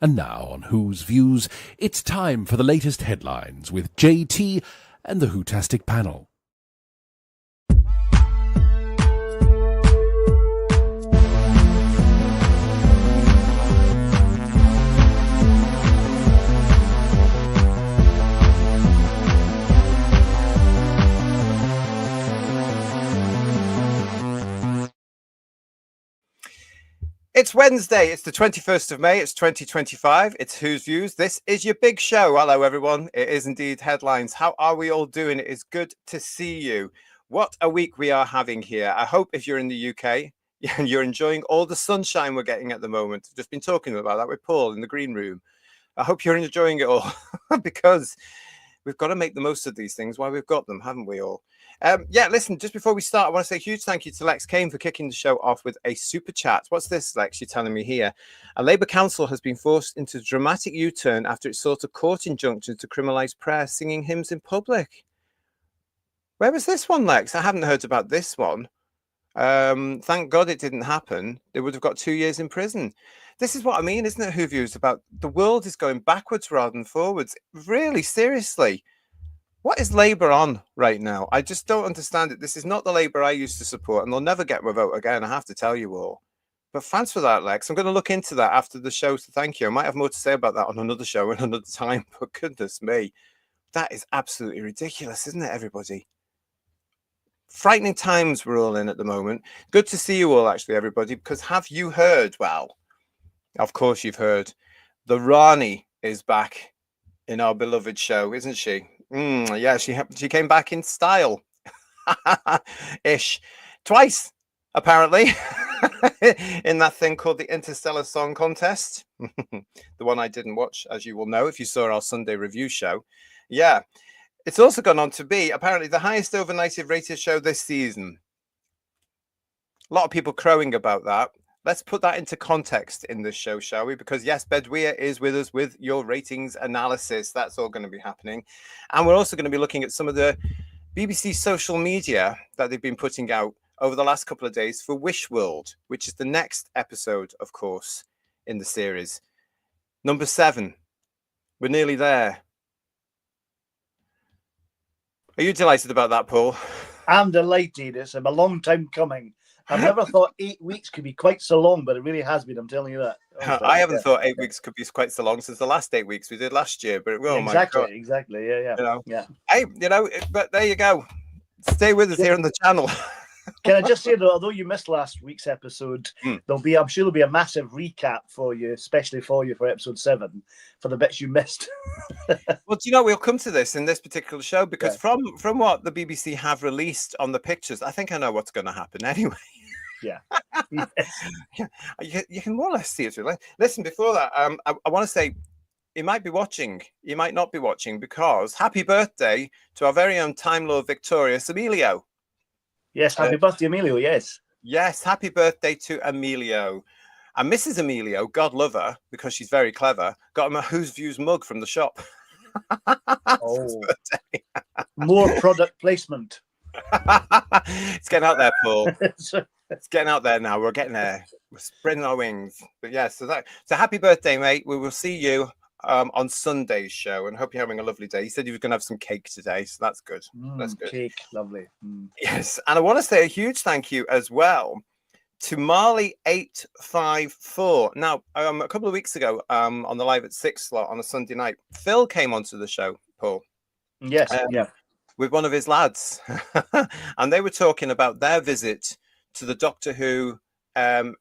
And now on Who's Views, it's time for the latest headlines with JT and the Whotastic panel. It's Wednesday, it's the 21st of May, it's 2025, it's Who's Views. This is your big show. Hello, everyone. It is indeed headlines. How are we all doing? It is good to see you. What a week we are having here. I hope if you're in the UK and you're enjoying all the sunshine we're getting at the moment. I've just been talking about that with Paul in the green room. I hope you're enjoying it all because we've got to make the most of these things while we've got them, haven't we all? Listen, just before we start, I want to say a huge thank you to Lex Kane for kicking the show off with a super chat. What's this, Lex? You're telling me here. A Labour council has been forced into a dramatic U-turn after it sought a court injunction to criminalise prayer singing hymns in public. Where was this one, Lex? I haven't heard about this one. Thank God it didn't happen. They would have got 2 years in prison. This is what I mean, isn't it, Who Views? About the world is going backwards rather than forwards. Really, seriously. What is Labour on right now? I just don't understand it. This is not the Labour I used to support, and they'll never get my vote again, I have to tell you all. But thanks for that, Lex. I'm going to look into that after the show, so thank you. I might have more to say about that on another show in another time, but goodness me, that is absolutely ridiculous, isn't it, everybody? Frightening times we're all in at the moment. Good to see you all, actually, everybody, because have you heard? Well, of course you've heard. The Rani is back in our beloved show, isn't she? Yeah, she came back in style, ish, twice apparently, in that thing called the Interstellar Song Contest, the one I didn't watch, as you will know if you saw our Sunday review show. Yeah, it's also gone on to be apparently the highest overnighted rated show this season. A lot of people crowing about that. Let's put that into context in this show, shall we? Because yes, Bedouia is with us with your ratings analysis. That's all going to be happening. And we're also going to be looking at some of the BBC social media that they've been putting out over the last couple of days for Wish World, which is the next episode, of course, in the series. Number 7. We're nearly there. Are you delighted about that, Paul? I'm delighted. It's a long time coming. I've never thought 8 weeks could be quite so long, but it really has been. I'm telling you that. I haven't thought 8 weeks could be quite so long since the last 8 weeks we did last year. But exactly. Yeah. Hey, but there you go. Stay with us here on the channel. Can I just say that although you missed last week's episode, I'm sure there'll be a massive recap for you, especially for you for episode 7, for the bits you missed. Well, do you know, we'll come to this in this particular show because from what the BBC have released on the pictures, I think I know what's going to happen anyway. Yeah. You can more or less see it. Listen, before that, I want to say you might be watching, you might not be watching, because happy birthday to our very own Time Lord Victorious Emilio. Yes, happy birthday, Emilio, yes. Yes, happy birthday to Emilio. And Mrs. Emilio, God love her, because she's very clever, got him a Who's Views mug from the shop. Oh, more product placement. It's getting out there, Paul. It's getting out there now. We're getting there. We're spreading our wings. But yeah, so happy birthday, mate. We will see you on Sunday's show, and hope you're having a lovely day. You said you were going to have some cake today, so that's good. That's good. Cake, lovely. Yes, and I want to say a huge thank you as well to Marley854. Now, a couple of weeks ago, on the Live at 6 slot on a Sunday night, Phil came onto the show, Paul. Yes, with one of his lads, and they were talking about their visit to the Doctor Who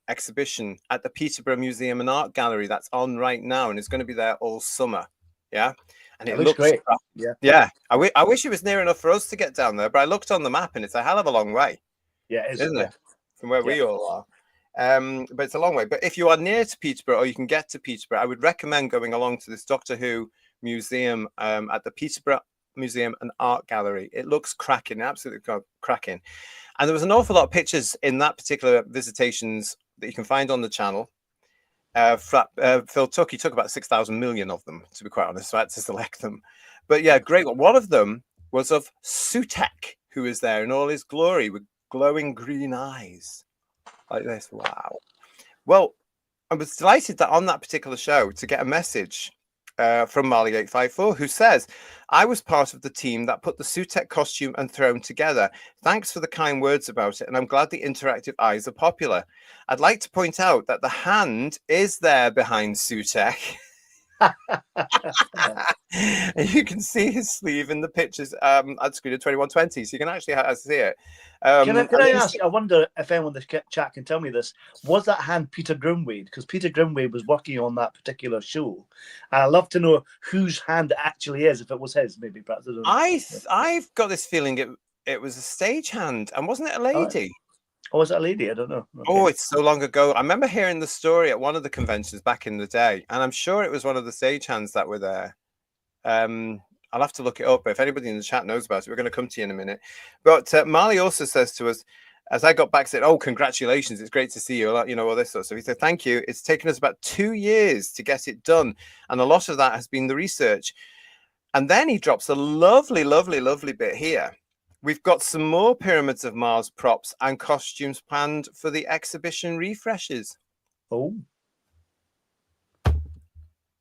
exhibition at the Peterborough Museum and Art Gallery that's on right now, and it's going to be there all summer. Yeah, and it looks great. Yeah. I wish it was near enough for us to get down there, but I looked on the map and it's a hell of a long way. Yeah, isn't it? From where we all are. But it's a long way. But if you are near to Peterborough, or you can get to Peterborough, I would recommend going along to this Doctor Who museum at the Peterborough Museum and Art Gallery. It looks cracking, absolutely cracking. And there was an awful lot of pictures in that particular visitations that you can find on the channel. Phil took about 6,000 million of them, to be quite honest, so I had to select them. But yeah, great one. One of them was of Sutek, who is there in all his glory with glowing green eyes like this. Wow. Well, I was delighted that on that particular show to get a message from Marley854, who says, I was part of the team that put the Sutek costume and throne together. Thanks for the kind words about it, and I'm glad the interactive eyes are popular. I'd like to point out that the hand is there behind Sutek. And you can see his sleeve in the pictures at screen of 2120, so you can actually see it. Can I ask? I wonder if anyone in the chat can tell me this. Was that hand Peter Grimwade? Because Peter Grimwade was working on that particular show, and I'd love to know whose hand it actually is. If it was his, maybe perhaps. I've got this feeling it was a stagehand, and wasn't it a lady? Oh, was it a lady? I don't know. Okay. Oh, it's so long ago. I remember hearing the story at one of the conventions back in the day, and I'm sure it was one of the stagehands that were there. I'll have to look it up, but if anybody in the chat knows about it, we're going to come to you in a minute. But Marley also says to us, as I got back, said, "Oh, congratulations! It's great to see you." You know, all this sort of stuff. He said, "Thank you. It's taken us about 2 years to get it done, and a lot of that has been the research." And then he drops a lovely, lovely, lovely bit here. We've got some more Pyramids of Mars props and costumes planned for the exhibition refreshes. Oh.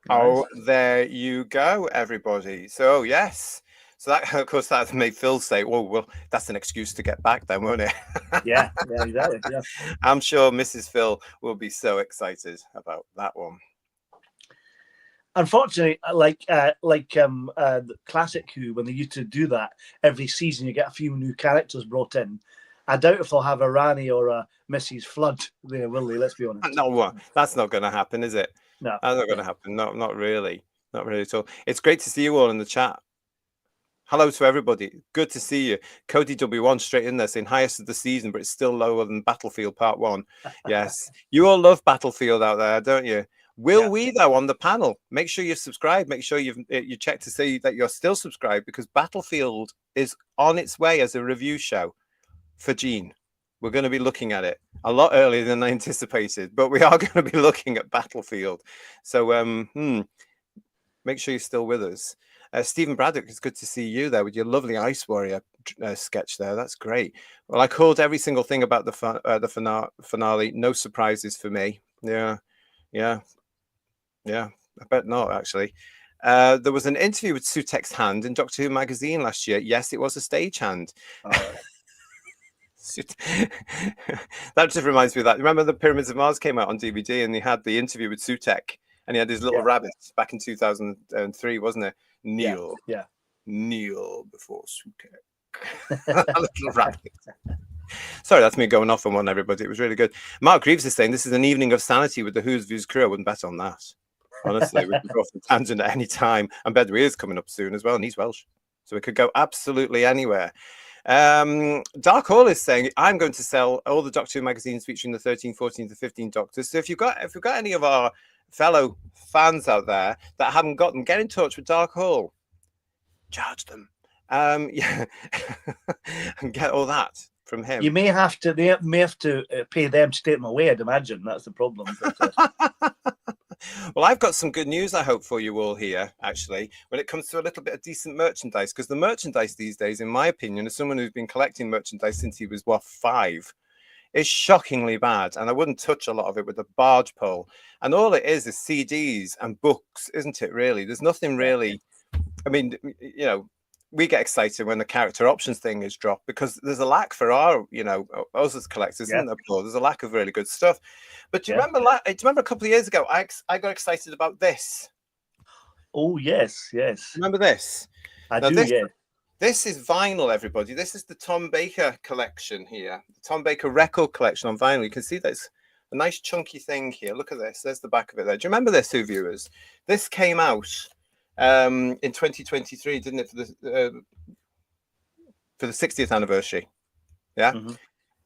Oh, there you go, everybody. So, yes. So that, of course, that made Phil say, "Oh, well, that's an excuse to get back then, won't it?" Yeah, exactly. Yeah. I'm sure Mrs. Phil will be so excited about that one. Unfortunately, like the classic Who, when they used to do that every season, you get a few new characters brought in. I doubt if they'll have a Rani or a Mrs. Flood there, will they? Let's be honest. No, that's not going to happen, is it? No, that's not going to happen. No, not really at all. It's great to see you all in the chat. Hello to everybody. Good to see you. Cody W1 straight in there saying highest of the season, but it's still lower than Battlefield Part 1. Yes, you all love Battlefield out there, don't you? Will we, though, on the panel? Make sure you've subscribed. Make sure you check to see that you're still subscribed, because Battlefield is on its way as a review show for Gene. We're going to be looking at it a lot earlier than I anticipated, but we are going to be looking at Battlefield. So make sure you're still with us. Stephen Braddock, it's good to see you there with your lovely Ice Warrior sketch there. That's great. Well, I called every single thing about the finale. No surprises for me. Yeah, I bet not, actually. There was an interview with Sutek's hand in Doctor Who magazine last year. Yes, it was a stagehand. Oh. That just reminds me of that. Remember the Pyramids of Mars came out on DVD and he had the interview with Sutek and he had his little rabbits back in 2003, wasn't it? Neil. Yeah. Neil before Sutek. Little rabbit. Sorry, that's me going off on one, everybody. It was really good. Mark Reeves is saying this is an evening of sanity with the Who's Views crew. I wouldn't bet on that. Honestly, we could go off on tangent at any time. And Bedouin is coming up soon as well, and he's Welsh. So we could go absolutely anywhere. Dark Hall is saying, I'm going to sell all the Doctor Who magazines featuring the 13, 14 to 15 Doctors. So if you've got any of our fellow fans out there that haven't got them, get in touch with Dark Hall. Charge them. And get all that from him. You may have to. They may have to pay them to take them away. I'd imagine that's the problem. Well, I've got some good news, I hope, for you all here, actually, when it comes to a little bit of decent merchandise, because the merchandise these days, in my opinion, as someone who's been collecting merchandise since he was, 5, is shockingly bad. And I wouldn't touch a lot of it with a barge pole. And all it is CDs and books, isn't it, really? There's nothing really, I mean, you know, we get excited when the character options thing is dropped because there's a lack for our, us as collectors, isn't there, Paul? There's a lack of really good stuff. But do you remember a couple of years ago, I got excited about this? Oh, yes. Remember this? I do, yeah. This is vinyl, everybody. This is the Tom Baker collection here. The Tom Baker record collection on vinyl. You can see that's a nice chunky thing here. Look at this. There's the back of it there. Do you remember this, Who viewers? This came out in 2023, didn't it, for the 60th anniversary? Yeah. Mm-hmm.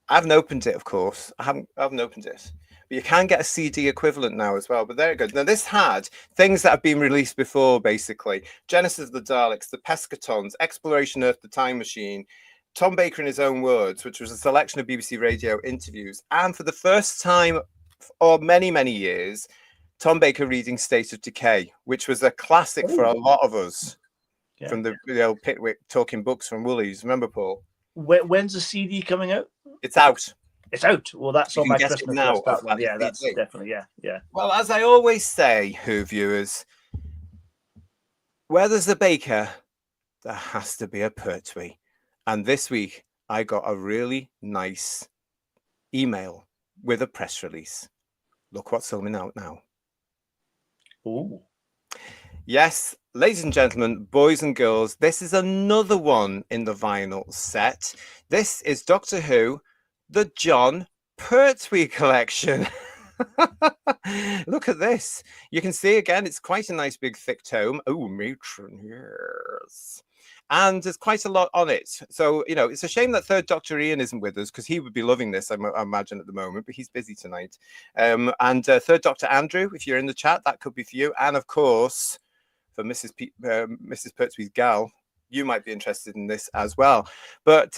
I haven't opened it, of course. I haven't opened it, but you can get a CD equivalent now as well. But there you go. Now this had things that have been released before, basically: Genesis of the Daleks, the Pescatons, Exploration Earth, the Time Machine, Tom Baker in his own words, which was a selection of BBC Radio interviews, and for the first time or many years, Tom Baker reading State of Decay, which was a classic for a lot of us from the old Pitwick talking books from Woolies. Remember, Paul? When's the CD coming out? It's out. It's out. Well, that's You on can my get it Christmas now list. That off one. that Yeah, that's DVD. definitely. Yeah. Well, as I always say, Who viewers, where there's a baker, there has to be a Pertwee. And this week, I got a really nice email with a press release. Look what's coming out now. Ooh. Yes, ladies and gentlemen, boys and girls, this is another one in the vinyl set. This is Doctor Who, the John Pertwee collection. Look at this. You can see again, it's quite a nice big thick tome. Oh, matron, yes. And there's quite a lot on it. So, you know, it's a shame that Third Doctor Ian isn't with us because he would be loving this, I imagine, at the moment, but he's busy tonight. And Third Doctor Andrew, if you're in the chat, that could be for you. And of course, for Mrs. Pertwee's gal, you might be interested in this as well. But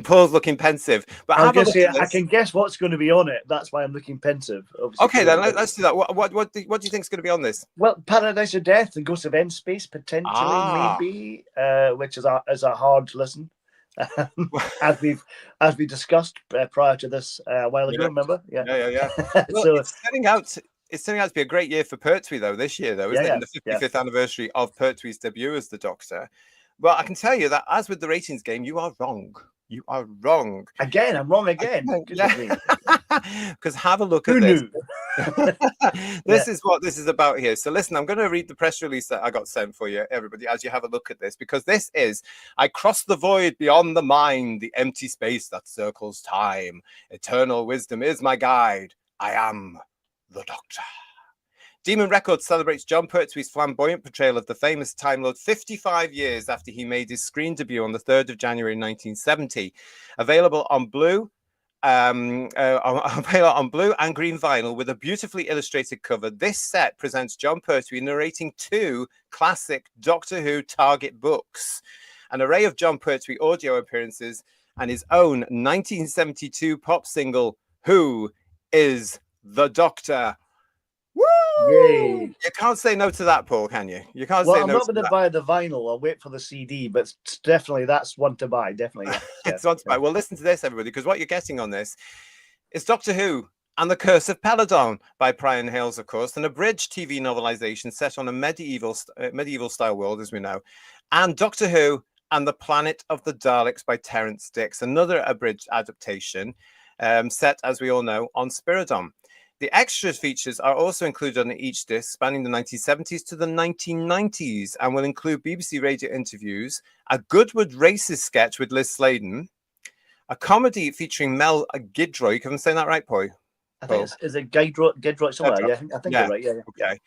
Paul's looking pensive. But I was going to say, I can guess what's going to be on it. That's why I'm looking pensive. Okay, then let's do that. What do you think is going to be on this? Well, Paradise of Death and Ghosts of End Space, potentially, maybe, which is a hard listen. as we discussed prior to this a while ago, remember? Yeah. Well, So it's turning out to be a great year for Pertwee, though, this year, though, isn't it? In the 55th anniversary of Pertwee's debut as the Doctor. Well, I can tell you that, as with the ratings game, you are wrong. You are wrong. Again, I'm wrong again. Because have a look at this. This is what this is about here. So listen, I'm going to read the press release that I got sent for you, everybody, as you have a look at this, because this is, I cross the void beyond the mind, the empty space that circles time. Eternal wisdom is my guide. I am the Doctor. Demon Records celebrates John Pertwee's flamboyant portrayal of the famous Time Lord 55 years after he made his screen debut on the 3rd of January 1970. Available on blue and green vinyl with a beautifully illustrated cover. This set presents John Pertwee narrating 2 classic Doctor Who target books, an array of John Pertwee audio appearances, and his own 1972 pop single, Who is the Doctor? Woo! Yay. You can't say no to that, Paul, can you? You can't say no. I'm not going to buy the vinyl. I'll wait for the CD, but definitely that's one to buy. Definitely. It's one to buy. Well, listen to this, everybody, because what you're getting on this is Doctor Who and the Curse of Peladon by Brian Hales, of course, an abridged TV novelization set on a medieval style world, as we know, and Doctor Who and the Planet of the Daleks by Terence Dicks, another abridged adaptation set, as we all know, on Spiridon. The extras features are also included on each disc, spanning the 1970s to the 1990s, and will include BBC radio interviews, a Goodwood Races sketch with Liz Sladen, a comedy featuring Mel Gidroy. Am I saying that right, Poi? I think is it Gidroy somewhere? Yeah, I think you're right. Yeah. Okay.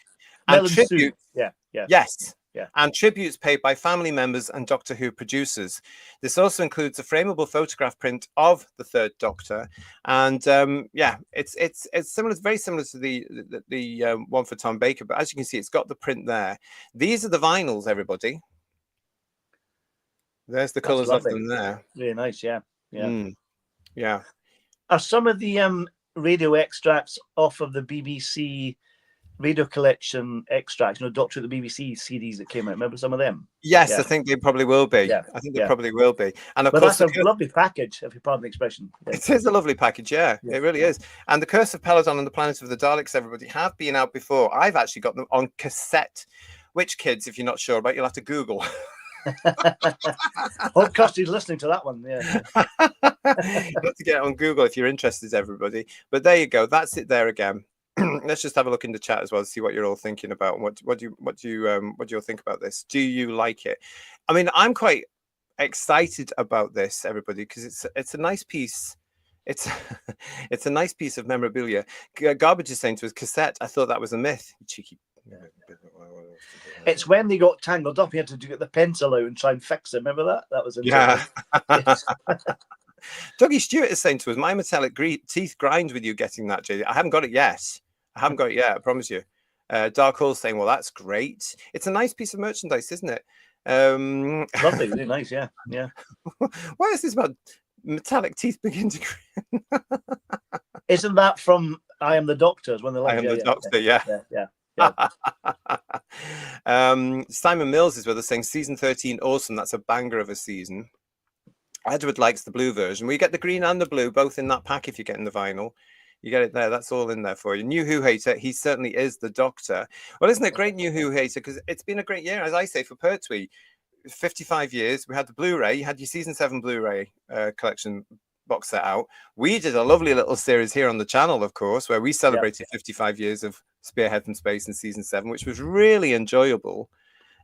And tribute. Yeah. Yes. Yeah. And tributes paid by family members and Doctor Who producers. This also includes a frameable photograph print of the Third Doctor, and it's similar, very similar to the one for Tom Baker. But as you can see, it's got the print there. These are the vinyls, everybody. There's the colours of them there. Really nice, yeah. Yeah. Are some of the radio extracts off of the BBC radio collection extracts, Doctor at the BBC CDs that came out? Remember some of them? Yes, I think they probably will be. Yeah. I think they probably will be. And of course, that's a lovely package, if you pardon the expression. Yeah. It is a lovely package, it really is. And the Curse of Peladon and the Planet of the Daleks, everybody, have been out before. I've actually got them on cassette, which, kids, if you're not sure about, you'll have to Google. Hope Kirsty's listening to that one. Yeah. You have to get it on Google if you're interested, everybody. But there you go. That's it there again. Let's just have a look in the chat as well to see what you're all thinking about. What do you all think about this? Do you like it? I mean, I'm quite excited about this, everybody, because it's a nice piece. It's a nice piece of memorabilia. Garbage is saying to us, cassette. I thought that was a myth. Cheeky. It's when they got tangled up. He had to get the pencil out and try and fix it. Remember that? That was Dougie Stewart is saying to us, my metallic teeth grind with you getting that, JD. I haven't got it yet. I promise you. Dark Hole saying, well, that's great. It's a nice piece of merchandise, isn't it? Lovely, really nice, yeah. Why is this about metallic teeth begin to grind? Isn't that from I Am the Doctor? When I Am the Doctor, yeah. Simon Mills is with us saying season 13 awesome. That's a banger of a season. Edward likes the blue version. We get the green and the blue both in that pack if you're getting the vinyl. You get it there. That's all in there for you. New Who Hater, he certainly is the Doctor. Well, isn't it great, New Who Hater? Because it's been a great year, as I say, for Pertwee. 55 years. We had the Blu-ray. You had your season 7 Blu-ray collection box set out. We did a lovely little series here on the channel, of course, where we celebrated 55 years of Spearhead from Space in season 7, which was really enjoyable.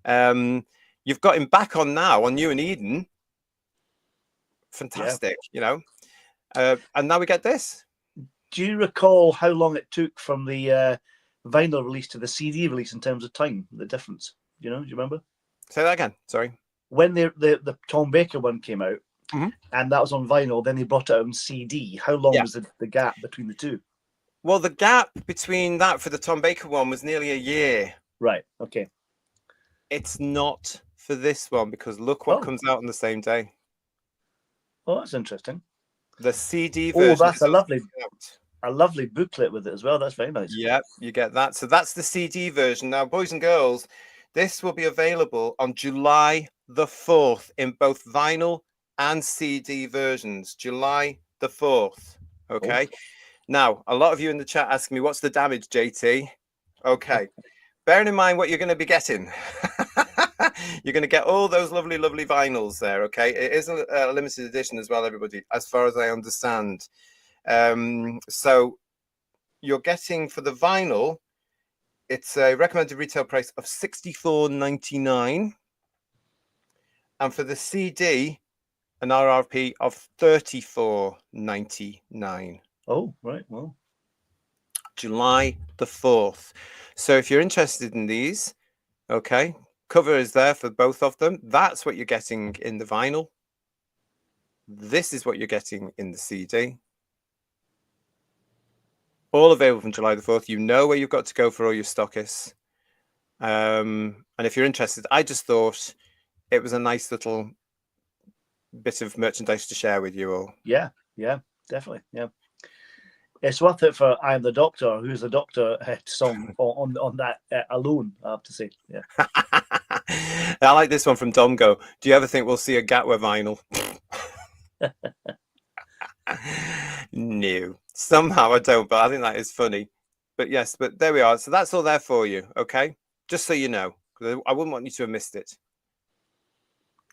You've got him back on now on New and Eden. Fantastic, you know. And now we get this. Do you recall how long it took from the vinyl release to the CD release in terms of time? The difference, you know? Do you remember? Say that again. Sorry. When the Tom Baker one came out, and that was on vinyl, then they brought it out on CD. How long was the gap between the two? Well, the gap between that for the Tom Baker one was nearly a year. Right. Okay. It's not for this one because look what comes out on the same day. Oh, that's interesting. The CD version. Oh, that's a lovely booklet with it as well. That's very nice. Yep, you get that. So that's the CD version. Now, boys and girls, this will be available on July the 4th in both vinyl and CD versions. July the 4th. Okay. Oh. Now, a lot of you in the chat asking me, what's the damage, JT? Okay. Bearing in mind what you're going to be getting. You're going to get all those lovely, lovely vinyls there, okay? It is a limited edition as well, everybody, as far as I understand. So you're getting, for the vinyl, it's a recommended retail price of $64.99. And for the CD, an RRP of $34.99. Oh, right, well. July the 4th. So if you're interested in these, okay, cover is there for both of them. That's what you're getting in the vinyl. This is what you're getting in the CD. All available from July the 4th. You know where you've got to go for all your stockists. And if you're interested, I just thought it was a nice little bit of merchandise to share with you all. Yeah, definitely. Yeah. It's worth it for I'm the Doctor, Who's the Doctor song on that alone, I have to say. Yeah. I like this one from Domgo. Do you ever think we'll see a Gatwa vinyl? No. Somehow I don't, but I think that is funny. But yes, but there we are. So that's all there for you, okay? Just so you know. I wouldn't want you to have missed it.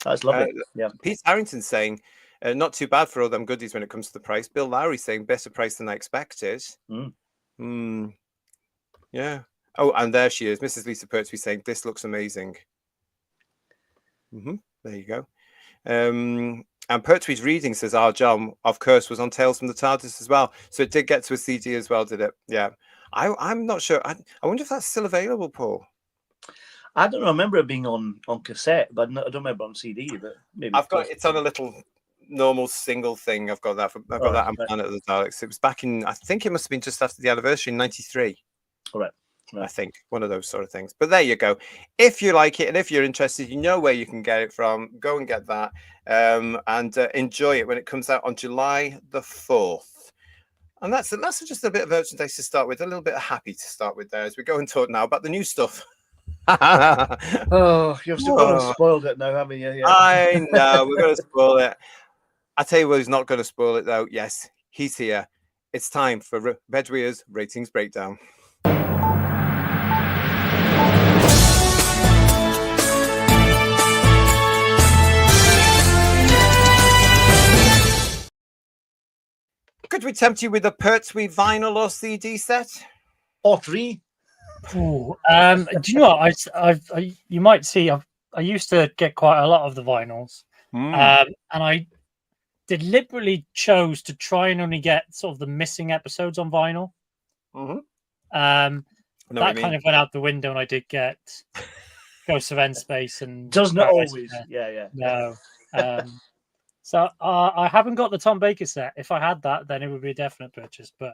That's lovely. Yeah. Pete Harrington's saying, not too bad for all them goodies when it comes to the price. Bill Lowry saying better price than I expected. Yeah. Oh, and there she is, Mrs. Lisa Pertwee saying this looks amazing. There you go. And Pertwee's reading says our John of course was on Tales from the TARDIS as well, so it did get to a CD as well, did it? Yeah. I'm not sure. I wonder if that's still available, Paul. I don't remember it being on cassette, but I don't remember on CD. But maybe I've got it's on a little normal single thing. I've got that. I've got that on Planet of the Daleks. It was back in, I think it must have been just after the anniversary in '93. All right. I think one of those sort of things. But there you go. If you like it and if you're interested, you know where you can get it from. Go and get that and enjoy it when it comes out on July the 4th. And that's just a bit of merchandise to start with, a little bit of happy to start with there as we go and talk now about the new stuff. Oh, you've still gone and spoiled it now, haven't you? Yeah. I know, we're going to spoil it. I tell you what, who's not going to spoil it though. Yes, he's here. It's time for Bedweir's Ratings Breakdown. Could we tempt you with a Pertwee vinyl or CD set? Or 3? Ooh, do you know what? You might see. I used to get quite a lot of the vinyls, and I deliberately chose to try and only get sort of the missing episodes on vinyl. That kind of went out the window, and I did get Ghosts of End Space and does not always. Yeah. No. So I haven't got the Tom Baker set. If I had that, then it would be a definite purchase. But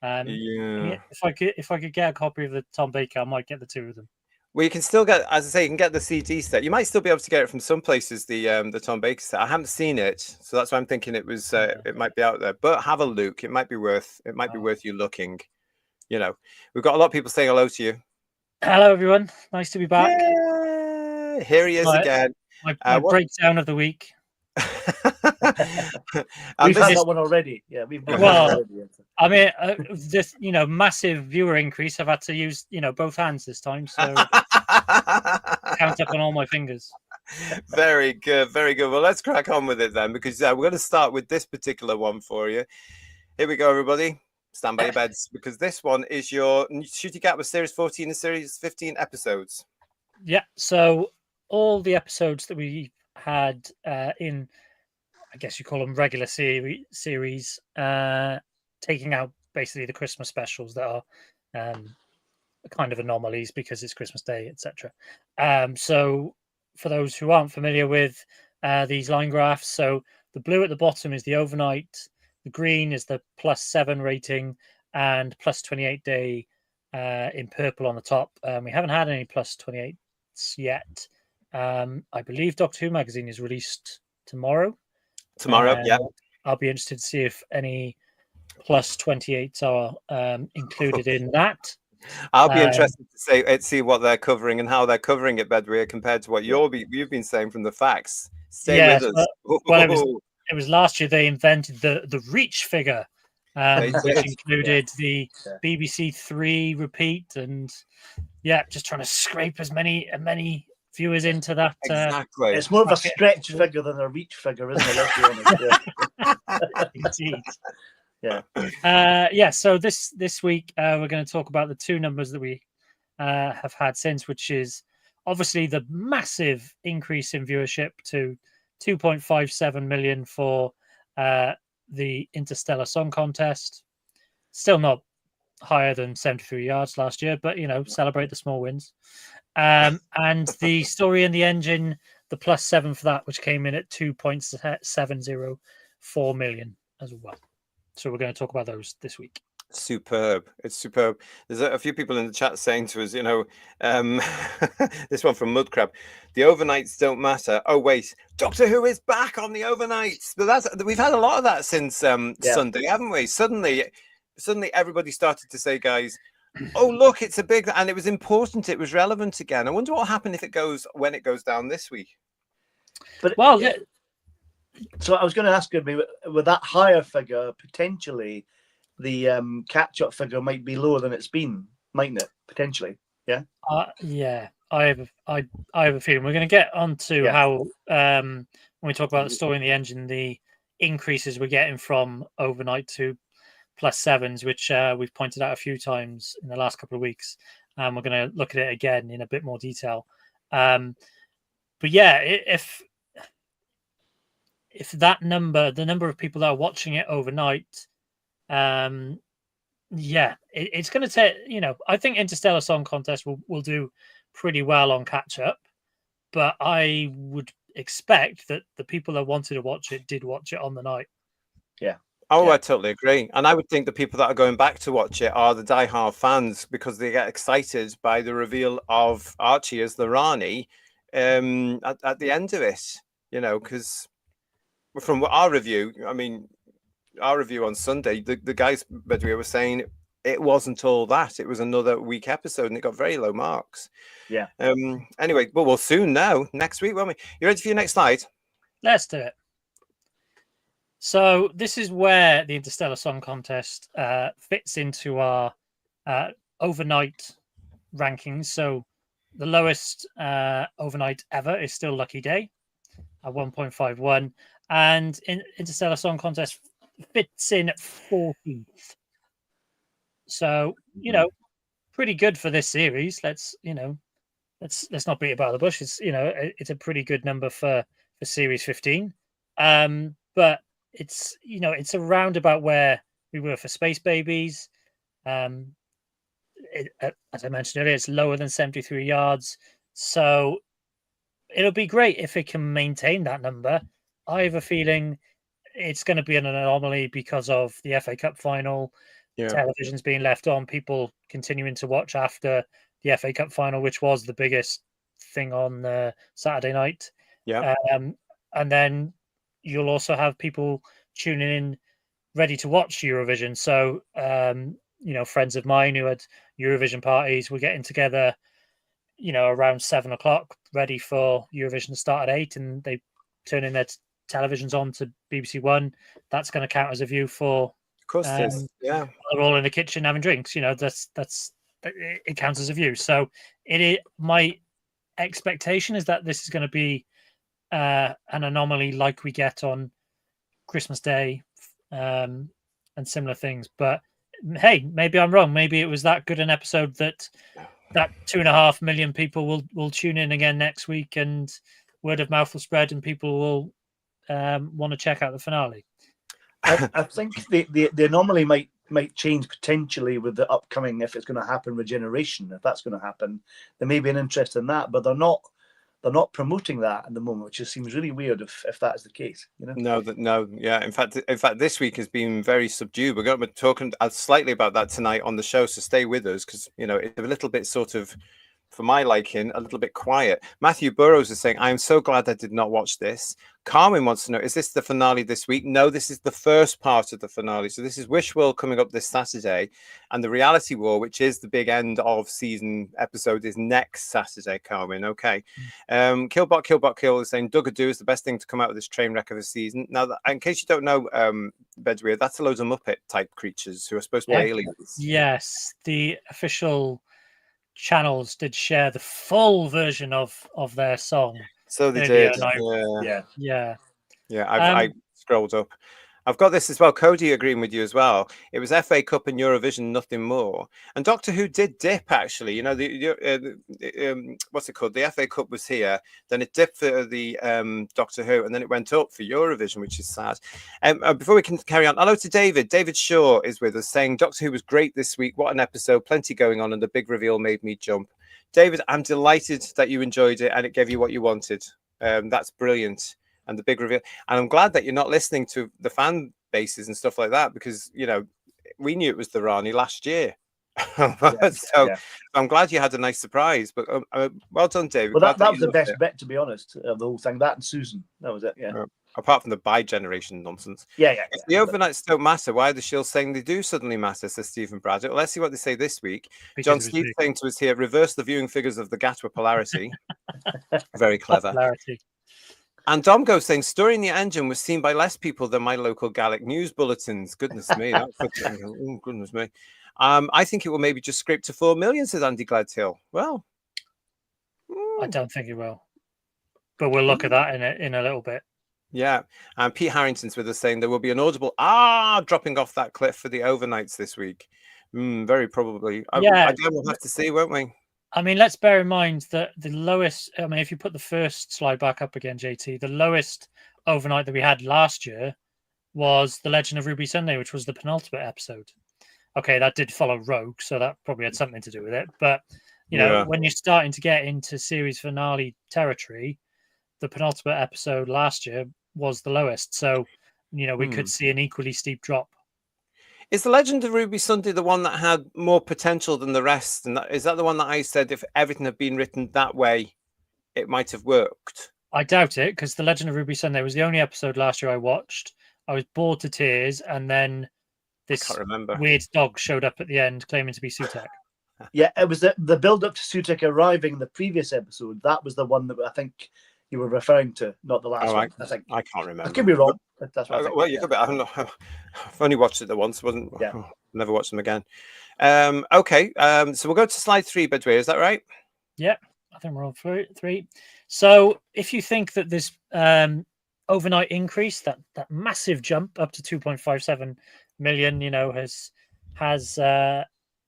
if I could get a copy of the Tom Baker, I might get the 2 of them. Well, you can still get, as I say, you can get the CD set. You might still be able to get it from some places. The Tom Baker set. I haven't seen it, so that's why I'm thinking it was. It might be out there. But have a look. It might be worth. It might be worth you looking. You know, we've got a lot of people saying hello to you. Hello, everyone. Nice to be back. Yeah, here he is again. My breakdown of the week. We've had that one already. Yeah, we've done Well, that already. I mean, this massive viewer increase. I've had to use both hands this time, so count up on all my fingers. Very good, very good. Well, let's crack on with it then, because we're going to start with this particular one for you. Here we go, everybody. Stand by your beds, because this one is your Shooty Gap with Series 14 and Series 15 episodes. Yeah, so all the episodes that we had in, I guess you call them regular series, taking out basically the Christmas specials that are kind of anomalies because it's Christmas Day, etc. So for those who aren't familiar with these line graphs, so the blue at the bottom is the overnight, the green is the +7 rating, and +28 day in purple on the top. We haven't had any +28s yet. I believe Doctor Who magazine is released tomorrow. Yeah. I'll be interested to see if any +28s are included in that. I'll be interested to see what they're covering and how they're covering it, Bedweer, compared to what you've been saying from the facts. Stay with us. Well, it was last year they invented the reach figure, which included the BBC Three repeat, and just trying to scrape as many viewers into that. Exactly. It's more of a stretch figure than a reach figure, isn't it? Let's be honest. Indeed. So this week we're going to talk about the two numbers that we have had since, which is obviously the massive increase in viewership to 2.57 million for the Interstellar Song Contest. Still not higher than 73 yards last year, but celebrate the small wins. And the Story in the Engine, the +7 for that, which came in at 2.704 million as well. So we're going to talk about those this week. Superb. It's superb. There's a few people in the chat saying to us, this one from Mudcrab, the overnights don't matter. Oh, wait, Doctor Who is back on the overnights. But we've had a lot of that since Sunday, haven't we? Suddenly everybody started to say, guys, oh, look, it's a big, and it was important. It was relevant again. I wonder what will happen when it goes down this week. But so I was going to ask you, with that higher figure, potentially the catch-up figure might be lower than it's been, mightn't it? Potentially, yeah. I have a feeling we're going to get onto how when we talk about the Story in the Engine, the increases we're getting from overnight to +7s, which we've pointed out a few times in the last couple of weeks, and we're going to look at it again in a bit more detail. But if that number, the number of people that are watching it overnight, it's going to take, I think Interstellar Song Contest will do pretty well on catch up, but I would expect that the people that wanted to watch it did watch it on the night. Yeah. Oh, I totally agree. And I would think the people that are going back to watch it are the diehard fans, because they get excited by the reveal of Archie as the Rani at the end of it, because from our review, our review on Sunday, the guys Bedouin were saying it wasn't all that. It was another weak episode, and it got very low marks. Yeah. Anyway, but we'll soon know next week, won't we? You ready for your next slide? Let's do it. So this is where the Interstellar Song Contest fits into our overnight rankings. So the lowest overnight ever is still Lucky Day at 1.51. And Interstellar Song Contest fits in at 14th. So, pretty good for this series. Let's not beat about the bush. It's a pretty good number for Series 15. But it's around about where we were for Space Babies. As I mentioned earlier, it's lower than 73 yards. So it'll be great if it can maintain that number. I have a feeling it's going to be an anomaly because of the FA Cup final, television's being left on, people continuing to watch after the FA Cup final, which was the biggest thing on Saturday night. Yeah. And then you'll also have people tuning in ready to watch Eurovision. So, friends of mine who had Eurovision parties were getting together, around 7 o'clock, ready for Eurovision to start at 8, and they turn in their television's on to BBC One, that's going to count as a view for. Of course, it is. Yeah, they're all in the kitchen having drinks. It counts as a view. So my expectation is that this is going to be an anomaly like we get on Christmas Day and similar things. But hey, maybe I'm wrong. Maybe it was that good an episode that 2.5 million people will tune in again next week, and word of mouth will spread, and people will want to check out the finale. I think the anomaly might change potentially with the upcoming, if it's going to happen, regeneration. If that's going to happen, there may be an interest in that, but they're not promoting that at the moment, which just seems really weird if that is the case. No. Yeah. In fact, this week has been very subdued. We're going to be talking slightly about that tonight on the show, so stay with us, because it's a little bit sort of, for my liking, a little bit quiet. Matthew Burrows is saying, I am so glad I did not watch this. Carmen wants to know, is this the finale this week? No, this is the first part of the finale. So this is Wish World coming up this Saturday, and the Reality War, which is the big end of season episode, is next Saturday, Carmen. Okay. Killbot is saying, Dugadoo is the best thing to come out of this train wreck of a season. Now, in case you don't know, Bedweir, that's a load of Muppet type creatures who are supposed to be aliens. Yes, the official channels did share the full version of their song. So they did. Yeah. I scrolled up. I've got this as well. Cody agreeing with you as well. It was FA Cup and Eurovision, nothing more. And Doctor Who did dip, actually. What's it called? The FA Cup was here. Then it dipped for the Doctor Who, and then it went up for Eurovision, which is sad. Before we can carry on, hello to David. David Shaw is with us, saying Doctor Who was great this week. What an episode. Plenty going on, and the big reveal made me jump. David, I'm delighted that you enjoyed it and it gave you what you wanted. That's brilliant. And the big reveal. And I'm glad that you're not listening to the fan bases and stuff like that, because, we knew it was the Rani last year. I'm glad you had a nice surprise. But well done, David. Well, that was the best bet, to be honest, of the whole thing. That and Susan. That was it, yeah. Apart from the bi-generation nonsense. If the overnights don't matter, why are the Shields saying they do suddenly matter, says Stephen Braddock. Well, let's see what they say this week. John Steve saying to us here, reverse the viewing figures of the Gatwa polarity. Very clever. Polarity. And Domgo saying, story in the engine was seen by less people than my local Gallic news bulletins. Goodness me. Goodness me. I think it will maybe just scrape to 4 million, says Andy Gladhill. Well. I don't think it will. But we'll look at that in a little bit. Yeah. And Pete Harrington's with us saying there will be an audible dropping off that cliff for the overnights this week. Very probably. Again, we'll have to see, won't we? I mean, let's bear in mind that the lowest, if you put the first slide back up again, JT, the lowest overnight that we had last year was The Legend of Ruby Sunday, which was the penultimate episode. Okay, that did follow Rogue, so that probably had something to do with it. But, when you're starting to get into series finale territory, the penultimate episode last year was the lowest. So, we could see an equally steep drop. Is The Legend of Ruby Sunday the one that had more potential than the rest? And is that the one that I said if everything had been written that way, it might have worked? I doubt it, because The Legend of Ruby Sunday was the only episode last year I watched. I was bored to tears, and then this weird dog showed up at the end claiming to be Sutek. Yeah, it was the build-up to Sutek arriving in the previ's episode. That was the one that I think you were referring to, not the last one. I think. I can't remember. I could be wrong. That's what I think. Well, you could be. I've only watched it once. Never watched them again. Okay. So we'll go to slide 3, Bedweir. Is that right? Yeah, I think we're on 3. So if you think that this overnight increase, that massive jump up to 2.57 million, has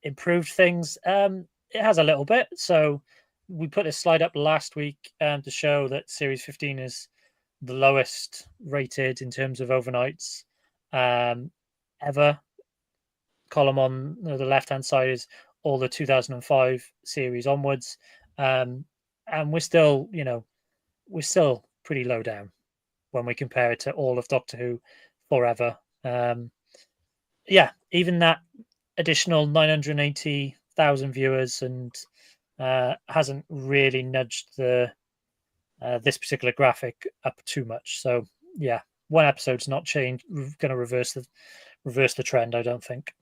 improved things. It has a little bit. So we put this slide up last week to show that Series 15 is the lowest rated in terms of overnights ever. Column on the left-hand side is all the 2005 series onwards. And we're still, pretty low down when we compare it to all of Doctor Who forever. Even that additional 980,000 viewers and hasn't really nudged the this particular graphic up too much. So one episode's not going to reverse the trend, I don't think.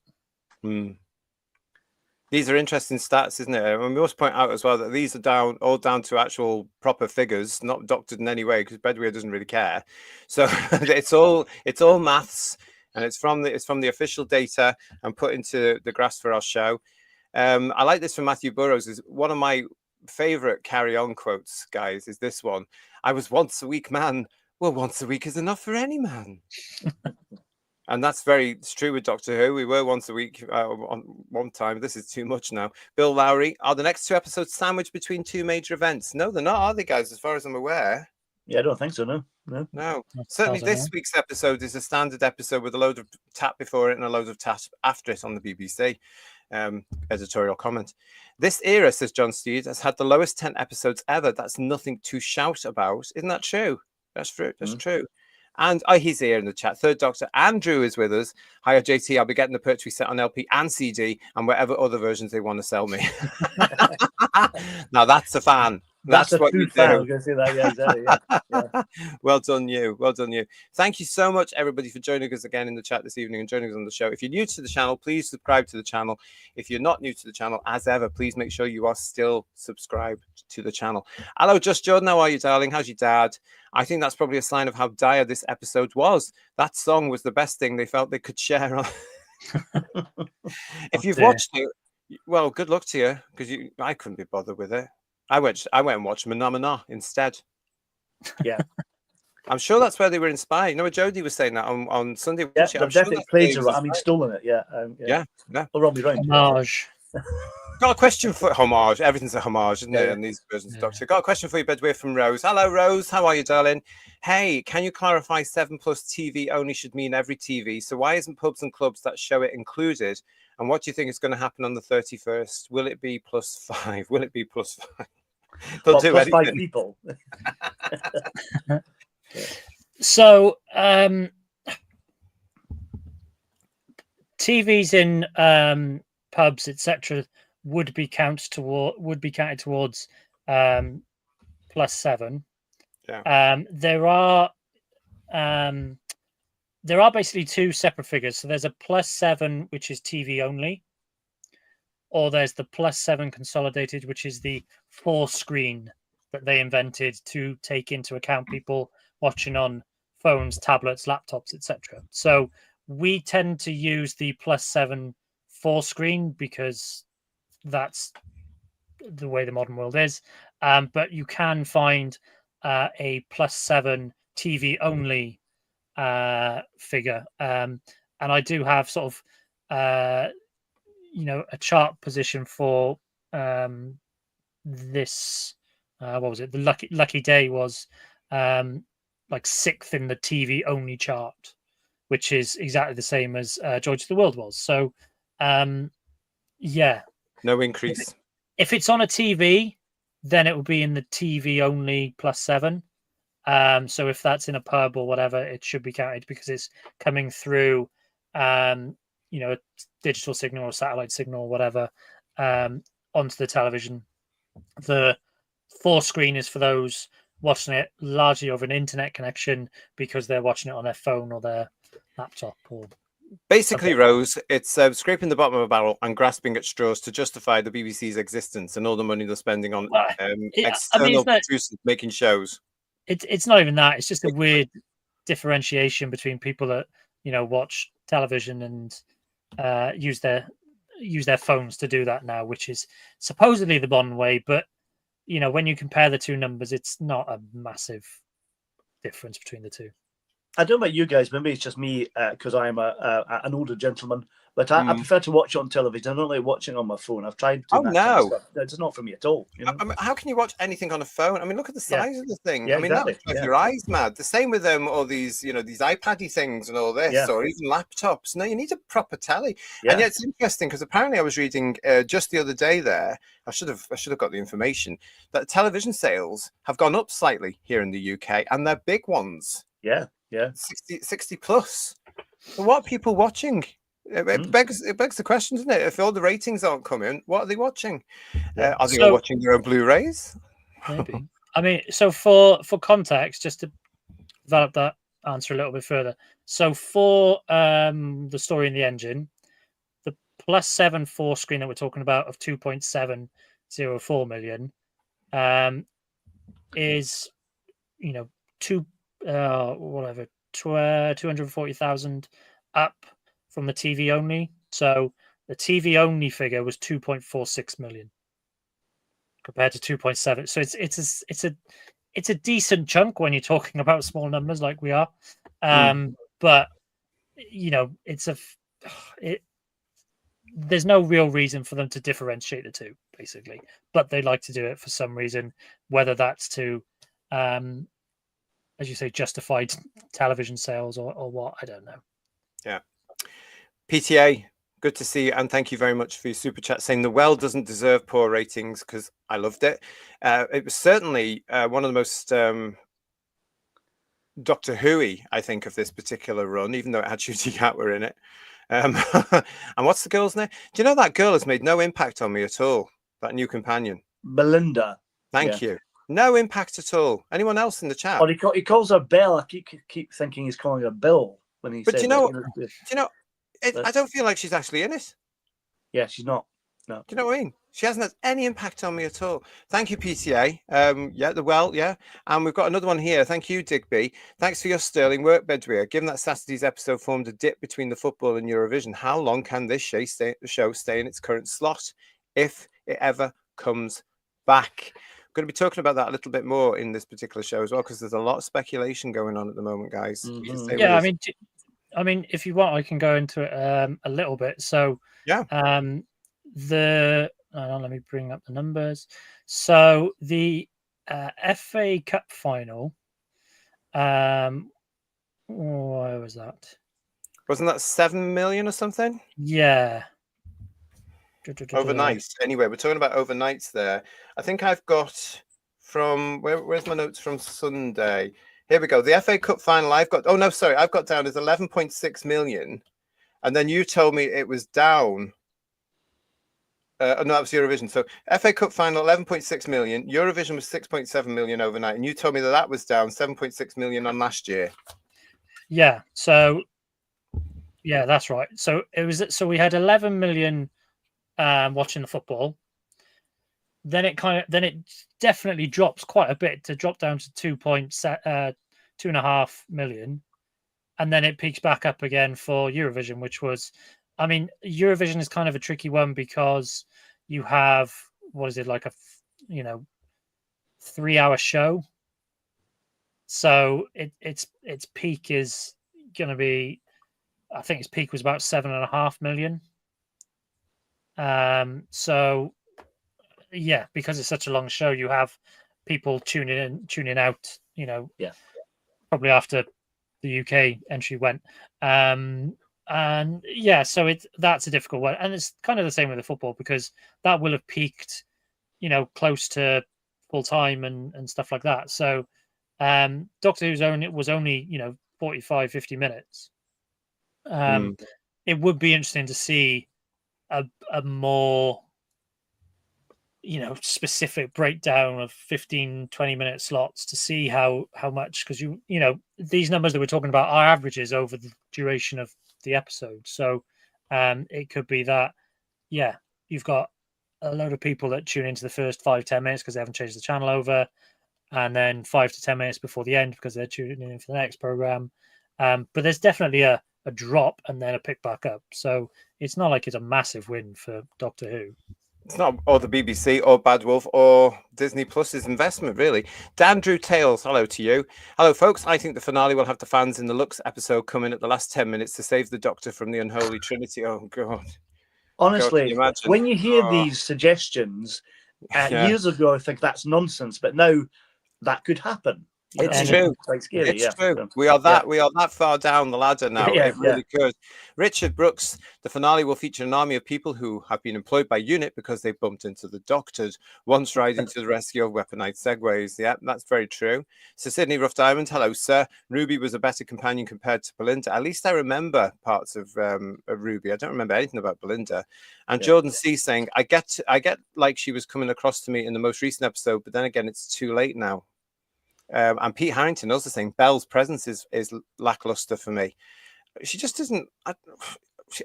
These are interesting stats, isn't it? And we must point out as well that these are all down to actual proper figures, not doctored in any way, because Bedweer doesn't really care. So it's all maths, and it's from the official data and put into the graphs for our show. I like this from Matthew Burrows. Is one of my favorite carry-on quotes, guys. Is this one? I was once a weak man. Well, once a week is enough for any man. And that's it's true with Doctor Who. We were once a week on one time. This is too much now. Bill Lowry, are the next 2 episodes sandwiched between 2 major events? No, they're not, are they, guys? As far as I'm aware. Yeah, I don't think so. No. Certainly, this week's episode is a standard episode with a load of tap before it and a load of tap after it on the BBC. Editorial comment. This era, says John Steed, has had the lowest 10 episodes ever. That's nothing to shout about. Isn't that true? That's true. That's true. And he's here in the chat. Third Doctor Andrew is with us. Hiya, JT. I'll be getting the Pertwee set on LP and CD and whatever other versions they want to sell me. Now that's a fan. That's what you do. I'm going to say that. Yeah, exactly. Yeah. Well done, you. Well done, you. Thank you so much, everybody, for joining us again in the chat this evening and joining us on the show. If you're new to the channel, please subscribe to the channel. If you're not new to the channel, as ever, please make sure you are still subscribed to the channel. Hello, Just Jordan. How are you, darling? How's your dad? I think that's probably a sign of how dire this episode was. That song was the best thing they felt they could share on. If you've watched it, well, good luck to you, because I couldn't be bothered with it. I went and watched Manamana instead. Yeah. I'm sure that's where they were inspired. You know, Jodie was saying that on Sunday. Yeah, they've definitely plagiarized. I mean, stolen it. Yeah. Yeah. Or Robbie Round. Homage. Got a question for homage. Everything's a homage, isn't it? And these versions, Doctor. Got a question for you, Bedweer, from Rose. Hello, Rose. How are you, darling? Hey, can you clarify 7+ TV only should mean every TV? So why isn't pubs and clubs that show it included? And what do you think is going to happen on the 31st? Will it be +5? Will it be +5? They'll do plus anything. 5 people. So TVs in pubs, etc., would be counted towards +7. Yeah. There are basically 2 separate figures. So there's a +7, which is TV only, or there's the +7 consolidated, which is the 4-screen that they invented to take into account people watching on phones, tablets, laptops, etc. So we tend to use the +7 4-screen because that's the way the modern world is. But you can find a +7 TV only figure. And I do have sort of, a chart position for this. What was it? The lucky day was like 6th in the TV only chart, which is exactly the same as George of the World was. So, yeah. No increase. If it's on a TV, then it will be in the TV only +7. So if that's in a pub or whatever, it should be counted because it's coming through, a digital signal or satellite signal or whatever, onto the television. The 4-screen is for those watching it largely over an internet connection because they're watching it on their phone or their laptop. Or basically, Rose, it's scraping the bottom of a barrel and grasping at straws to justify the BBC's existence and all the money they're spending on external producers making shows. It's not even that. It's just a weird differentiation between people that watch television and use their phones to do that now, which is supposedly the modern way. But when you compare the 2 numbers, it's not a massive difference between the 2. I don't know about you guys. Maybe it's just me because I'm an older gentleman. But I prefer to watch it on television. I don't like watching it on my phone. I've tried. Oh, no. It's not for me at all. I mean, how can you watch anything on a phone? I mean, look at the size of the thing. Yeah, I mean, exactly. that would drive your eyes mad. The same with all these, these iPad-y things and all this, or even laptops. No, you need a proper telly. And yet it's interesting because apparently I was reading just the other day there. I should have got the information that television sales have gone up slightly here in the UK, and they're big ones. Yeah. 60+. So what are people watching? It begs the question, doesn't it? If all the ratings aren't coming, what are they watching? Are they all watching their own Blu-rays? Maybe. I mean, so for context, just to develop that answer a little bit further. So for the story in the engine, the plus 7 4-screen that we're talking about of 2.704 million is, you know, 240,000 up from the TV only. So the TV only figure was 2.46 million compared to 2.7. So it's a decent chunk when you're talking about small numbers like we are. But you know, there's no real reason for them to differentiate the two, basically. But they like to do it for some reason, whether that's to, as you say, justify television sales or what, I don't know. Yeah. PTA, good to see you, and thank you very much for your super chat saying The Well doesn't deserve poor ratings, because I loved it. It was certainly one of the most Doctor Who-y, I think, of this particular run, even though it had Shooty Gatwa in it. And what's the girl's name? Do you know that girl has made no impact on me at all? That new companion, Belinda. Thank you. No impact at all. Anyone else in the chat? Or he calls her Belle. I keep thinking he's calling her Bill when he says. But I don't feel like she's actually in it. Yeah, she's not. No. Do you know what I mean? She hasn't had any impact on me at all. Thank you, PTA. Yeah, The Well, yeah. And we've got another one here. Thank you, Digby. Thanks for your sterling work, Bedweer. Given that Saturday's episode formed a dip between the football and Eurovision, how long can this show stay in its current slot, if it ever comes back? We're going to be talking about that a little bit more in this particular show as well, because there's a lot of speculation going on at the moment, guys. Yeah, I mean, if you want, I can go into it a little bit. So, yeah, let me bring up the numbers. So the FA Cup final, where was that? Wasn't that 7 million or something? Yeah. Overnight. Anyway, we're talking about overnights there. I think I've got from where's my notes from Sunday? Here we go. The FA Cup final I've got down as 11.6 million. And then you told me it was down. No, that was Eurovision. So FA Cup final, 11.6 million. Eurovision was 6.7 million overnight. And you told me that was down 7.6 million on last year. Yeah. So, yeah, that's right. So we had 11 million watching the football. Then it definitely drops quite a bit to drop down to 2.5 million. And then it peaks back up again for Eurovision, which was, I mean, Eurovision is kind of a tricky one because you have, what is it, like a 3-hour show. So its peak is going to be, I think its peak was about 7.5 million. So yeah, because it's such a long show, you have people tuning in, tuning out, probably after the UK entry went. And yeah, so that's a difficult one. And it's kind of the same with the football, because that will have peaked, close to full time and stuff like that. So Doctor Who's was only 45, 50 minutes. It would be interesting to see a more specific breakdown of 15-20 minute slots to see how much, because these numbers that we're talking about are averages over the duration of the episode. So it could be that you've got a load of people that tune into the first 5-10 minutes because they haven't changed the channel over, and then 5 to 10 minutes before the end because they're tuning in for the next program. But there's definitely a drop and then a pick back up. So it's not like it's a massive win for Doctor Who. It's not, or the BBC, or Bad Wolf, or Disney Plus's investment, really. Dan Drew Tales, hello to you. Hello, folks. I think the finale will have the fans in the Lux episode come in at the last 10 minutes to save the Doctor from the unholy trinity. Oh, God. Honestly, God, when you hear these suggestions, years ago, I think that's nonsense, but now that could happen. It's true. It's true. We are that far down the ladder now. It really could. Richard Brooks, the finale will feature an army of people who have been employed by UNIT because they bumped into the Doctors once riding to the rescue of weaponized segways. Yeah, that's very true. So Sydney Rough Diamond, hello, sir. Ruby was a better companion compared to Belinda. At least I remember parts of Ruby. I don't remember anything about Belinda. And Jordan C saying, I get like she was coming across to me in the most recent episode, but then again, it's too late now. And Pete Harrington also saying Belle's presence is lackluster for me. She just isn't.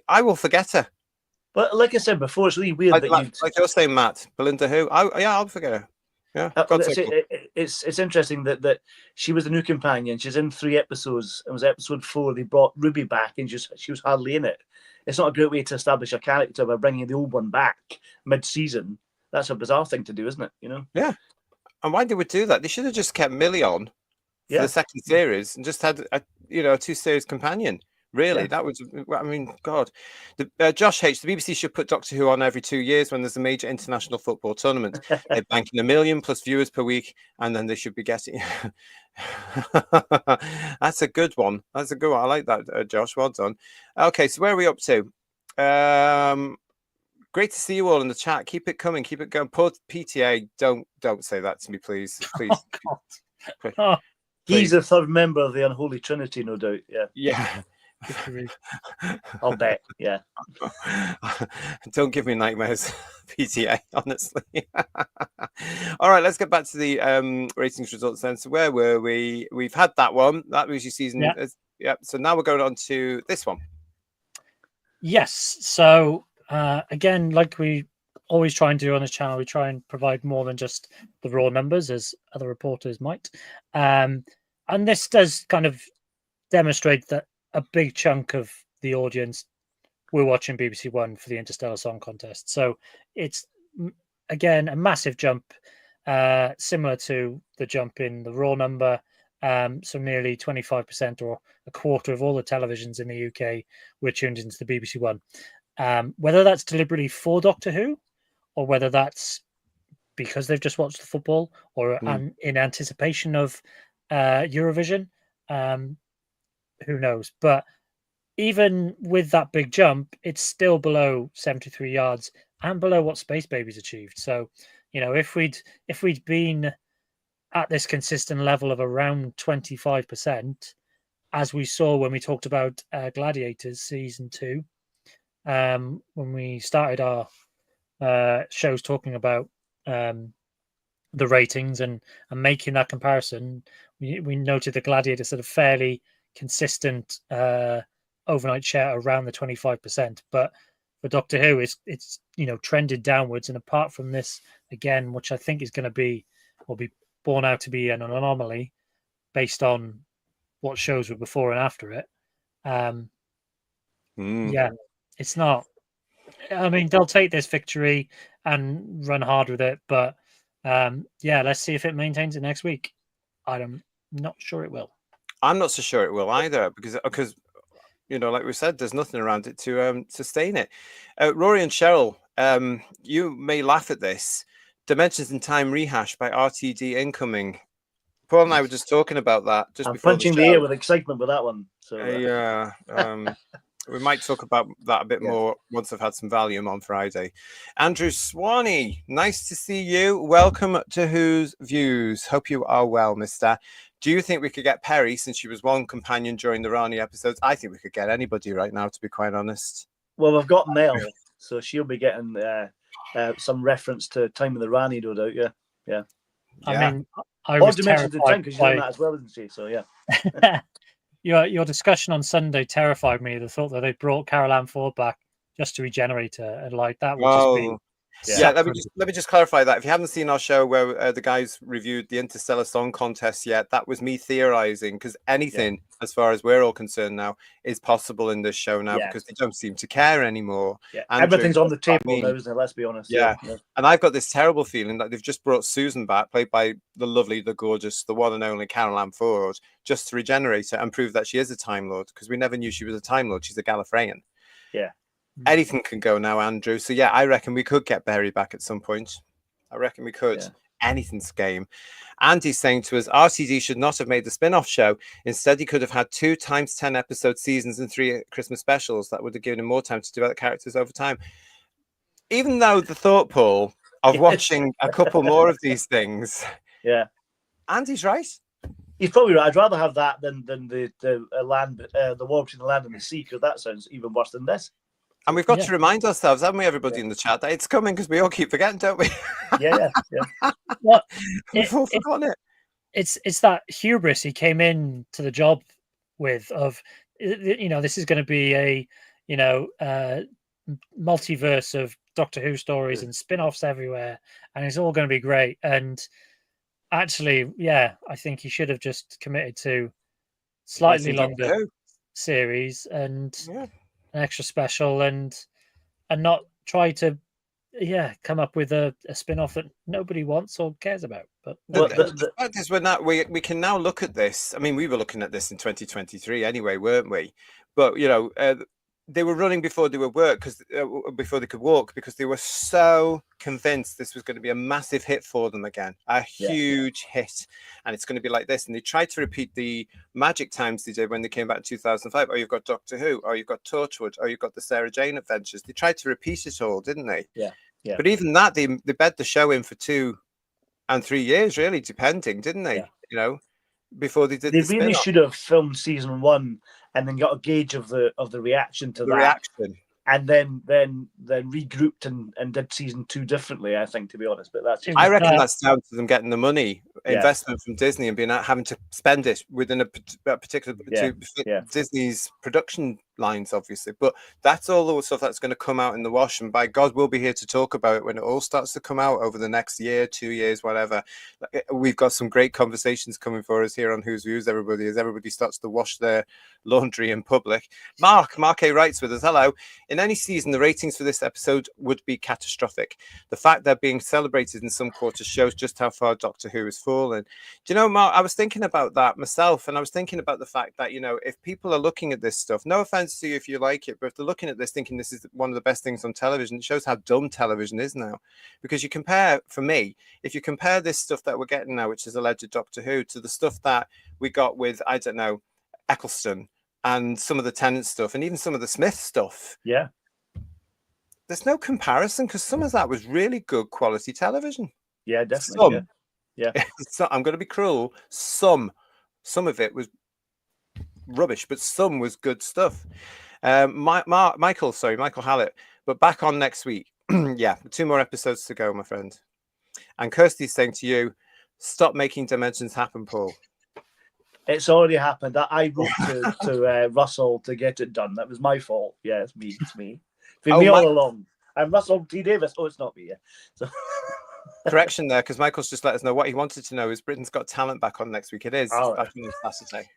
I will forget her. But like I said before, it's really weird that like you're saying, Matt. Belinda who? I'll forget her. Yeah, it's interesting that she was the new companion. She's in 3 episodes. It was episode 4. They brought Ruby back, and she was hardly in it. It's not a great way to establish a character by bringing the old one back mid-season. That's a bizarre thing to do, isn't it? You know? Yeah. And why they would do that? They should have just kept Millie on for the second series and just had a 2-series companion. Really, that was. I mean, God. Josh H. The BBC should put Doctor Who on every 2 years when there's a major international football tournament. They're banking 1 million plus viewers per week, and then they should be getting. That's a good one. That's a good one. I like that, Josh. Well done. Okay, so where are we up to? Great to see you all in the chat. Keep it coming. Keep it going. Poor PTA, don't say that to me, please. Please. Oh, he's the third member of the Unholy Trinity, no doubt. Yeah. I'll bet. Yeah. Don't give me nightmares, PTA, honestly. All right, let's get back to the ratings results then. So where were we? We've had that one. That was your season. Yeah. So now we're going on to this one. Yes. So again, like we always try and do on this channel, we try and provide more than just the raw numbers, as other reporters might. And this does kind of demonstrate that a big chunk of the audience were watching BBC One for the Interstellar Song Contest. So it's, again, a massive jump, similar to the jump in the raw number. So nearly 25% or a quarter of all the televisions in the UK were tuned into the BBC One. Whether that's deliberately for Doctor Who, or whether that's because they've just watched the football, or in anticipation of Eurovision, who knows? But even with that big jump, it's still below 73 yards and below what Space Babies achieved. So, if we'd been at this consistent level of around 25%, as we saw when we talked about Gladiators season 2, when we started our shows talking about the ratings and making that comparison, we noted the Gladiators sort of fairly consistent overnight share around the 25%, but for Doctor Who it's trended downwards. And apart from this, again, which I think is going to be borne out to be an anomaly based on what shows were before and after it, it's not. I mean, they'll take this victory and run hard with it, but let's see if it maintains it next week. I'm not sure it will. I'm not so sure it will either, because like we said, there's nothing around it to sustain it. Rory and Cheryl, you may laugh at this. Dimensions in Time rehash by RTD incoming. Paul and I were just talking about that. I'm punching the air with excitement with that one. So we might talk about that a bit more once I've had some Valium on Friday. Andrew Swanee, nice to see you. Welcome to Who's Views. Hope you are well, mister. Do you think we could get Perry, since she was one companion during the Rani episodes? I think we could get anybody right now, to be quite honest. Well, we've got Mel, so she'll be getting some reference to Time of the Rani, no doubt. Yeah. I mean, I was Dimensions in Time, because she's doing that as well, isn't she? So yeah. Your discussion on Sunday terrified me. The thought that they brought Carol Ann Ford back just to regenerate her, and like that would just be. Yeah, let me just clarify that. If you haven't seen our show where the guys reviewed the Interstellar Song Contest yet, that was me theorizing, because anything, as far as we're all concerned now, is possible in this show now, because they don't seem to care anymore. Yeah. Everything's on the table now, isn't it? Let's be honest. Yeah. And I've got this terrible feeling that they've just brought Susan back, played by the lovely, the gorgeous, the one and only Carol Ann Ford, just to regenerate her and prove that she is a Time Lord, because we never knew she was a Time Lord. She's a Gallifreyan. Yeah. Anything can go now, Andrew. So I reckon we could get Barry back at some point. I reckon we could. Yeah. Anything's game. Andy's saying to us, RTD should not have made the spin-off show. Instead, he could have had 2 times 10 episode seasons and 3 Christmas specials. That would have given him more time to develop characters over time. Even though the thought, Paul, of watching a couple more of these things. Yeah. Andy's right. He's probably right. I'd rather have that than the war between the land and the sea, because that sounds even worse than this. And we've got to remind ourselves, haven't we, everybody in the chat, that it's coming, because we all keep forgetting, don't we? Yeah. Well, we've all forgotten it. It's that hubris he came in to the job with, of, this is going to be a, multiverse of Doctor Who stories and spin-offs everywhere, and it's all going to be great. And actually, yeah, I think he should have just committed to slightly longer series and an extra special, and not try to come up with a spin-off that nobody wants or cares about. But the fact is, we can now look at this. I mean, we were looking at this in 2023 anyway, weren't we? But they were running before they were before they could walk, because they were so convinced this was going to be a massive hit for them again, a huge hit, and it's going to be like this. And they tried to repeat the magic times they did when they came back in 2005. Oh, you've got Doctor Who. Oh, you've got Torchwood. Oh, you've got the Sarah Jane Adventures. They tried to repeat it all, didn't they? Yeah. But even that, they bed the show in for 2 and 3 years, really, depending, didn't they? Before they did. They really should have filmed season 1 and then got a gauge of the reaction to that, and then regrouped and did season 2 differently. I think, to be honest, but I reckon that's down to them getting the money investment from Disney and having to spend it within a particular Disney's production lines, obviously. But that's all the stuff that's going to come out in the wash, and by God, we'll be here to talk about it when it all starts to come out over the next year, 2 years, whatever. We've got some great conversations coming for us here on Who's Views, everybody, as everybody starts to wash their laundry in public. Mark A writes with us, hello. In any season, the ratings for this episode would be catastrophic. The fact they're being celebrated in some quarters shows just how far Doctor Who has fallen. Do you know, Mark, I was thinking about that myself, and I was thinking about the fact that, if people are looking at this stuff, no offense to you if you like it, but if they're looking at this thinking this is one of the best things on television, it shows how dumb television is now. Because if you compare this stuff that we're getting now, which is alleged Doctor Who, to the stuff that we got with, I don't know, Eccleston and some of the Tennant stuff and even some of the Smith stuff, there's no comparison, because some of that was really good quality television. Yeah, definitely. So I'm going to be cruel. Some of it was rubbish, but some was good stuff. Michael Hallett, but back on next week. 2 more episodes to go, my friend. And Kirsty's saying to you, stop making dimensions happen, Paul. It's already happened. I wrote to Russell to get it done. That was my fault. Yeah, it's me. It's me all along. I'm Russell T Davis. Oh, it's not me. So correction there, because Michael's just let us know what he wanted to know is Britain's Got Talent back on next week. It is. Back on Saturday.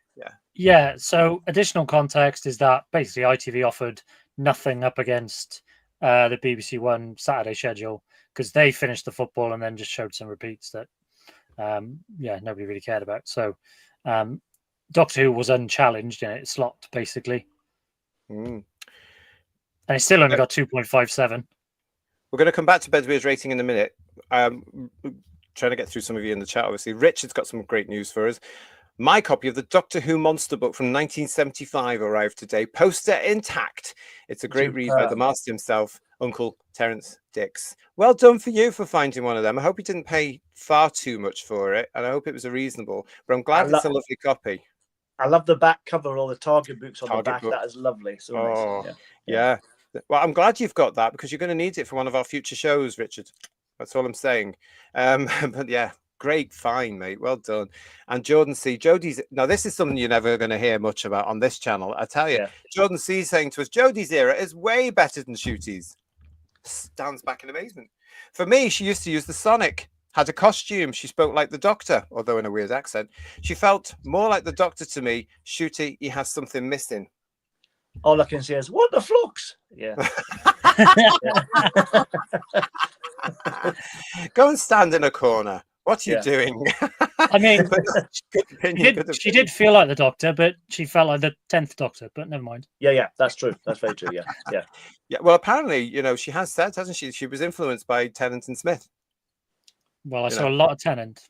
Yeah. So additional context is that basically ITV offered nothing up against the BBC One Saturday schedule, because they finished the football and then just showed some repeats that nobody really cared about. So Doctor Who was unchallenged in its slot, basically. And it's still only got 2.57. We're going to come back to Bedweir's rating in a minute. Trying to get through some of you in the chat, obviously. Richard's got some great news for us. My copy of the Doctor Who Monster book from 1975 arrived today. Poster intact. It's a great read by the master himself, Uncle Terence Dix. Well done for you for finding one of them. I hope you didn't pay far too much for it, and I hope it was a reasonable. But I'm glad it's a lovely copy. I love the back cover, all the Target books on the back. That is lovely. So nice. Yeah. Well, I'm glad you've got that, because you're going to need it for one of our future shows, Richard. That's all I'm saying. But yeah, great find, mate. Well done. And Jordan C. Now, this is something you're never going to hear much about on this channel, I tell you. Yeah. Jordan C. is saying to us, Jodie's era is way better than Shooty's. Stands back in amazement. For me, she used to use the Sonic. Had a costume. She spoke like the Doctor, although in a weird accent. She felt more like the Doctor to me. Shooty, he has something missing. All I can say is, what the flux? Yeah. Go and stand in a corner. What are you doing? I mean, she did feel like the Doctor, but she felt like the 10th Doctor, but never mind. Yeah, that's true. That's very true, yeah. Well, apparently, she has said, hasn't she? She was influenced by Tennant and Smith. Well, I saw a lot of Tennant.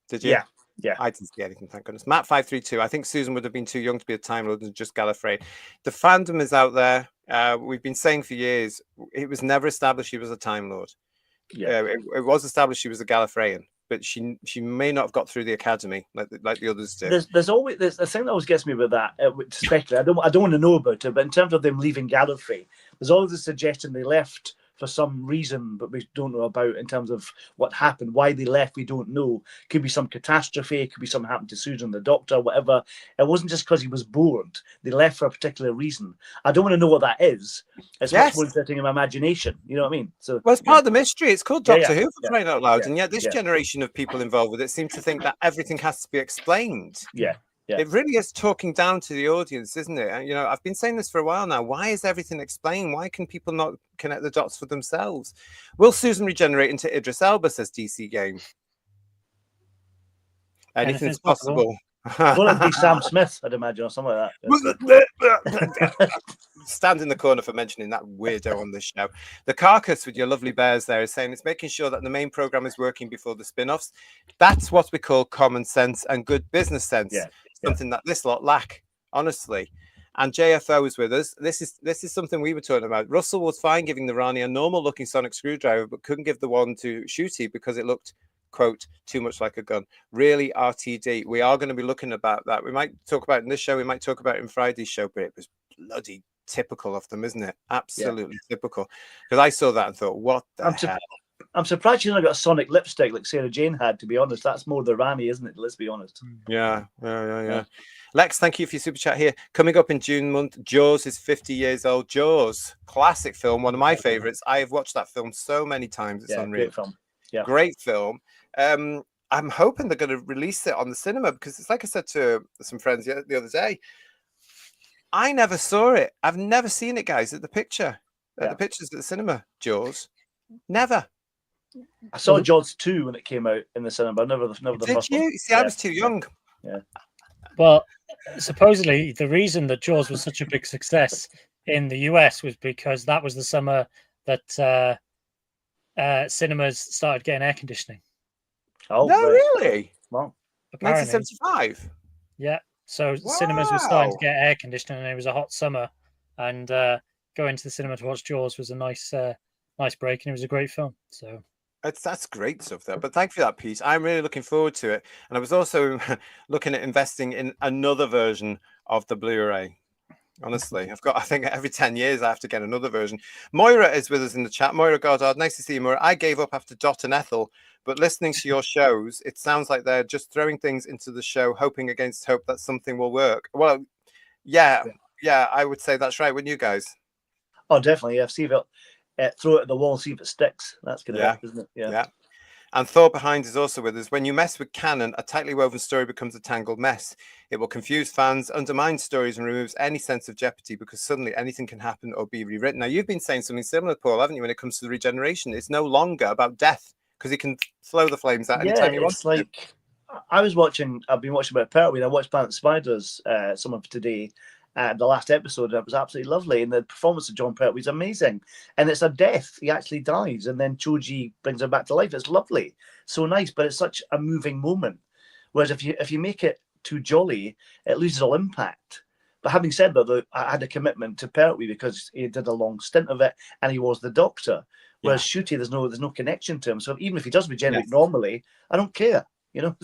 Did you? Yeah. I didn't see anything, thank goodness. Matt 532, I think Susan would have been too young to be a Time Lord and just Gallifrey. The fandom is out there. We've been saying for years, it was never established she was a Time Lord. Yeah, it was established she was a Gallifreyan, but she may not have got through the academy like the others did. There's always a thing that always gets me with that. Especially, I don't want to know about it, but in terms of them leaving Gallifrey, there's always a suggestion they left for some reason, but we don't know about in terms of what happened, why they left. We don't know. Could be some catastrophe. Could be something happened to Susan, the doctor, whatever. It wasn't just because he was bored. They left for a particular reason. I don't want to know what that is. It's much more interesting in my imagination. You know what I mean? So, well, it's part of the mystery. It's called Doctor Who, for crying out loud. Yeah. And yet this generation of people involved with it seem to think that everything has to be explained. Yeah. It really is talking down to the audience, isn't it? And, you know, I've been saying this for a while now. Why is everything explained? Why can people not connect the dots for themselves? Will Susan regenerate into Idris Elba, says DC Game? Anything's possible. Well, it'd be Sam Smith, I'd imagine, or something like that. Stand in the corner for mentioning that weirdo on the show. The Carcass with your lovely bears there is saying it's making sure that the main program is working before the spin-offs. That's what we call common sense and good business sense. Something that this lot lack, honestly. And JFO is with us. This is something we were talking about. Russell was fine giving the Rani a normal looking sonic screwdriver, but couldn't give the one to Shooty because it looked, quote, too much like a gun. Really, RTD. We are going to be looking about that. We might talk about it in this show. We might talk about it in Friday's show, but it was bloody typical of them, isn't it? Absolutely typical. Because I saw that and thought, what the hell? I'm surprised you not got a sonic lipstick like Sarah Jane had, to be honest. That's more the Rani, isn't it? Let's be honest. Yeah. Lex, thank you for your super chat here. Coming up in June month, Jaws is 50 years old. Jaws, classic film, one of my favorites. I have watched that film so many times. It's unreal. Great film. Yeah. Great film. I'm hoping they're going to release it on the cinema because it's like I said to some friends the other day. I never saw it. I've never seen it, guys, at the pictures at the cinema. Jaws. Never. I saw Jaws 2 when it came out in the cinema, never the first one. See, I was too young. Yeah. Well, supposedly the reason that Jaws was such a big success in the US was because that was the summer that cinemas started getting air conditioning. Oh, no, really? Well, 1975. Yeah. So cinemas were starting to get air conditioning, and it was a hot summer, and going to the cinema to watch Jaws was a nice break, and it was a great film. So. That's great stuff there. But thank you for that piece. I'm really looking forward to it. And I was also looking at investing in another version of the Blu-ray. Honestly, I think every 10 years I have to get another version. Moira is with us in the chat. Moira Goddard, nice to see you, Moira. I gave up after Dot and Ethel, but listening to your shows, it sounds like they're just throwing things into the show, hoping against hope that something will work. Well, yeah, I would say that's right. Wouldn't you guys? Oh, definitely. Yeah, see if it throw it at the wall, see if it sticks. That's going to help, isn't it? Yeah. And Thor Behind is also with us. When you mess with canon, a tightly woven story becomes a tangled mess. It will confuse fans, undermine stories, and removes any sense of jeopardy because suddenly anything can happen or be rewritten. Now, you've been saying something similar, Paul, haven't you, when it comes to the regeneration? It's no longer about death because he can throw the flames out anytime he wants. Like, I've been watching about Pertwee. I watched Planet Spiders, some of today. The last episode, it was absolutely lovely, and the performance of John Pertwee is amazing. And it's a death; he actually dies, and then Choji brings him back to life. It's lovely, so nice, but it's such a moving moment. Whereas if you make it too jolly, it loses all impact. But having said that, I had a commitment to Pertwee because he did a long stint of it, and he was the Doctor. Whereas Shooty, there's no connection to him. So even if he does regenerate normally, I don't care. You know.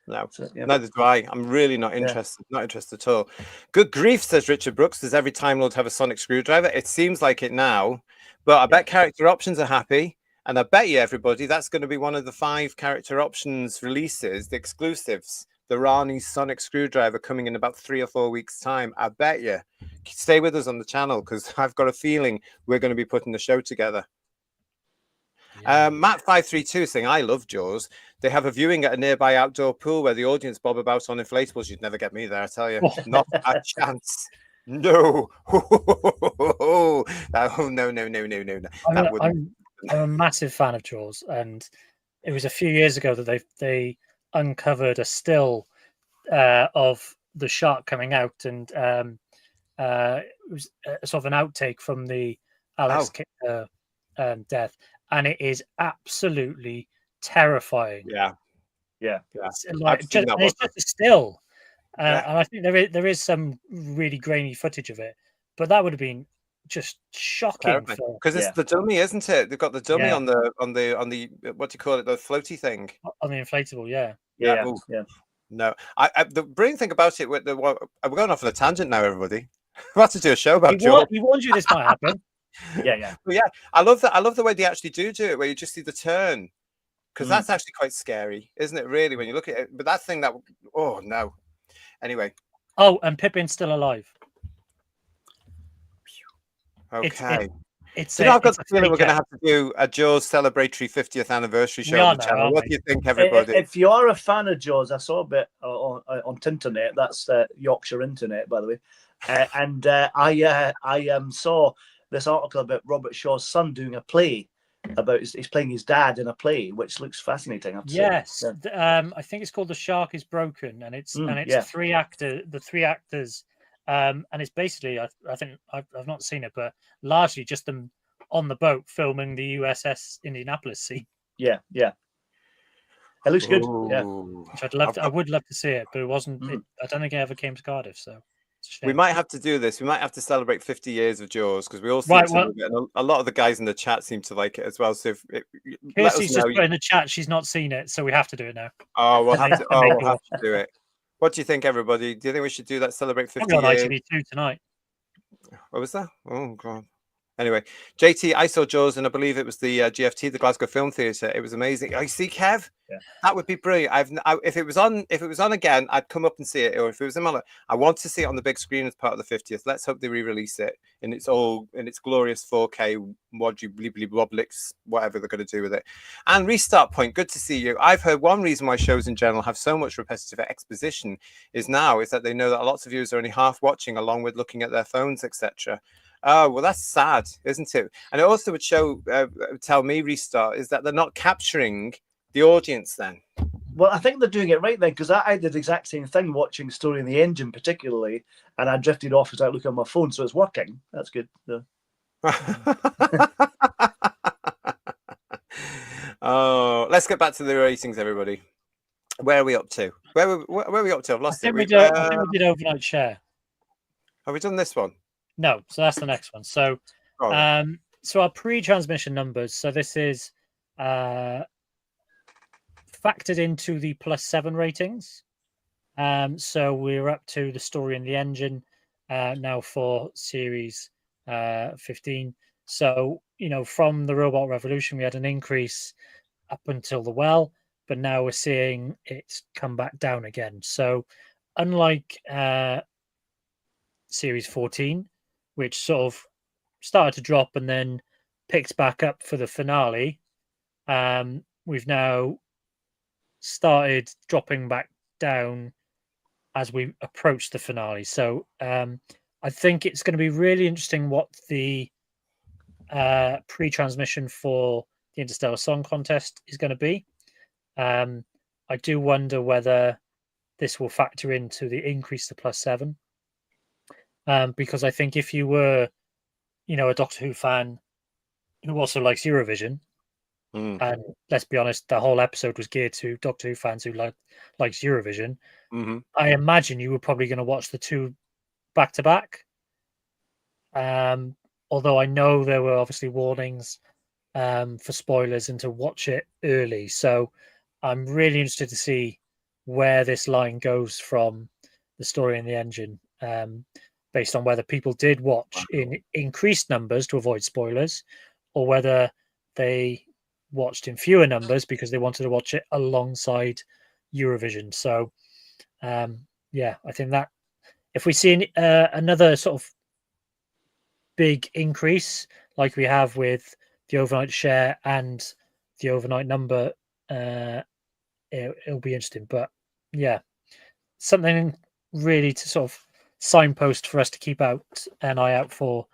No, so, neither do I. I'm really not interested. Not interested at all. Good grief, says Richard Brooks. Does every Time Lord have a sonic screwdriver? It seems like it now, but I bet character options are happy, and I bet you everybody that's going to be one of the 5 character options releases, the exclusives. The Rani sonic screwdriver coming in about 3 or 4 weeks' time. I bet you. Stay with us on the channel because I've got a feeling we're going to be putting the show together. Matt532 saying, I love Jaws. They have a viewing at a nearby outdoor pool where the audience bob about on inflatables. You'd never get me there, I tell you. Not a chance. No. No. I'm a massive fan of Jaws, and it was a few years ago that they uncovered a still of the shark coming out, and it was sort of an outtake from the Alex death. And it is absolutely terrifying. Yeah. It's just a still. And I think there is some really grainy footage of it, but that would have been just shocking. Because it's the dummy, isn't it? They've got the dummy on the what do you call it? The floaty thing. On the inflatable, yeah. No, the brilliant thing about it, we're going off on a tangent now, everybody. We're about to do a show about Jaws. He warned you this might happen. Yeah. But yeah, I love that. I love the way they actually do it, where you just see the turn, because that's actually quite scary, isn't it? Really, when you look at it. But that thing that, oh no. Anyway. Oh, and Pippin's still alive. Okay. I've got the feeling we're going to have to do a Jaws celebratory 50th anniversary show on the channel. What do you think, everybody? If you are a fan of Jaws, I saw a bit on Tinternet. That's Yorkshire Internet, by the way. And I saw this article about Robert Shaw's son doing a play about he's playing his dad in a play, which looks fascinating. Yes, I think it's called The Shark is Broken, and it's the three actors. And it's basically, I think I've not seen it, but largely just them on the boat filming the USS Indianapolis scene. Yeah. It looks good. Yeah, which I would love to see it, but it wasn't. I don't think it ever came to Cardiff, so we might have to do this. We might have to celebrate 50 years of Jaws, because we all seem to love it, and a lot of the guys in the chat seem to like it as well. So Kirsty's just put in the chat she's not seen it, so we have to do it now. Oh, we'll have to do it. What do you think, everybody? Do you think we should do that? Celebrate 50 years? I'm on ITV2 tonight. What was that? Oh, God. Anyway, JT, I saw Jaws, and I believe it was the GFT, the Glasgow Film Theatre. It was amazing. Oh, you see, Kev? Yeah. That would be brilliant. If it was on again, I'd come up and see it. Or if it was in Malta, I want to see it on the big screen as part of the 50th. Let's hope they re-release it in its glorious 4K, whatever they're going to do with it. And Restart Point, good to see you. I've heard one reason why shows in general have so much repetitive exposition is that they know that lots of viewers are only half watching along with looking at their phones, etc. Oh, well, that's sad, isn't it? And it also would tell me, Restart, is that they're not capturing the audience then. Well, I think they're doing it right then, because I did the exact same thing watching Story in the Engine particularly, and I drifted off as I look at my phone, so it's working. That's good. Oh, let's get back to the ratings, everybody. Where are we up to? Where are we up to? I've lost it. I think we did Overnight Share. Have we done this one? No, so that's the next one. So, so our pre-transmission numbers. So this is factored into the +7 ratings. So we're up to the Story in the Engine now for series 15. So from the Robot Revolution, we had an increase up until the Well, but now we're seeing it's come back down again. So unlike series 14, which sort of started to drop and then picked back up for the finale, we've now started dropping back down as we approach the finale. So I think it's going to be really interesting what the pre-transmission for the Interstellar Song Contest is going to be. I do wonder whether this will factor into the increase to +7. Because I think if you were, a Doctor Who fan who also likes Eurovision, and let's be honest, the whole episode was geared to Doctor Who fans who likes Eurovision, I imagine you were probably going to watch the two back to back. Although I know there were obviously warnings for spoilers and to watch it early, so I'm really interested to see where this line goes from the Story in the Engine. Based on whether people did watch in increased numbers to avoid spoilers, or whether they watched in fewer numbers because they wanted to watch it alongside Eurovision. So, I think that if we see another sort of big increase like we have with the overnight share and the overnight number, it'll be interesting. But yeah, something really to sort of signpost for us to keep an eye out for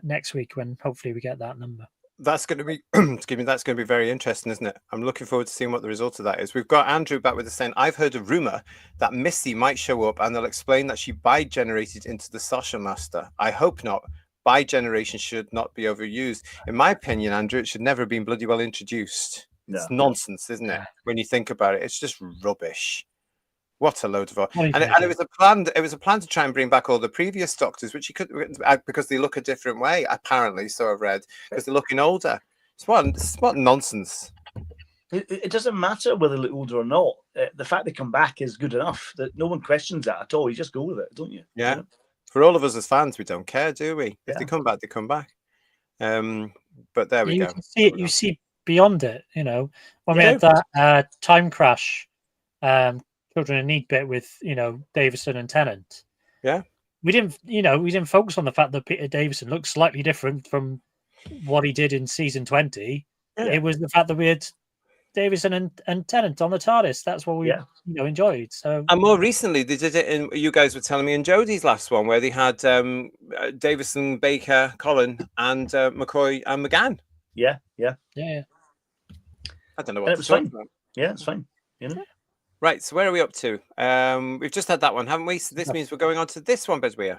next week, when hopefully we get that number. That's going to be that's going to be very interesting, isn't it? I'm looking forward to seeing what the result of that is. We've got Andrew back with us saying, I've heard a rumor that Missy might show up and they'll explain that she bi-generated into the Sasha Master. I hope not. Bi-generation should not be overused. In my opinion, Andrew, it should never have been bloody well introduced. It's nonsense, isn't it? When you think about it, it's just rubbish. What a load of and it was a plan to try and bring back all the previous Doctors, which he could, because they look a different way, apparently, so I've read, because they're looking older. It's what nonsense. It doesn't matter whether they look older or not. The fact they come back is good enough. That no one questions that at all. You just go with it, don't you? Yeah. For all of us as fans, we don't care, do we? If they come back, they come back. But there we You go. can see it. You see beyond it. You know, when we You had that time crash, children in need bit with Davison and Tennant. Yeah, we didn't focus on the fact that Peter Davison looked slightly different from what he did in season 20. Yeah. It was the fact that we had Davison and Tennant on the TARDIS. That's what we enjoyed. So, and more recently they did it in, you guys were telling me, in Jodie's last one, where they had Davison, Baker, Colin, and McCoy and McGann. Yeah. I don't know what And it to was talk fine. about. Yeah, it's fine. Right, so where are we up to? We've just had that one, haven't we? So this means we're going on to this one, Bedweer.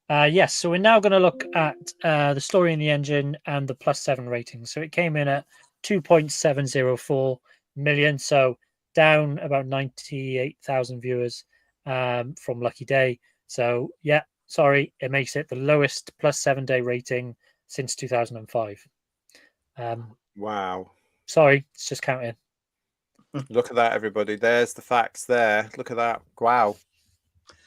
Yes, so we're now going to look at the story in the engine and the +7 rating. So it came in at 2.704 million, so down about 98,000 viewers from Lucky Day. So yeah, sorry, it makes it the lowest +7 day rating since 2005. Wow. Sorry, it's just counting. Look at that, everybody. There's the facts there. Look at that. Wow.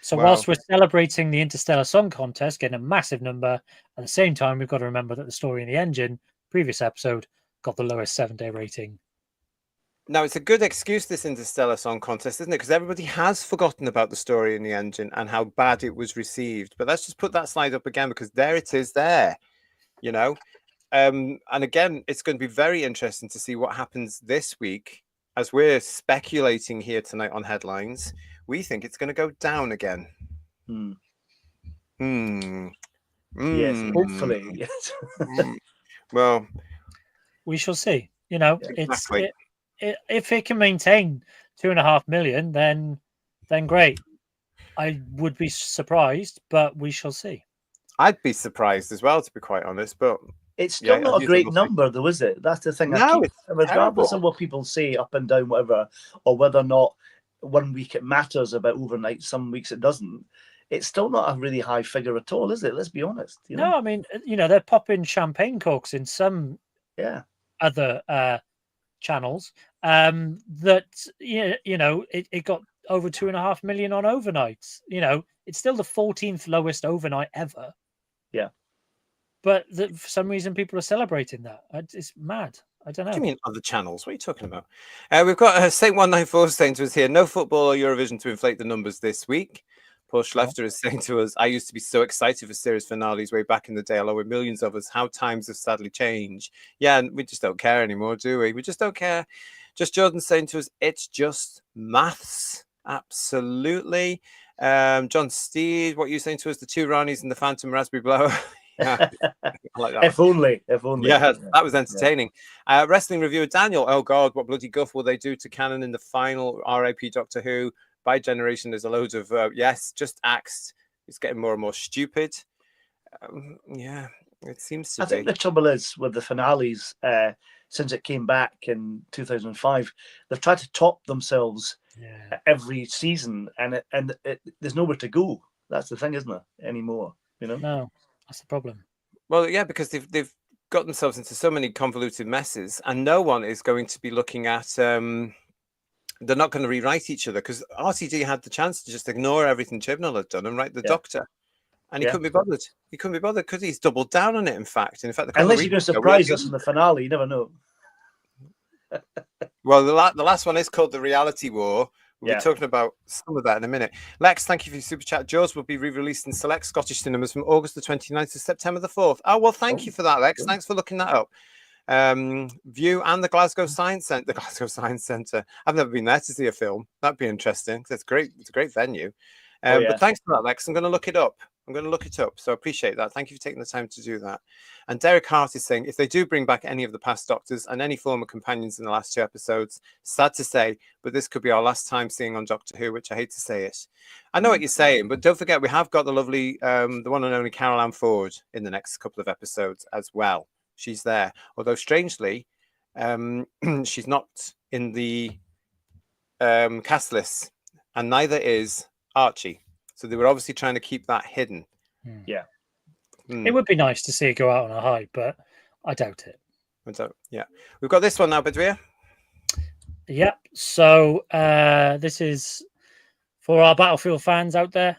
So Wow. whilst we're celebrating the Interstellar Song Contest, getting a massive number, at the same time, we've got to remember that the story in the engine, previous episode, got the lowest 7-day rating. Now, it's a good excuse, this Interstellar Song Contest, isn't it? Because everybody has forgotten about the story in the engine and how bad it was received. But let's just put that slide up again, because there it is there, And again, it's going to be very interesting to see what happens this week. As we're speculating here tonight on headlines, we think it's going to go down again. Yes, hopefully. Yes. Well, we shall see. exactly. If it can maintain 2.5 million, then great. I would be surprised, but we shall see. I'd be surprised as well, to be quite honest. But it's still not a great number, though, is it? That's the thing. No, regardless of what people say up and down, whatever, or whether or not 1 week it matters about overnight, some weeks it doesn't. It's still not a really high figure at all, is it? Let's be honest. No, I mean, they're popping champagne corks in some other channels. That it got over 2.5 million on overnights. It's still the 14th lowest overnight ever. Yeah. But for some reason, people are celebrating that. It's mad. I don't know. What do you mean other channels? What are you talking about? We've got Saint 194 saying to us here, no football or Eurovision to inflate the numbers this week. Paul Schlefter is saying to us, I used to be so excited for series finales way back in the day, along with millions of us. How times have sadly changed. Yeah, and we just don't care anymore, do we? We just don't care. Just Jordan saying to us, it's just maths. Absolutely. John Steed, what are you saying to us? The two Ranis and the Phantom Raspberry Blower. Yeah, I like that. If only. Yeah, that was entertaining. Wrestling reviewer Daniel. Oh God, what bloody guff will they do to canon in the final R.I.P. Doctor Who? By generation, there's a load of just axed. It's getting more and more stupid. Yeah, it seems to. I think the trouble is with the finales, since it came back in 2005, they've tried to top themselves every season, and there's nowhere to go. That's the thing, isn't it? Anymore, No. That's the problem. Well, yeah, because they've got themselves into so many convoluted messes, and no one is going to be looking at. They're not going to rewrite each other, because RTD had the chance to just ignore everything Chibnall had done and write the Doctor, and he couldn't be bothered. He couldn't be bothered because he's doubled down on it. In fact, unless you're going to surprise us in the finale, you never know. Well, the last one is called The Reality War. We'll be talking about some of that in a minute. Lex, thank you for your super chat. Jaws will be re-released in select Scottish cinemas from August the 29th to September the 4th. Oh, well, thank you for that, Lex. Thanks for looking that up. View and the Glasgow Science Centre. The Glasgow Science Centre. I've never been there to see a film. That'd be interesting. It's great. It's a great venue. But thanks for that, Lex. I'm going to look it up. So I appreciate that. Thank you for taking the time to do that. And Derek Hart is saying, if they do bring back any of the past Doctors and any former companions in the last 2 episodes, sad to say, but this could be our last time seeing on Doctor Who, which I hate to say it. I know what you're saying, but don't forget, we have got the lovely, the one and only Carol Ann Ford in the next couple of episodes as well. She's there. Although, strangely, she's not in the cast list, and neither is Archie. So they were obviously trying to keep that hidden. Yeah. It would be nice to see it go out on a high, but I doubt it. Yeah. We've got this one now, Bedweer. Yep. So this is for our Battlefield fans out there.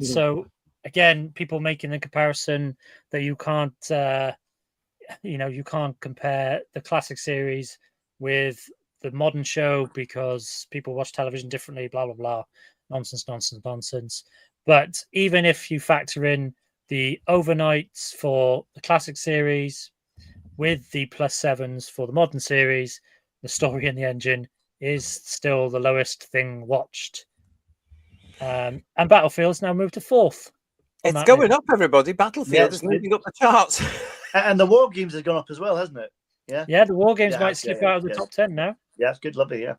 So again, people making the comparison that you can't you can't compare the classic series with the modern show because people watch television differently, blah, blah, blah. Nonsense. But even if you factor in the overnights for the classic series with the +7s for the modern series, the story and the engine is still the lowest thing watched. And Battlefield's now moved to 4th. It's going up, everybody. Battlefield is moving up the charts. And the War Games has gone up as well, hasn't it? Yeah, the War Games might slip out of the top 10 now. Yeah, it's good, lovely, yeah.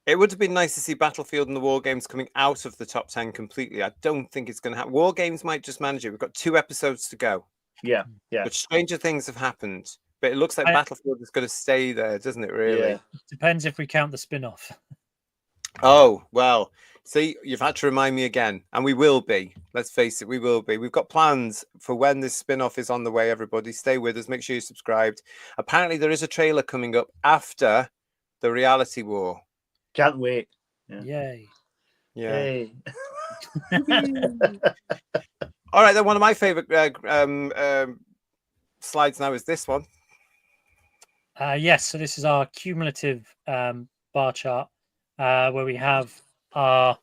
It would have been nice to see Battlefield and the War Games coming out of the top 10 completely. I don't think it's going to happen. War Games might just manage it. We've got 2 episodes to go. Yeah. But stranger things have happened. But it looks like Battlefield is going to stay there, doesn't it, really? Yeah. Depends if we count the spin-off. Oh, well, see, you've had to remind me again. And we will be. Let's face it, we will be. We've got plans for when this spin-off is on the way, everybody. Stay with us. Make sure you're subscribed. Apparently, there is a trailer coming up after the reality war. Can't wait. Yay. Yeah. Yay. All right, then one of my favorite slides now is this one. Yes, so this is our cumulative bar chart where we have our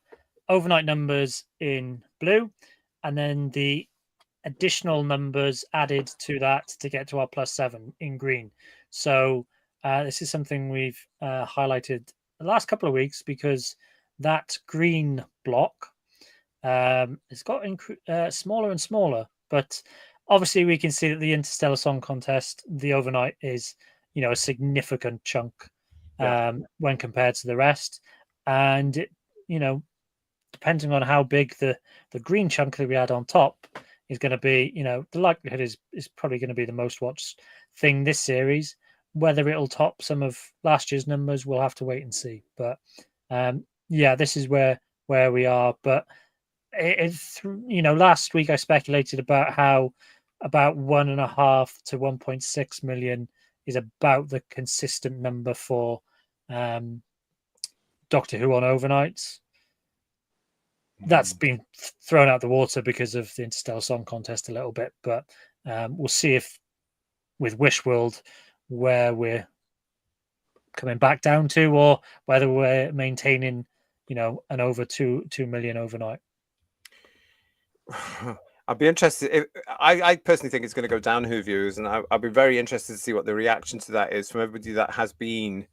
overnight numbers in blue and then the additional numbers added to that to get to our +7 in green. So this is something we've highlighted the last couple of weeks because that green block it's got smaller and smaller, but obviously we can see that the Interstellar Song Contest, the overnight, is a significant chunk when compared to the rest, and it, depending on how big the green chunk that we had on top is going to be, the likelihood is probably going to be the most watched thing this series. Whether it'll top some of last year's numbers, we'll have to wait and see. But this is where we are. But last week I speculated about how about 1.5 to 1.6 million is about the consistent number for Doctor Who on overnights. That's been thrown out the water because of the Interstellar Song Contest a little bit, but we'll see if with Wishworld where we're coming back down to, or whether we're maintaining, an over 2 million overnight. I'd be interested. I personally think it's going to go down Who views, and I'll be very interested to see what the reaction to that is from everybody that has been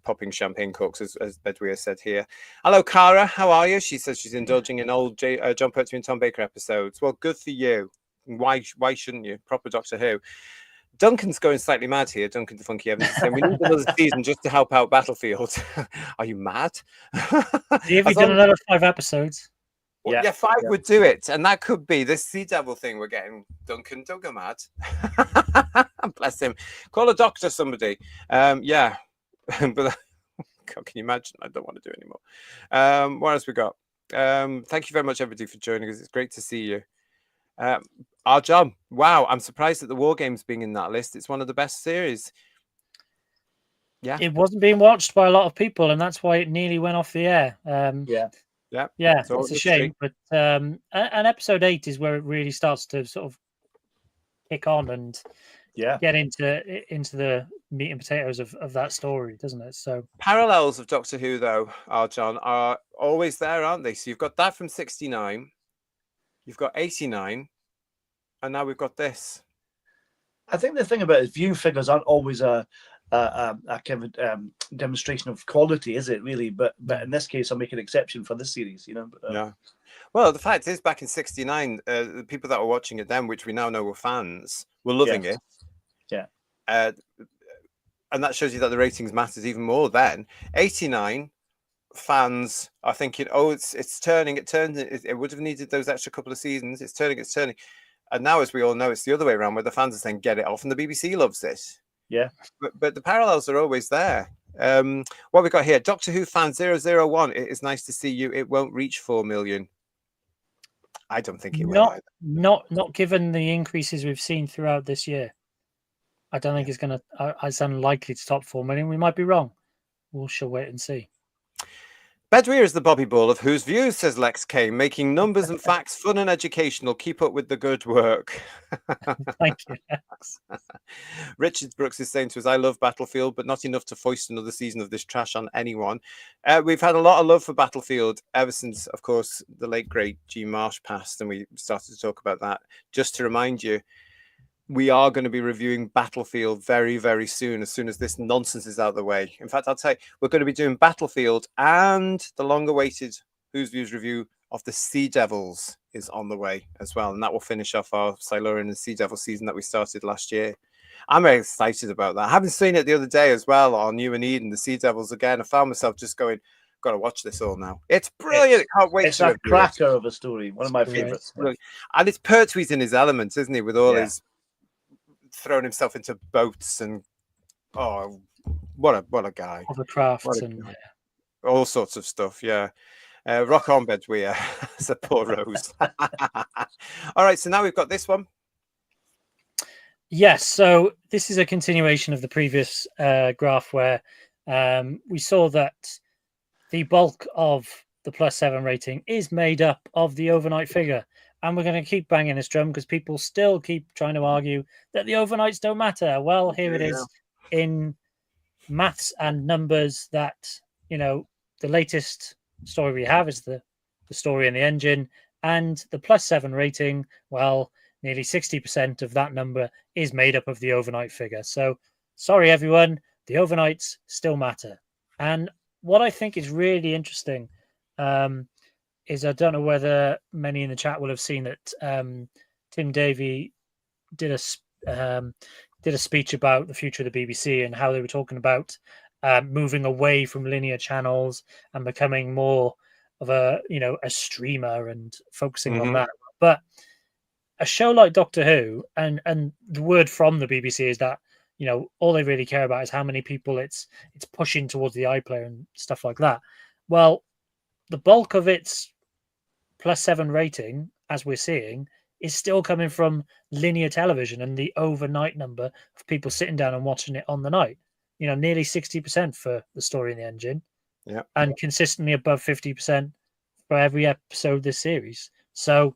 popping champagne corks, as Bedweer said here. Hello, Cara. How are you? She says she's indulging in old John Pertwee and Tom Baker episodes. Well, good for you. Why shouldn't you? Proper Doctor Who. Duncan's going slightly mad here. Duncan the Funky Evans is saying we need another season just to help out Battlefield. Are you mad? Have you done another 5 episodes? Well, yeah, 5 would do it, and that could be this Sea Devil thing we're getting. Duncan, don't go mad. Bless him. Call a doctor, somebody. Yeah, but God, can you imagine? I don't want to do it anymore. What else we got? Thank you very much, everybody, for joining us. It's great to see you. Our job. Wow, I'm surprised at the War Games being in that list. It's one of the best series. Yeah, it wasn't being watched by a lot of people, and that's why it nearly went off the air. Yeah, it's a shame. But and episode 8 is where it really starts to sort of kick on and get into the meat and potatoes of that story, doesn't it? So parallels of Doctor Who, though, John, are always there, aren't they? So you've got that from 69, you've got 89, and now we've got this. I think the thing about it is viewing figures aren't always a kind of demonstration of quality, is it really? But in this case, I'll make an exception for this series, Yeah. Well, the fact is, back in 69, the people that were watching it then, which we now know were fans, were loving it. Yeah. And that shows you that the ratings matters even more then. 89 fans are thinking, oh, it's turning, it would have needed those extra couple of seasons. It's turning. And now, as we all know, it's the other way around, where the fans are saying, get it off, and the BBC loves it. Yeah. But the parallels are always there. What we got here, Doctor Who fan 001. It is nice to see you. It won't reach 4 million. I don't think it will. Not given the increases we've seen throughout this year. I don't think it's going to. It's unlikely to top 4 million. We might be wrong. We shall wait and see. Bedweir is the Bobby Ball of Whose Views, says Lex Kane, making numbers and facts fun and educational. Keep up with the good work. Thank you, Lex. Richard Brooks is saying to us, I love Battlefield, but not enough to foist another season of this trash on anyone. We've had a lot of love for Battlefield ever since, of course, the late, great G. Marsh passed, and we started to talk about that. Just to remind you, we are going to be reviewing Battlefield very, very soon as this nonsense is out of the way. In fact, I'll tell you, we're going to be doing Battlefield, and the long-awaited Whose Views review of the Sea Devils is on the way as well. And that will finish off our Silurian and Sea Devil season that we started last year. I'm very excited about that. Having seen it the other day as well on You and Eden, the Sea Devils again, I found myself just going, got to watch this all now. It's brilliant. Can't wait It's to a cracker of a story. One of my favorites. And it's Pertwee's in his elements, isn't he? With all his throwing himself into boats and what a guy. Hovercrafts and all sorts of stuff. Yeah. Rock on, Bedweir. Said poor Rose. All right, so now we've got this one. Yes, so this is a continuation of the previous graph where we saw that the bulk of the +7 rating is made up of the overnight figure. And we're going to keep banging this drum because people still keep trying to argue that the overnights don't matter. Well, here it is in maths and numbers that, the latest story we have is the story in the engine, and the +7 rating, well, nearly 60% of that number is made up of the overnight figure. So sorry, everyone, the overnights still matter. And what I think is really interesting is I don't know whether many in the chat will have seen that Tim Davie did a speech about the future of the BBC and how they were talking about moving away from linear channels and becoming more of a streamer and focusing on that. But a show like Doctor Who and the word from the BBC is that all they really care about is how many people it's pushing towards the iPlayer and stuff like that. Well, the bulk of its +7 rating, as we're seeing, is still coming from linear television and the overnight number of people sitting down and watching it on the night. Nearly 60% for the story in the engine, and consistently above 50% for every episode this series. So,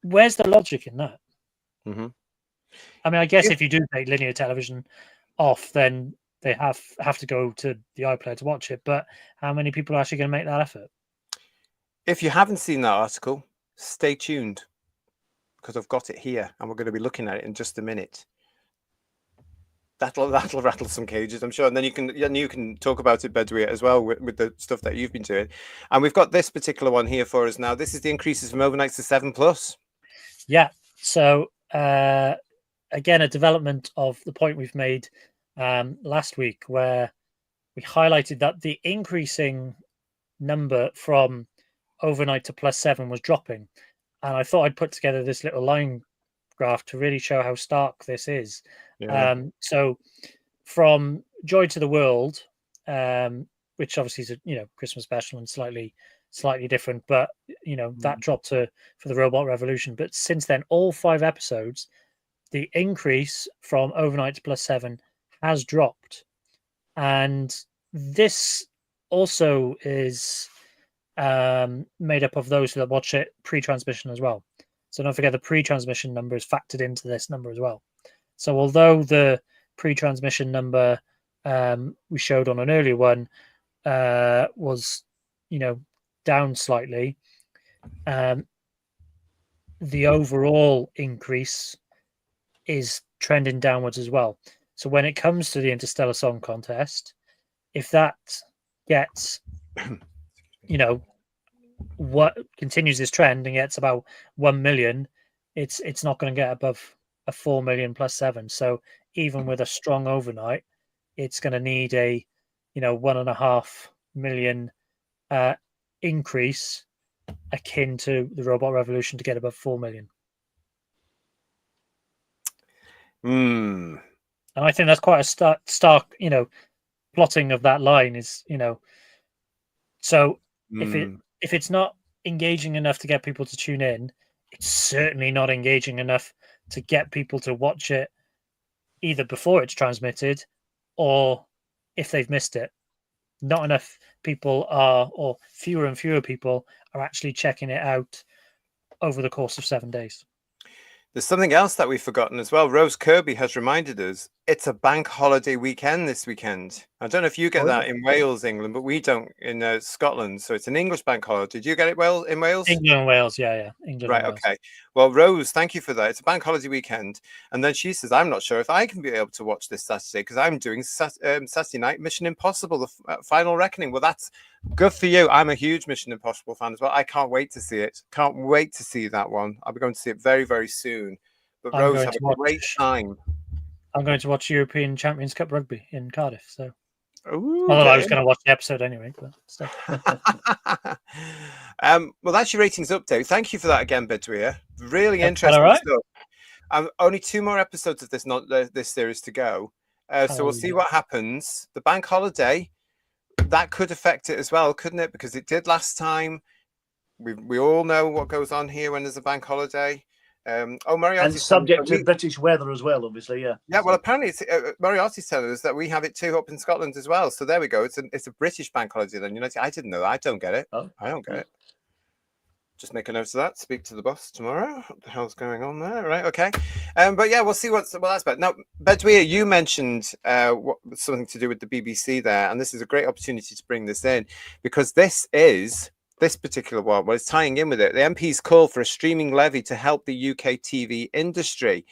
where's the logic in that? Mm-hmm. I mean, I guess if you do take linear television off, then they have to go to the iPlayer to watch it. But how many people are actually going to make that effort? If you haven't seen that article, stay tuned because I've got it here and we're going to be looking at it in just a minute. That'll rattle some cages, I'm sure. And then you can talk about it, Bedweir, as well with the stuff that you've been doing. And we've got this particular one here for us now. This is the increases from overnights to 7+. Yeah. So again, a development of the point we've made last week, where we highlighted that the increasing number from overnight to +7 was dropping, and I thought I'd put together this little line graph to really show how stark this is. So from Joy to the World, which obviously is a Christmas special and slightly different, but that dropped for the Robot Revolution. But since then, all 5 episodes, the increase from overnight to +7 has dropped, and this also is made up of those that watch it pre-transmission as well. So don't forget the pre-transmission number is factored into this number as well. So although the pre-transmission number we showed on an earlier one was down slightly, the overall increase is trending downwards as well. So when it comes to the Interstellar Song Contest, if that gets what continues this trend and gets about 1 million, it's not going to get above a 4 million +7. So even with a strong overnight, it's going to need a 1.5 million increase akin to the Robot Revolution to get above 4 million. And I think that's quite a stark plotting of that line is so if it's not engaging enough to get people to tune in, it's certainly not engaging enough to get people to watch it either before it's transmitted or if they've missed it. Not enough people are, or fewer and fewer people are actually checking it out over the course of 7 days. There's something else that we've forgotten as well. Rose Kirby has reminded us it's a bank holiday weekend this weekend. I don't know if you get that in Wales, England, but we don't in Scotland. So it's an English bank holiday. Did you get it in Wales? England and Wales, yeah. England right, and Wales. Okay. Well, Rose, thank you for that. It's a bank holiday weekend. And then she says, I'm not sure if I can be able to watch this Saturday because I'm doing Saturday night Mission Impossible, the Final Reckoning. Well, that's good for you. I'm a huge Mission Impossible fan as well. I can't wait to see it. Can't wait to see that one. I'll be going to see it very, very soon. But Rose, have a great time. I'm going to watch European Champions Cup rugby in Cardiff. So, ooh, although I was going to watch the episode anyway. But still. Well, that's your ratings update. Thank you for that again, Bedouin. Really interesting stuff. Only 2 more episodes of this series to go. So we'll see what happens. The bank holiday, that could affect it as well, couldn't it? Because it did last time. We all know what goes on here when there's a bank holiday. Moriarty's and subject to British weather as well, obviously. Yeah. Well, apparently, Moriarty's telling us that we have it too up in Scotland as well. So there we go. It's a British bank holiday then. I didn't know that. I don't get it. I don't get it. Just make a note of that. Speak to the boss tomorrow. What the hell's going on there? Right. Okay. But yeah, we'll see what that's about. Now, Bedouin, you mentioned something to do with the BBC there, and this is a great opportunity to bring this in because this particular one, well, it's tying in with it. The MPs call for a streaming levy to help the UK TV industry.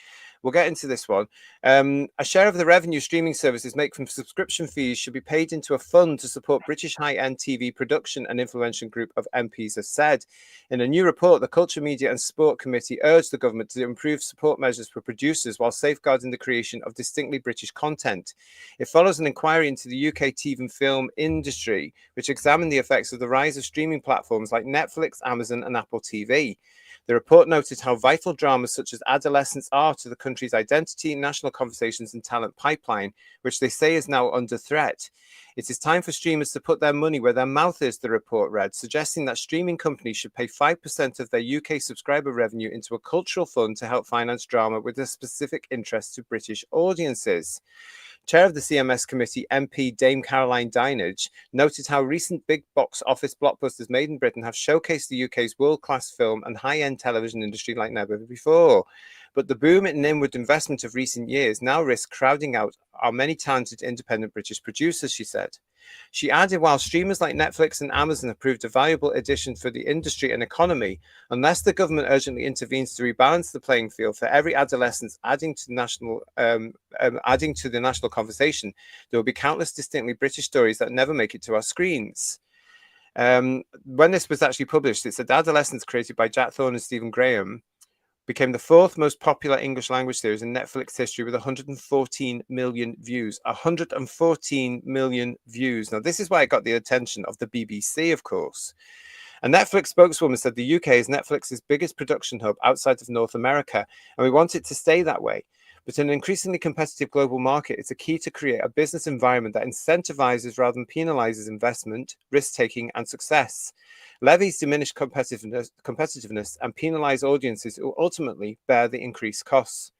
We'll get into this one. A share of the revenue streaming services make from subscription fees should be paid into a fund to support British high-end TV production, an influential group of MPs has said. In a new report, the Culture, Media and Sport Committee urged the government to improve support measures for producers while safeguarding the creation of distinctly British content. It follows an inquiry into the UK TV and film industry, which examined the effects of the rise of streaming platforms like Netflix, Amazon and Apple TV. The report noted how vital dramas such as Adolescence are to the country's identity, national conversations and talent pipeline, which they say is now under threat. It is time for streamers to put their money where their mouth is, the report read, suggesting that streaming companies should pay 5% of their UK subscriber revenue into a cultural fund to help finance drama with a specific interest to British audiences. Chair of the CMS committee, MP Dame Caroline Dinenage, noted how recent big box office blockbusters made in Britain have showcased the UK's world-class film and high-end television industry like never before. But the boom in inward investment of recent years now risks crowding out our many talented independent British producers, she said. She added, while streamers like Netflix and Amazon have proved a valuable addition for the industry and economy, unless the government urgently intervenes to rebalance the playing field for every adolescent adding to the national conversation, there will be countless distinctly British stories that never make it to our screens. When this was actually published, it said Adolescence, created by Jack Thorne and Stephen Graham, became the 4th most popular English language series in Netflix history with 114 million views. 114 million views. Now, this is why it got the attention of the BBC, of course. A Netflix spokeswoman said the UK is Netflix's biggest production hub outside of North America, and we want it to stay that way. But in an increasingly competitive global market, it's a key to create a business environment that incentivizes rather than penalizes investment, risk-taking, and success. Levies diminish competitiveness and penalize audiences who ultimately bear the increased costs.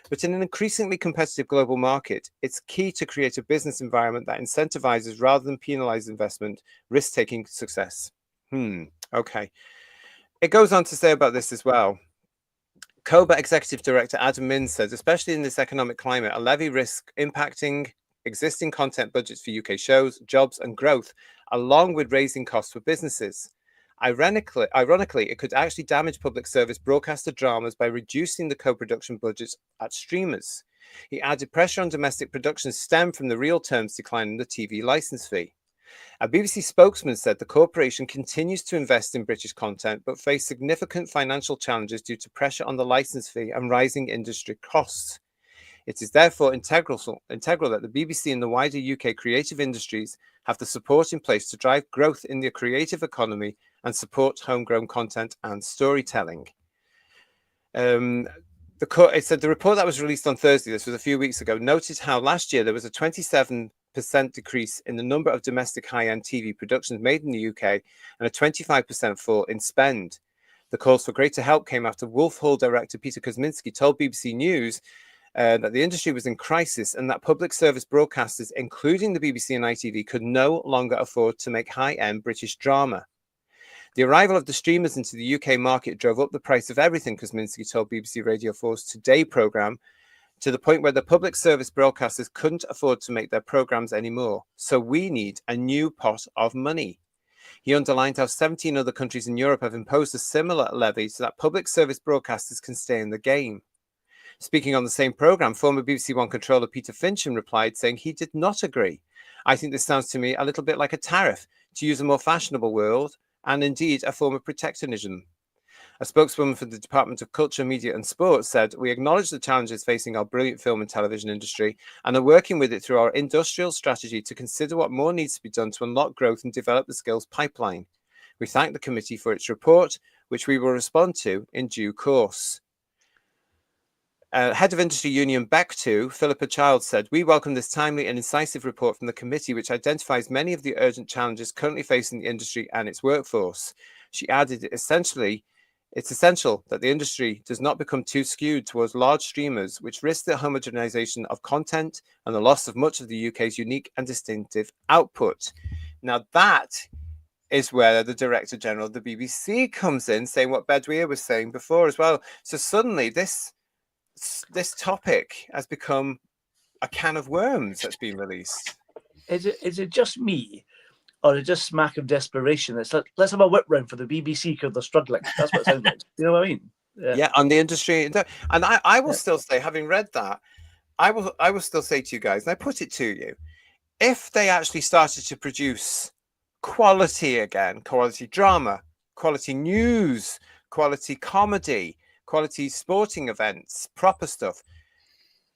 But in an increasingly competitive global market, it's key to create a business environment that incentivizes rather than penalize investment, risk-taking, success. Okay. It goes on to say about this as well. COBA Executive Director Adam Min said, especially in this economic climate, a levy risks impacting existing content budgets for UK shows, jobs and growth, along with raising costs for businesses. Ironically, it could actually damage public service broadcaster dramas by reducing the co-production budgets at streamers. He added pressure on domestic productions stem from the real terms decline in the TV licence fee. A BBC spokesman said the corporation continues to invest in British content, but face significant financial challenges due to pressure on the licence fee and rising industry costs. It is therefore integral that the BBC and the wider UK creative industries have the support in place to drive growth in the creative economy and support homegrown content and storytelling. It said the report that was released on Thursday, this was a few weeks ago, noted how last year there was a 27% decrease in the number of domestic high-end TV productions made in the UK and a 25% fall in spend. The calls for greater help came after Wolf Hall director Peter Kosminski told BBC News that the industry was in crisis and that public service broadcasters, including the BBC and ITV, could no longer afford to make high-end British drama. The arrival of the streamers into the UK market drove up the price of everything, Kosminski told BBC Radio 4's Today programme, to the point where the public service broadcasters couldn't afford to make their programmes anymore. So we need a new pot of money. He underlined how 17 other countries in Europe have imposed a similar levy so that public service broadcasters can stay in the game. Speaking on the same programme, former BBC One controller Peter Fincham replied, saying he did not agree. I think this sounds to me a little bit like a tariff, to use a more fashionable word, and indeed a form of protectionism. A spokeswoman for the Department of Culture, Media and Sport said, we acknowledge the challenges facing our brilliant film and television industry and are working with it through our industrial strategy to consider what more needs to be done to unlock growth and develop the skills pipeline. We thank the committee for its report, which we will respond to in due course. Head of Industry Union Beck2, Philippa Child, said, we welcome this timely and incisive report from the committee, which identifies many of the urgent challenges currently facing the industry and its workforce. She added, it's essential that the industry does not become too skewed towards large streamers, which risk the homogenization of content and the loss of much of the UK's unique and distinctive output. Now, that is where the Director General of the BBC comes in, saying what Bedweer was saying before as well. So suddenly this topic has become a can of worms that's been released. Is it just me? Or is it just smack of desperation? It's like, let's have a whip round for the BBC because they're struggling. That's what it sounds like. You know what I mean? Yeah, on the industry. And I will still say, having read that, I will still say to you guys, and I put it to you, if they actually started to produce quality again, quality drama, quality news, quality comedy, quality sporting events, proper stuff.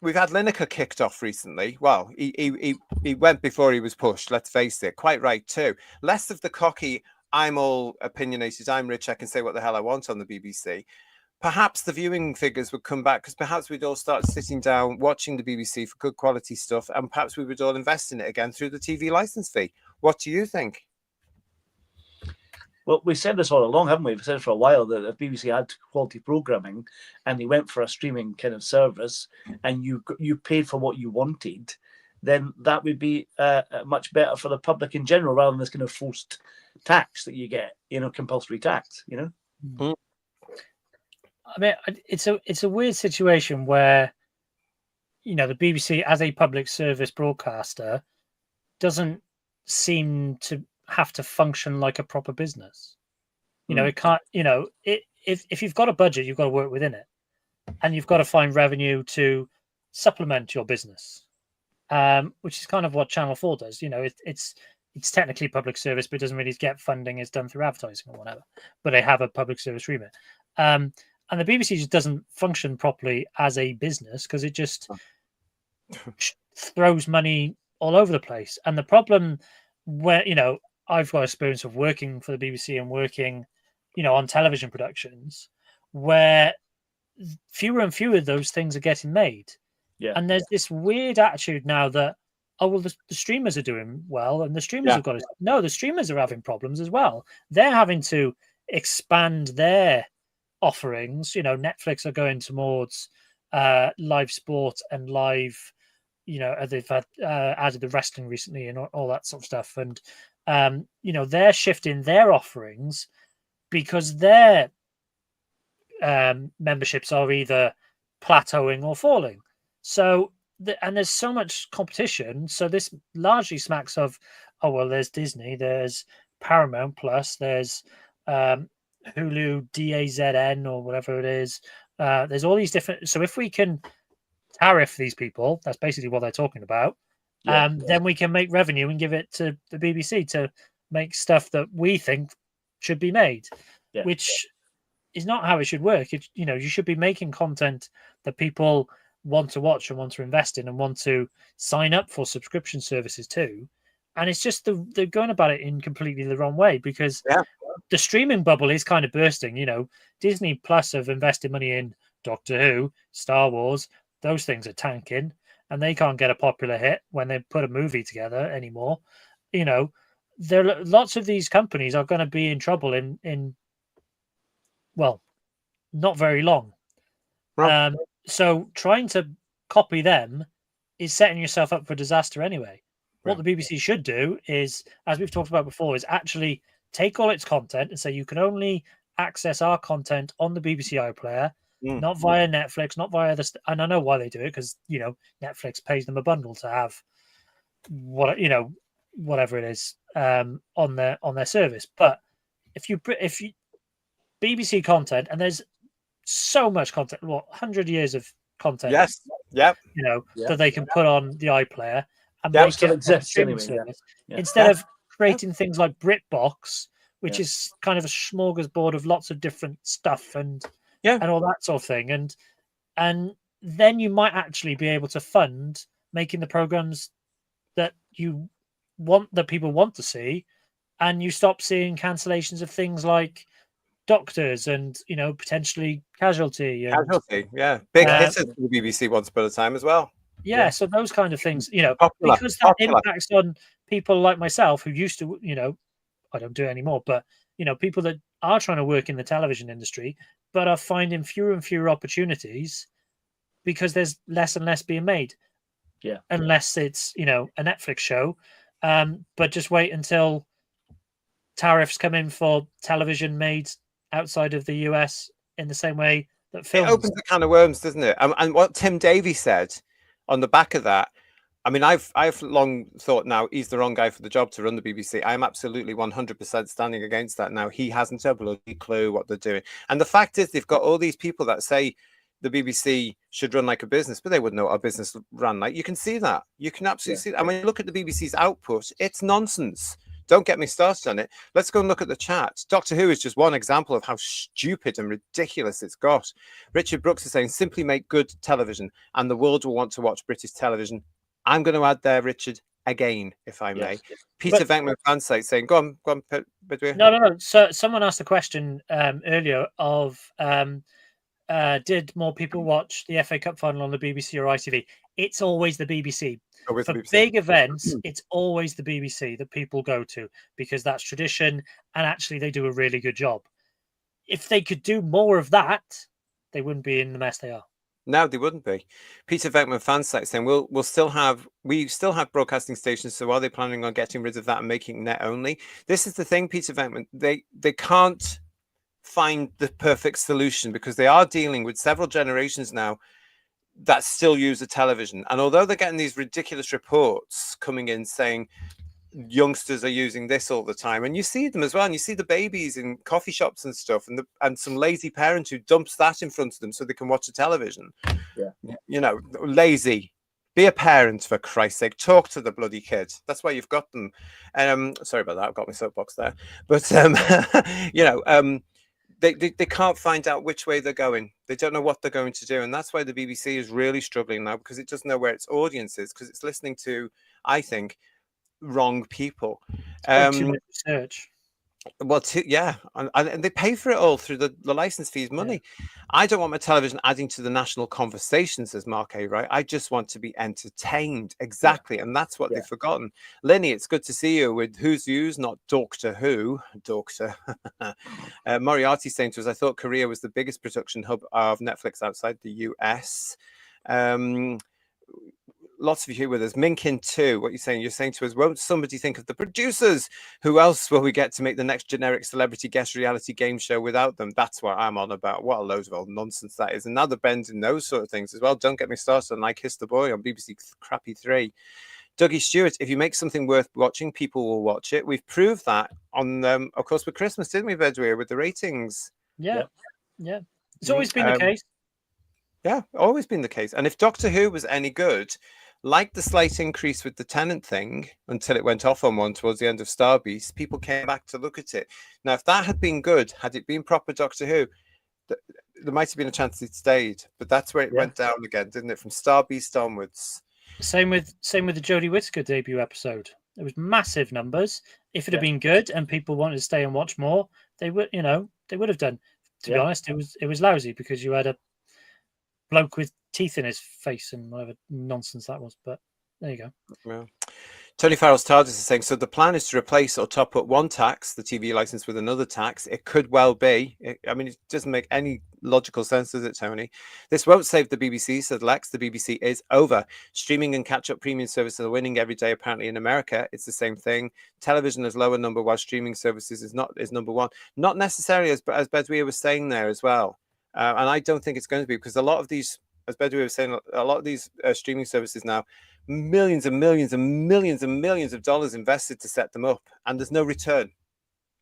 We've had Lineker kicked off recently. Well, he went before he was pushed, let's face it. Quite right, too. Less of the cocky, I'm all opinionated, I'm rich, I can say what the hell I want on the BBC. Perhaps the viewing figures would come back because perhaps we'd all start sitting down, watching the BBC for good quality stuff, and perhaps we would all invest in it again through the TV licence fee. What do you think? Well, we've said this all along, haven't we? We've said for a while that if BBC had quality programming and they went for a streaming kind of service and you paid for what you wanted, then that would be much better for the public in general rather than this kind of forced tax that you get, compulsory tax, Mm. I mean, it's a weird situation where, the BBC as a public service broadcaster doesn't seem to have to function like a proper business. It can't, if you've got a budget, you've got to work within it, and you've got to find revenue to supplement your business, which is kind of what Channel 4 does. It's technically public service, but it doesn't really get funding. It's done through advertising or whatever, but they have a public service remit. And the BBC just doesn't function properly as a business because it just throws money all over the place. And the problem where, I've got experience of working for the BBC and working, on television productions where fewer and fewer of those things are getting made. Yeah. And there's this weird attitude now that, the streamers are doing well and the streamers have got it. No, the streamers are having problems as well. They're having to expand their offerings. Netflix are going towards live sport and live, they've had added the wrestling recently and all that sort of stuff. And, they're shifting their offerings because their memberships are either plateauing or falling. So, and there's so much competition. So this largely smacks of, there's Disney, there's Paramount Plus, there's Hulu, DAZN or whatever it is. There's all these different. So if we can tariff these people, that's basically what they're talking about. Then we can make revenue and give it to the BBC to make stuff that we think should be made, which is not how it should work. You should be making content that people want to watch and want to invest in and want to sign up for subscription services too. And it's just they're going about it in completely the wrong way because the streaming bubble is kind of bursting. Disney Plus have invested money in Doctor Who, Star Wars. Those things are tanking. And they can't get a popular hit when they put a movie together anymore. There are lots of these companies are going to be in trouble in not very long. Right. So trying to copy them is setting yourself up for disaster anyway. What Yeah. the BBC should do is, as we've talked about before, is actually take all its content and say you can only access our content on the BBC iPlayer, not via Netflix, not via the. And I know why they do it, because Netflix pays them a bundle to have whatever it is on their service. But if you BBC content, and there's so much content, 100 years of content, Yes. Yep. that they can put on the iPlayer and Yeah, make still it exists streaming anyway, yeah. service. Yeah. Instead of creating things like BritBox, which Yeah. is kind of a smorgasbord of lots of different stuff and Yeah. and all that sort of thing. And then you might actually be able to fund making the programs that people want to see, and you stop seeing cancellations of things like Doctors and potentially Casualty and Casualty. Yeah. Big hitters for the BBC once upon a time as well. so those kind of things, Popular, because that popular. impacts on people like myself who used to, I don't do it anymore, but people that are trying to work in the television industry but are finding fewer and fewer opportunities because there's less and less being made. Yeah. Unless it's a Netflix show, but just wait until tariffs come in for television made outside of the US in the same way that films. It opens a can of worms, doesn't it? And what Tim Davie said on the back of that, I mean, I've long thought now he's the wrong guy for the job to run the BBC. I am absolutely 100% standing against that now. He hasn't a bloody clue what they're doing. And the fact is, they've got all these people that say the BBC should run like a business, but they wouldn't know what a business ran like. You can see that. You can absolutely see that. And when you look at the BBC's output, it's nonsense. Don't get me started on it. Let's go and look at the chat. Doctor Who is just one example of how stupid and ridiculous it's got. Richard Brooks is saying, simply make good television and the world will want to watch British television. I'm going to add there, Richard, again, if I may. Yes. Peter Venkman fansite saying, go on, Bedouin. No. So someone asked a question earlier of did more people watch the FA Cup final on the BBC or ITV? It's always the BBC. For big events, it's always the BBC that people go to because that's tradition, and actually they do a really good job. If they could do more of that, they wouldn't be in the mess they are. No, they wouldn't be. Peter Venkman fansite saying, we still have broadcasting stations, so are they planning on getting rid of that and making net only? This is the thing, Peter Venkman, they can't find the perfect solution because they are dealing with several generations now that still use a television. And although they're getting these ridiculous reports coming in saying youngsters are using this all the time, and you see them as well, and you see the babies in coffee shops and stuff, and some lazy parent who dumps that in front of them so they can watch the television. Yeah. Lazy. Be a parent, for Christ's sake. Talk to the bloody kid. That's why you've got them. Sorry about that. I've got my soapbox there. But they can't find out which way they're going. They don't know what they're going to do. And that's why the BBC is really struggling now, because it doesn't know where its audience is, because it's listening to, I think, wrong people. Too much research. Well, and they pay for it all through the license fees money. I don't want my television adding to the national conversation, says Mark A. Right? I just want to be entertained. Exactly. And that's what they've forgotten. Lenny, it's good to see you with Who's Views, not Doctor Who. Doctor. Moriarty saying to us, I thought Korea was the biggest production hub of Netflix outside the US. Lots of you here with us. Minkin too. What you're saying? You're saying to us, won't somebody think of the producers? Who else will we get to make the next generic celebrity guest reality game show without them? That's what I'm on about. What a load of old nonsense that is. And now they're bending those sort of things as well. Don't get me started on Kiss the Boy on BBC Crappy 3. Dougie Stewart, if you make something worth watching, people will watch it. We've proved that on, of course, with Christmas, didn't we, Vedwir, with the ratings? Yeah. It's always been the case. Yeah, always been the case. And if Doctor Who was any good, like the slight increase with the Tennant thing until it went off on one towards the end of Starbeast, people came back to look at it. Now, if that had been good, had it been proper Doctor Who, there might have been a chance it stayed. But that's where it went down again, didn't it? From Starbeast onwards. Same with the Jodie Whittaker debut episode. There was massive numbers. If it had been good and people wanted to stay and watch more, they would have done. To be honest, it was lousy because you had a bloke with teeth in his face and whatever nonsense that was. But there you go. Yeah. Tony Farrell's TARDIS is saying, so the plan is to replace or top up one tax, the TV license, with another tax. It could well be. I mean, it doesn't make any logical sense, does it, Tony? This won't save the BBC, said Lex. The BBC is over. Streaming and catch-up premium services are winning every day, apparently, in America. It's the same thing. Television is lower number, while streaming services is number one. Not necessarily, as Bedouin was saying there as well. And I don't think it's going to be, because a lot of these, as Bedouin was saying, a lot of these streaming services now, millions and millions and millions and millions of dollars invested to set them up, and there's no return.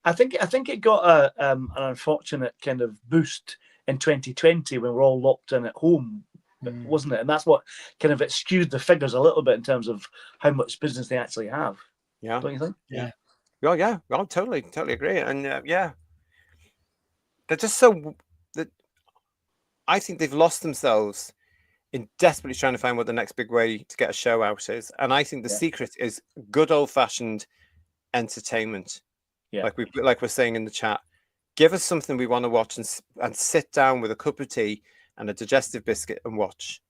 I think it got an unfortunate kind of boost in 2020 when we're all locked in at home, wasn't it? And that's what kind of it skewed the figures a little bit in terms of how much business they actually have. Yeah, don't you think? Yeah. Well, yeah, well, totally agree. And yeah, they're just so that I think they've lost themselves in desperately trying to find what the next big way to get a show out is. And I think the secret is good old-fashioned entertainment. Yeah. Like we're saying in the chat, give us something we want to watch and sit down with a cup of tea and a digestive biscuit and watch.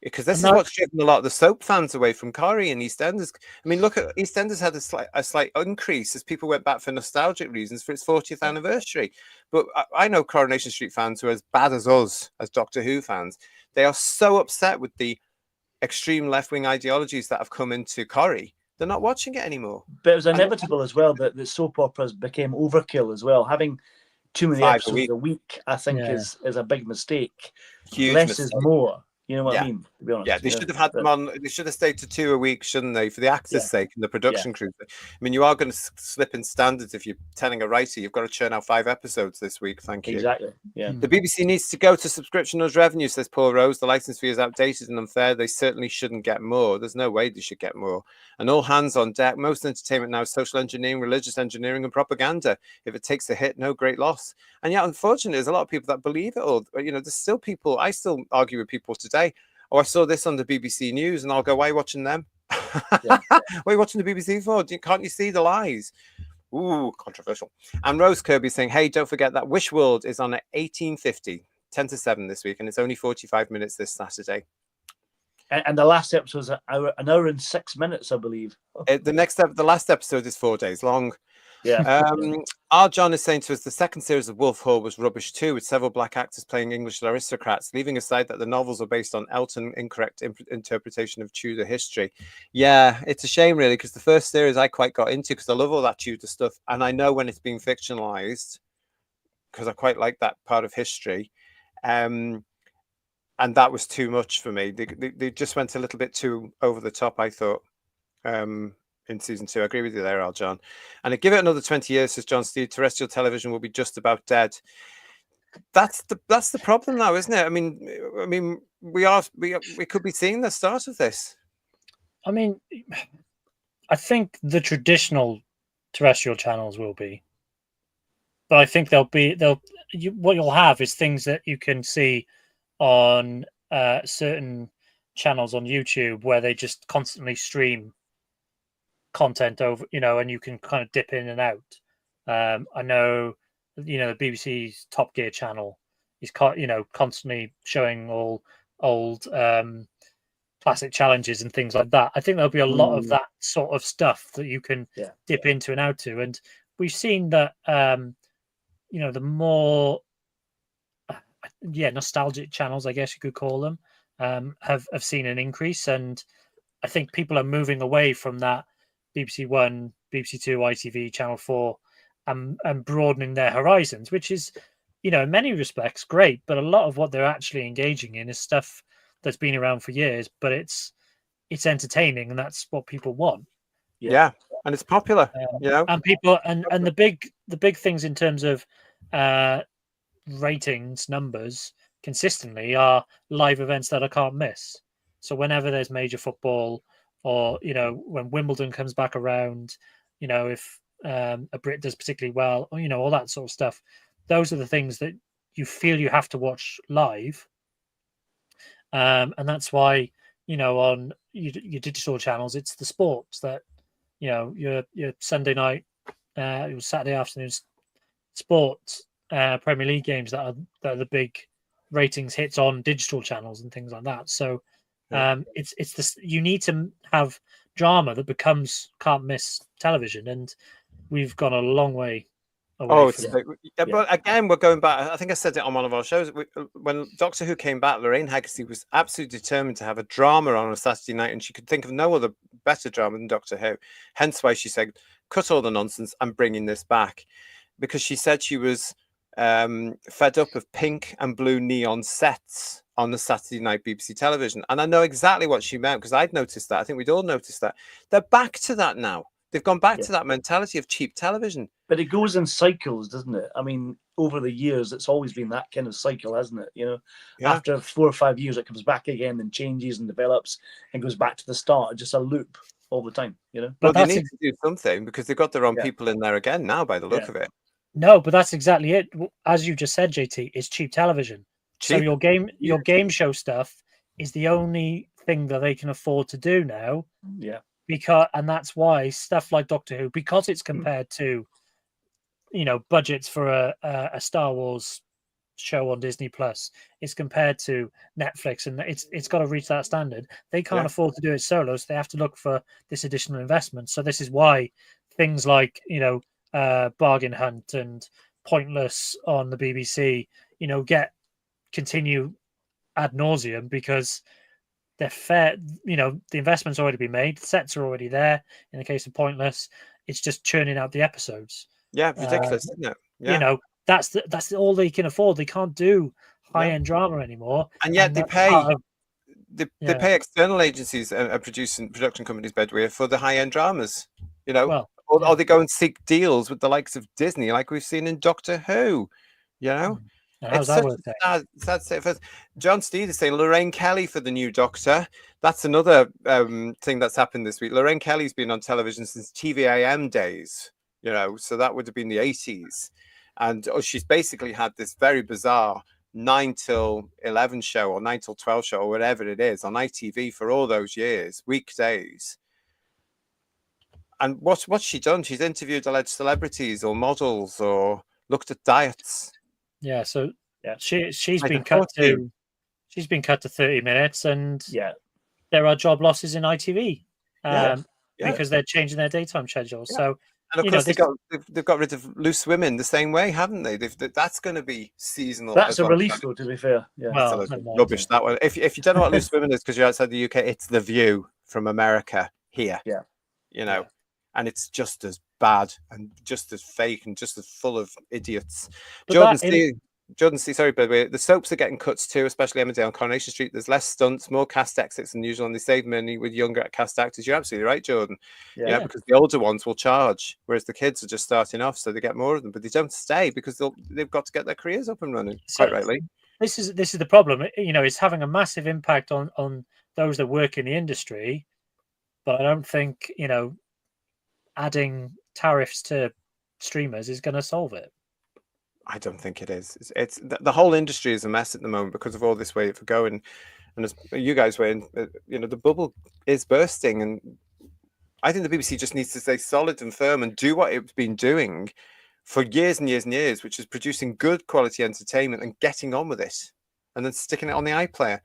Because this is what's driven a lot of the soap fans away from Corrie and EastEnders. I mean, look at EastEnders had a slight increase as people went back for nostalgic reasons for its 40th anniversary. But I know Coronation Street fans who are as bad as us, as Doctor Who fans. They are so upset with the extreme left-wing ideologies that have come into Corrie. They're not watching it anymore. But it was inevitable as well that the soap operas became overkill as well. Having too many episodes a week, I think, is a big mistake. Huge Less mistake. is more. You know what I mean? To be honest. Yeah, they should have had them on. They should have stayed to 2 a week, shouldn't they? For the actors' sake and the production crew. I mean, you are going to slip in standards if you're telling a writer you've got to churn out 5 episodes this week. Thank you. Exactly. Yeah. The BBC needs to go to subscription as revenue, says Paul Rose. The license fee is outdated and unfair. They certainly shouldn't get more. There's no way they should get more. And all hands on deck. Most entertainment now is social engineering, religious engineering, and propaganda. If it takes a hit, no great loss. And yet, unfortunately, there's a lot of people that believe it all. You know, there's still people. I still argue with people today. Oh, I saw this on the BBC News, and I'll go, why are you watching them? What are you watching the BBC for? Can't you see the lies? Ooh, controversial. And Rose Kirby saying, hey, don't forget that Wish World is on at 18:50, 10 to 7 this week, and it's only 45 minutes this Saturday. And the last episode was an hour and 6 minutes, I believe. The last episode is 4 days long. Yeah. Our John is saying to us the second series of Wolf Hall was rubbish too, with several black actors playing English aristocrats, leaving aside that the novels are based on Elton incorrect interpretation of Tudor history. Yeah, it's a shame really, because the first series I quite got into because I love all that Tudor stuff, and I know when it's being fictionalized because I quite like that part of history. And that was too much for me. They just went a little bit too over the top, I thought. In season 2, I agree with you there, Al John. And give it another 20 years, says John Steed, terrestrial television will be just about dead. That's the problem now, isn't it? I mean, we could be seeing the start of this. I mean, I think the traditional terrestrial channels will be, but I think what you'll have is things that you can see on certain channels on YouTube where they just constantly stream content over, and you can kind of dip in and out. I know, the BBC's Top Gear channel is constantly showing all old classic challenges and things like that. I think there'll be a lot of that sort of stuff that you can dip into and out to, and we've seen that the more nostalgic channels, I guess you could call them, have seen an increase, and I think people are moving away from that BBC One, BBC Two, ITV, Channel 4, and broadening their horizons, which is, in many respects great, but a lot of what they're actually engaging in is stuff that's been around for years, but it's entertaining, and that's what people want. Yeah, and it's popular, and people and the big things in terms of ratings numbers consistently are live events that I can't miss. So whenever there's major football, or when Wimbledon comes back around, if a Brit does particularly well, or all that sort of stuff, those are the things that you feel you have to watch live, and that's why on your digital channels, it's the sports that your Sunday night, your Saturday afternoon sports, Premier League games that are the big ratings hits on digital channels and things like that. So it's this, you need to have drama that becomes can't miss television, and we've gone a long way away Oh, from it's but again, we're going back. I think I said it on one of our shows. When Doctor Who came back, Lorraine Haggerty was absolutely determined to have a drama on a Saturday night, and she could think of no other better drama than Doctor Who. Hence why she said, "Cut all the nonsense. I'm bringing this back," because she said she was fed up of pink and blue neon sets on the Saturday night BBC television. And I know exactly what she meant because I'd noticed that. I think we'd all noticed that. They're back to that now. They've gone back to that mentality of cheap television. But it goes in cycles, doesn't it? I mean, over the years, it's always been that kind of cycle, hasn't it? You know, after 4 or 5 years, it comes back again and changes and develops and goes back to the start. Just a loop all the time, you know? But they need to do something because they've got their own people in there again now by the look of it. No, but that's exactly it. As you just said, JT, it's cheap television. Cheap. So your game show stuff is the only thing that they can afford to do now. Yeah. And that's why stuff like Doctor Who, because it's compared to, you know, budgets for a Star Wars show on Disney Plus, it's compared to Netflix, and it's got to reach that standard. They can't afford to do it solo, so they have to look for this additional investment. So this is why things like, you know, Bargain Hunt and Pointless on the BBC, you know, continue ad nauseum because they're fair. You know, the investment's already been made, sets are already there. In the case of Pointless, it's just churning out the episodes. Yeah, ridiculous, isn't it? Yeah. You know, that's all they can afford. They can't do high-end drama anymore, and yet they pay. They pay external agencies and production companies, Bedweer, for the high-end dramas. You know, or they go and seek deals with the likes of Disney, like we've seen in Doctor Who. You know. It's such a sad state of affairs. John Steed is saying Lorraine Kelly for the new Doctor. That's another thing that's happened this week. Lorraine Kelly's been on television since TVAM days, you know, so that would have been the 80s. And she's basically had this very bizarre 9 till 11 show or 9 till 12 show or whatever it is on ITV for all those years, weekdays. And what's she done? She's interviewed alleged celebrities or models or looked at diets. Yeah, so she's been cut to 30 minutes, and there are job losses in ITV because they're changing their daytime schedules. So and of course they've got rid of Loose Women the same way, haven't they? That's going to be seasonal. That's a relief, though, to be fair. Yeah, well, rubbish that one. If you don't know what Loose Women is because you're outside the UK, it's The View from America here. Yeah, you know. Yeah. And it's just as bad and just as fake and just as full of idiots. Jordan C, sorry, by the way, the soaps are getting cuts too, especially Emmerdale on Coronation Street. There's less stunts, more cast exits than usual, and they save money with younger cast actors. You're absolutely right, Jordan. Yeah, because the older ones will charge, whereas the kids are just starting off, so they get more of them, but they don't stay because they've got to get their careers up and running. Quite rightly. This is the problem. You know, it's having a massive impact on those that work in the industry, but I don't think, you know, adding tariffs to streamers is going to solve it. I don't think it is. It's the whole industry is a mess at the moment because of all this way for going. And as you guys were in, you know, the bubble is bursting, and I think the BBC just needs to stay solid and firm and do what it's been doing for years and years and years, which is producing good quality entertainment and getting on with it, and then sticking it on the iPlayer.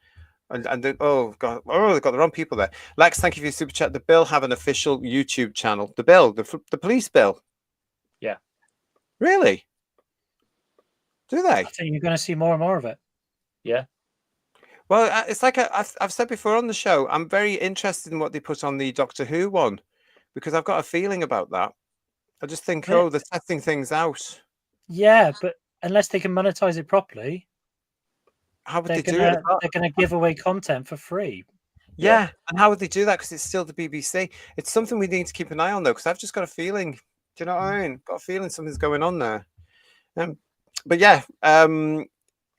And then, oh god, they've got the wrong people there. Lex, thank you for your super chat. The Bill have an official YouTube channel. The Bill, the police bill. Yeah, really? Do they? I think you're going to see more and more of it. Yeah. Well, it's like I've said before on the show. I'm very interested in what they put on the Doctor Who one because I've got a feeling about that. I just think, they're testing things out. Yeah, but unless they can monetize it properly. How would they do it? They're going to give away content for free. Yeah, and how would they do that? Because it's still the BBC. It's something we need to keep an eye on, though, because I've just got a feeling. Do you know what I mean? Got a feeling something's going on there. But yeah,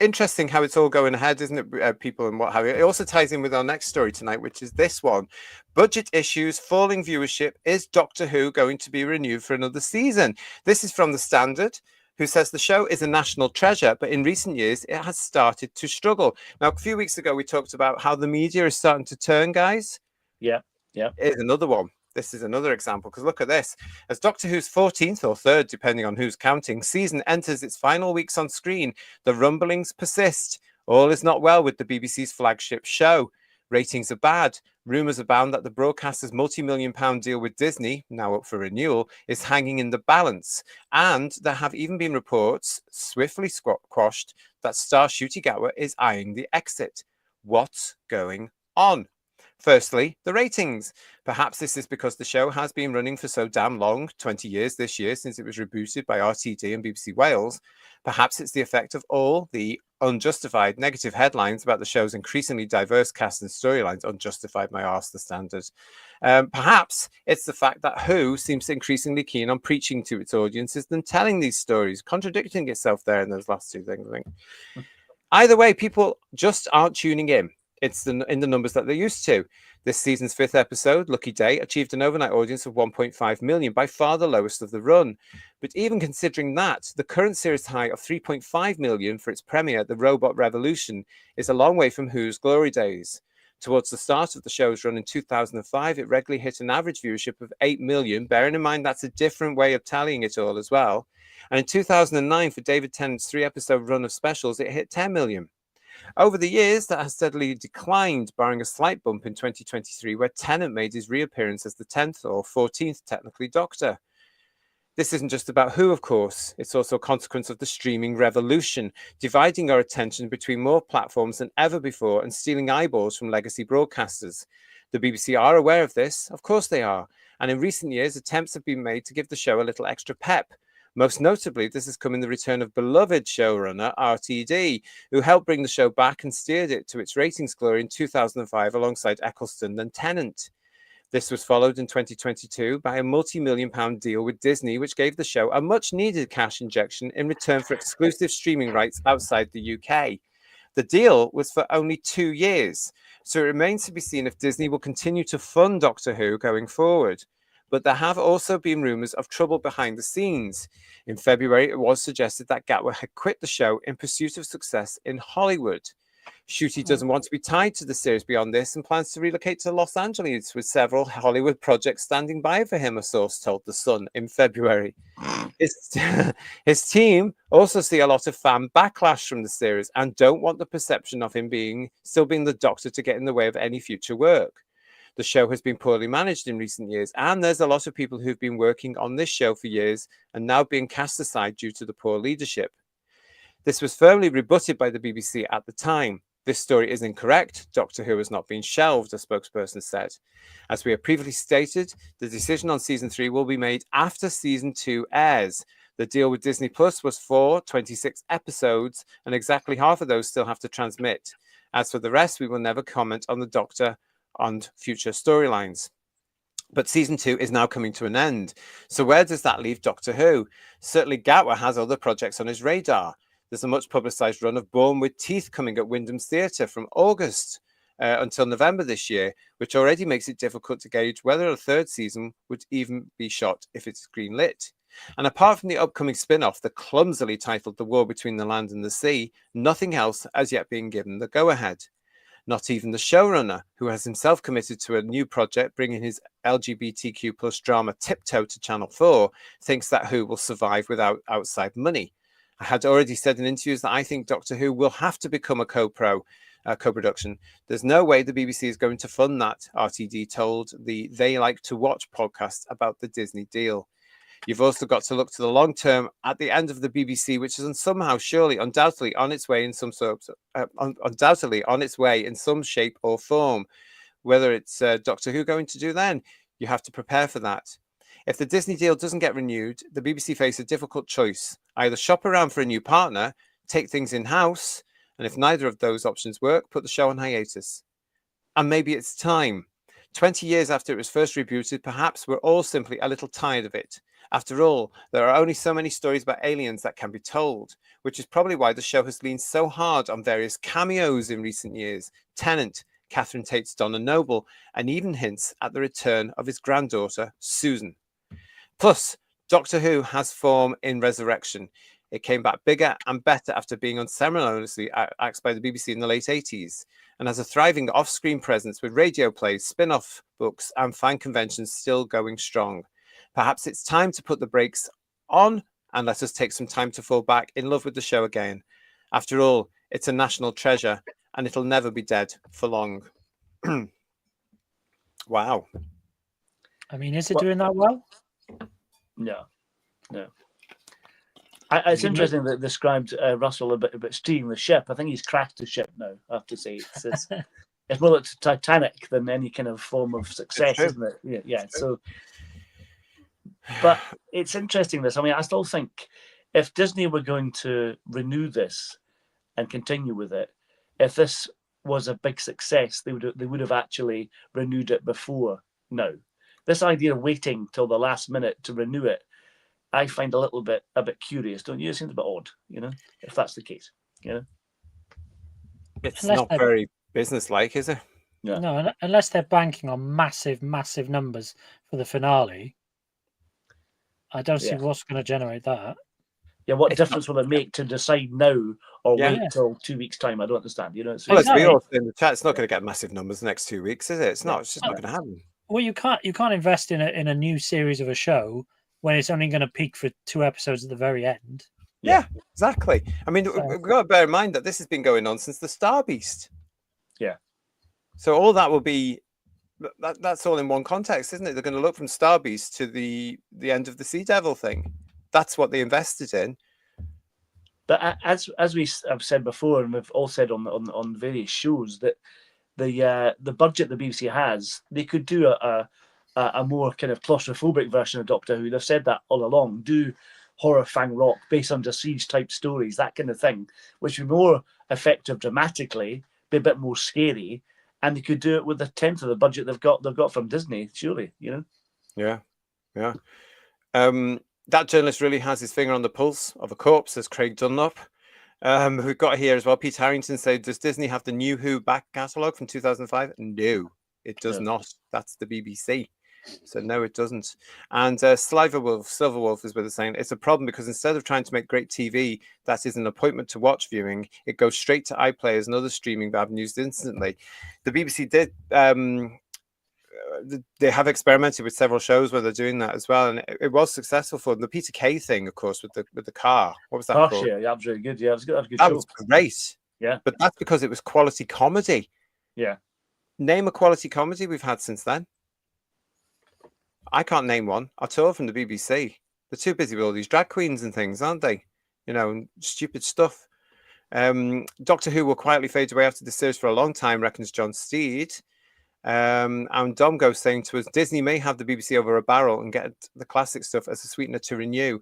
interesting how it's all going ahead, isn't it, people and what have you? It also ties in with our next story tonight, which is this one. Budget issues, falling viewership. Is Doctor Who going to be renewed for another season? This is from The Standard, who says the show is a national treasure, but in recent years, it has started to struggle. Now, a few weeks ago, we talked about how the media is starting to turn, guys. Yeah. Here's another one. This is another example, because look at this. As Doctor Who's 14th or 3rd, depending on who's counting, season enters its final weeks on screen, the rumblings persist. All is not well with the BBC's flagship show. Ratings are bad. Rumours abound that the broadcaster's multi-million-pound deal with Disney, now up for renewal, is hanging in the balance. And there have even been reports, swiftly quashed, that star Ncuti Gatwa is eyeing the exit. What's going on? Firstly, the ratings. Perhaps this is because the show has been running for so damn long, 20 years this year since it was rebooted by RTD and BBC Wales. Perhaps it's the effect of all the unjustified negative headlines about the show's increasingly diverse cast and storylines. Unjustified, my arse, the standard. Perhaps it's the fact that Who seems increasingly keen on preaching to its audiences than telling these stories, contradicting itself there in those last two things, I think. Either way, people just aren't tuning in. It's in the numbers that they're used to. This season's 5th episode, Lucky Day, achieved an overnight audience of 1.5 million, by far the lowest of the run. But even considering that, the current series high of 3.5 million for its premiere, The Robot Revolution, is a long way from Who's glory days. Towards the start of the show's run in 2005, it regularly hit an average viewership of 8 million, bearing in mind that's a different way of tallying it all as well. And in 2009, for David Tennant's 3-episode run of specials, it hit 10 million. Over the years, that has steadily declined, barring a slight bump in 2023, where Tennant made his reappearance as the 10th or 14th, technically, Doctor. This isn't just about Who, of course. It's also a consequence of the streaming revolution, dividing our attention between more platforms than ever before and stealing eyeballs from legacy broadcasters. The BBC are aware of this, of course they are, and in recent years, attempts have been made to give the show a little extra pep. Most notably, this has come in the return of beloved showrunner RTD, who helped bring the show back and steered it to its ratings glory in 2005 alongside Eccleston and Tennant. This was followed in 2022 by a multi-million-pound deal with Disney, which gave the show a much-needed cash injection in return for exclusive streaming rights outside the UK. The deal was for only 2 years, so it remains to be seen if Disney will continue to fund Doctor Who going forward. But there have also been rumours of trouble behind the scenes. In February, it was suggested that Gatwa had quit the show in pursuit of success in Hollywood. Ncuti doesn't want to be tied to the series beyond this and plans to relocate to Los Angeles, with several Hollywood projects standing by for him, a source told The Sun in February. His team also see a lot of fan backlash from the series and don't want the perception of him still being the Doctor to get in the way of any future work. The show has been poorly managed in recent years, and there's a lot of people who've been working on this show for years and now being cast aside due to the poor leadership. This was firmly rebutted by the BBC at the time. This story is incorrect. Doctor Who has not been shelved, a spokesperson said. As we have previously stated, the decision on Season 3 will be made after Season 2 airs. The deal with Disney Plus was for 26 episodes, and exactly half of those still have to transmit. As for the rest, we will never comment on the Doctor on future storylines. But Season 2 is now coming to an end. So where does that leave Doctor Who? Certainly Gatwa has other projects on his radar. There's a much publicised run of Born with Teeth coming at Wyndham's Theatre from August until November this year, which already makes it difficult to gauge whether a third season would even be shot if it's greenlit. And apart from the upcoming spin-off, the clumsily titled The War Between the Land and the Sea, nothing else has yet been given the go-ahead. Not even the showrunner, who has himself committed to a new project bringing his LGBTQ plus drama Tiptoe to Channel 4, thinks that Who will survive without outside money. I had already said in interviews that I think Doctor Who will have to become a co-production. There's no way the BBC is going to fund that, RTD told the They Like to Watch podcast about the Disney deal. You've also got to look to the long term at the end of the BBC, which is somehow, surely, undoubtedly on its way in some shape or form. Whether it's Doctor Who going to do then, you have to prepare for that. If the Disney deal doesn't get renewed, the BBC face a difficult choice: either shop around for a new partner, take things in house, and if neither of those options work, put the show on hiatus. And maybe it's time. 20 years after it was first rebooted, perhaps we're all simply a little tired of it. After all, there are only so many stories about aliens that can be told, which is probably why the show has leaned so hard on various cameos in recent years: Tennant, Catherine Tate's Donna Noble, and even hints at the return of his granddaughter, Susan. Plus, Doctor Who has form in resurrection. It came back bigger and better after being unceremoniously axed by the BBC in the late 80s, and has a thriving off-screen presence with radio plays, spin-off books, and fan conventions still going strong. Perhaps it's time to put the brakes on and let us take some time to fall back in love with the show again. After all, it's a national treasure, and it'll never be dead for long. Wow. I mean, is it doing that well? No. It's interesting that described Russell about steering the ship. I think he's crashed the ship now. I have to say, it's more like Titanic than any kind of form of success, isn't it? Yeah. So, but it's interesting this. I mean, I still think if Disney were going to renew this and continue with it, if this was a big success, they would have actually renewed it before now. This idea of waiting till the last minute to renew it, I find a bit curious, don't you? It seems a bit odd, if that's the case, It's not very business-like, is it? Yeah. No, unless they're banking on massive numbers for the finale. I don't see what's going to generate that. Yeah, what difference will it make to decide now or wait till 2 weeks' time? I don't understand. Well, as we all say in the chat, it's not going to get massive numbers the next 2 weeks, is it? It's not. It's just not going to happen. Well, you can't invest in a new series of a show when it's only going to peak for 2 episodes at the very end. Yeah, exactly. I mean, we've got to bear in mind that this has been going on since the Star Beast. Yeah. So all that will be, that's all in one context, isn't it? They're going to look from Star Beast to the end of the Sea Devil thing. That's what they invested in. But as we have said before, and we've all said on various shows, that the budget the BBC has, they could do a more kind of claustrophobic version of Doctor Who. They've said that all along. Do horror Fang Rock, based under siege type stories, that kind of thing, which would be more effective dramatically, be a bit more scary, and they could do it with a tenth of the budget they've got from Disney, surely, Yeah. That journalist really has his finger on the pulse of a corpse, says Craig Dunlop. We've got here as well, Pete Harrington said, does Disney have the New Who back catalogue from 2005? No, it does not. That's the BBC. So no, it doesn't. And Silverwolf is with us saying, it's a problem because instead of trying to make great TV that is an appointment to watch viewing, it goes straight to iPlayers and other streaming avenues instantly. The BBC did... they have experimented with several shows where they're doing that as well, and it was successful for them. The Peter Kay thing, of course, with the car. What was that called? Yeah, that was really good. Yeah, it was good. That was great. Yeah, but that's because it was quality comedy. Yeah. Name a quality comedy we've had since then. I can't name one at all from the BBC. They're too busy with all these drag queens and things, aren't they? And stupid stuff. Doctor Who will quietly fade away after the series for a long time, reckons John Steed. And Domgo saying to us, Disney may have the BBC over a barrel and get the classic stuff as a sweetener to renew.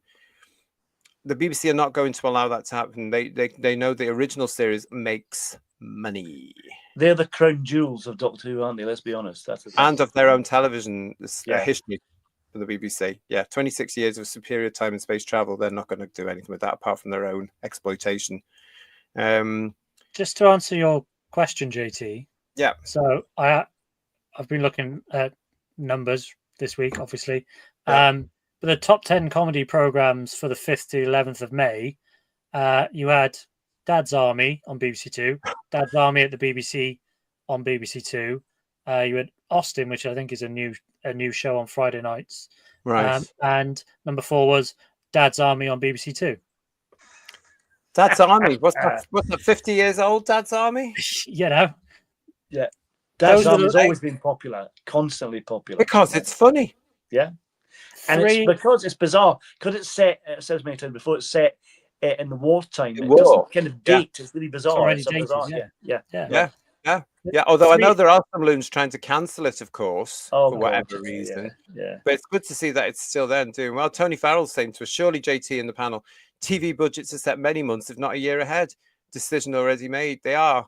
The BBC are not going to allow that to happen. They know the original series makes money. They're the crown jewels of Doctor Who, aren't they? Let's be honest. That's the thing. And of their own television history for the BBC. Yeah, 26 years of superior time and space travel. They're not going to do anything with that apart from their own exploitation. Just to answer your question, JT. Yeah. So I've been looking at numbers this week, obviously. Yeah. But the top 10 comedy programs for the 5th to 11th of May, you had Dad's Army on BBC Two, Dad's Army at the BBC on BBC Two. You had Austin, which I think is a new show on Friday nights. Right. And number 4 was Dad's Army on BBC Two. Dad's Army? What's that, 50 years old, Dad's Army? Yeah. Dad's Army has always been popular, constantly popular. Because it's funny. Yeah. And it's because it's bizarre. Because it's set, it says many times before, it's set in the wartime. It doesn't kind of date. It's really bizarre. It's dated, bizarre. Yeah. Although I know there are some loons trying to cancel it, of course, for whatever reason. Yeah. But it's good to see that it's still there and doing well. Tony Farrell's saying to us, surely JT in the panel, TV budgets are set many months, if not a year ahead. Decision already made. They are.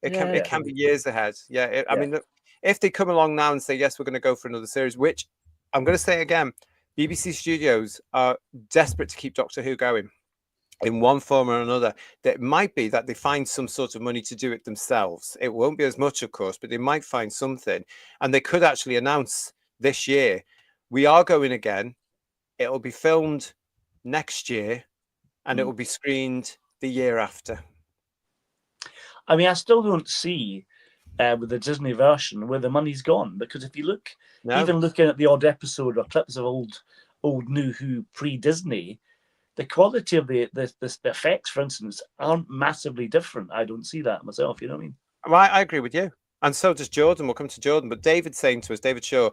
It can be years ahead. Yeah. I mean, if they come along now and say, yes, we're going to go for another series, which I'm going to say again, BBC Studios are desperate to keep Doctor Who going in one form or another. It might be that they find some sort of money to do it themselves. It won't be as much, of course, but they might find something. And they could actually announce this year, we are going again. It'll be filmed next year and it will be screened the year after. I mean, I still don't see with the Disney version where the money's gone, because if you look, even looking at the odd episode or clips of old New Who pre-Disney, the quality of the effects, for instance, aren't massively different. I don't see that myself. You know what I mean? Well, I agree with you. And so does Jordan. We'll come to Jordan. But David's saying to us, David Shaw,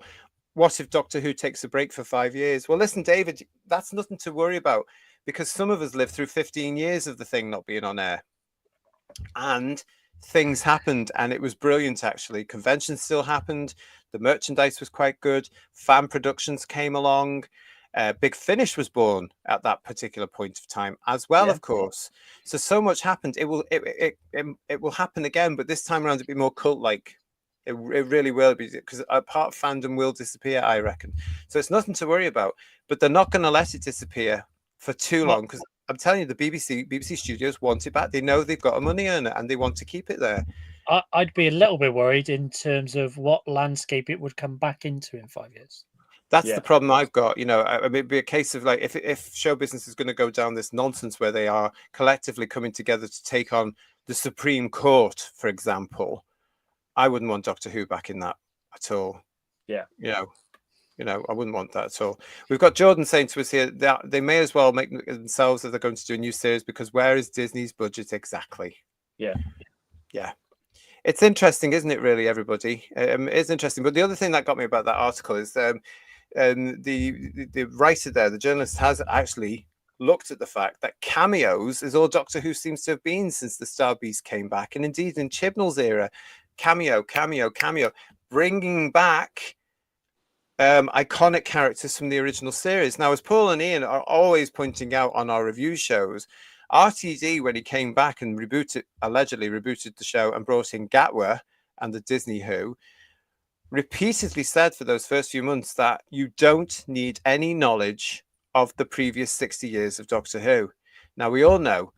what if Doctor Who takes a break for 5 years? Well, listen, David, that's nothing to worry about, because some of us lived through 15 years of the thing not being on air. And things happened, and it was brilliant, actually. Conventions still happened. The merchandise was quite good. Fan productions came along. Big Finish was born at that particular point of time as well, of course. So much happened. It will happen again, but this time around it'll be more cult-like. It really will be, because a part of fandom will disappear, I reckon. So it's nothing to worry about. But they're not going to let it disappear for too long, because I'm telling you, the BBC studios want it back. They know they've got a money earner and they want to keep it there. I'd be a little bit worried in terms of what landscape it would come back into in 5 years. That's the problem I've got. You know, I mean, it'd be a case of like, if show business is going to go down this nonsense where they are collectively coming together to take on the Supreme Court, for example, I wouldn't want Doctor Who back in that at all. Yeah. You know, I wouldn't want that at all. We've got Jordan saying to us here that they may as well make themselves if they're going to do a new series, because where is Disney's budget exactly? Yeah. It's interesting, isn't it, really, everybody? It's interesting. But the other thing that got me about that article is the writer there, the journalist, has actually looked at the fact that cameos is all Doctor Who seems to have been since the Star Beast came back. And indeed, in Chibnall's era, cameo, bringing back iconic characters from the original series. Now, as Paul and Ian are always pointing out on our review shows, RTD, when he came back and allegedly rebooted the show and brought in Gatwa and the Disney Who, repeatedly said for those first few months that you don't need any knowledge of the previous 60 years of Doctor Who. Now, we all know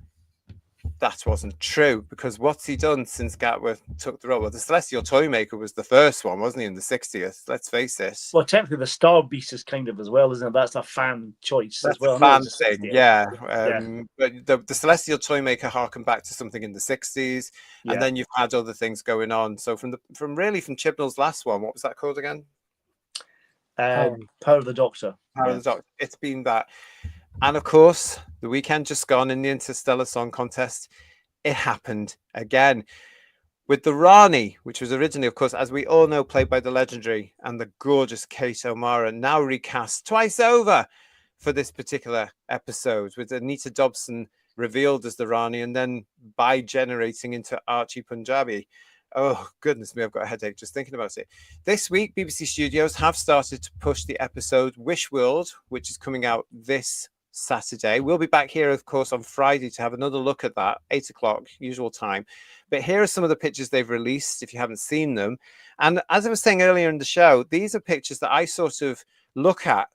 that wasn't true, because what's he done since Gatwa took the role? Well, the Celestial Toymaker was the first one, wasn't he, in the 60th? Let's face it. Well, technically, the Star Beast is kind of as well, isn't it? That's a fan choice That's as well. a fan thing, yeah. But the Celestial Toymaker harkened back to something in the 60s, and then you've had other things going on. So from Chibnall's last one, what was that called again? Power of the Doctor. Power of the Doctor. It's been that. And of course, the weekend just gone in the Interstellar Song Contest, it happened again with the Rani, which was originally, of course, as we all know, played by the legendary and the gorgeous Kate O'Mara, now recast twice over for this particular episode, with Anita Dobson revealed as the Rani and then bi-generating into Archie Punjabi. Oh, goodness me, I've got a headache just thinking about it. This week, BBC Studios have started to push the episode Wish World, which is coming out this Saturday. We'll be back here, of course, on Friday to have another look at that, 8 o'clock, usual time. But here are some of the pictures they've released, if you haven't seen them. And as I was saying earlier in the show, these are pictures that I sort of look at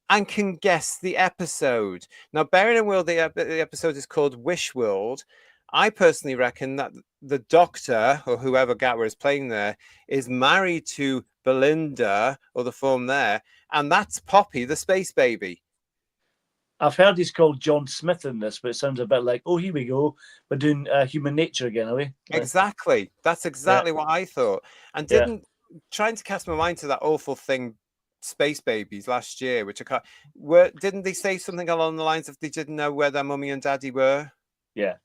and can guess the episode. Now, bearing in mind the episode is called Wish World, I personally reckon that the Doctor, or whoever Gatwa is playing there, is married to Belinda, or the form there, and that's Poppy, the space baby. I've heard he's called John Smith in this, but it sounds a bit like, oh, here we go. We're doing Human Nature again, are we? Exactly. That's exactly what I thought. And trying to cast my mind to that awful thing, Space Babies, last year, which didn't they say something along the lines of they didn't know where their mummy and daddy were? Yeah.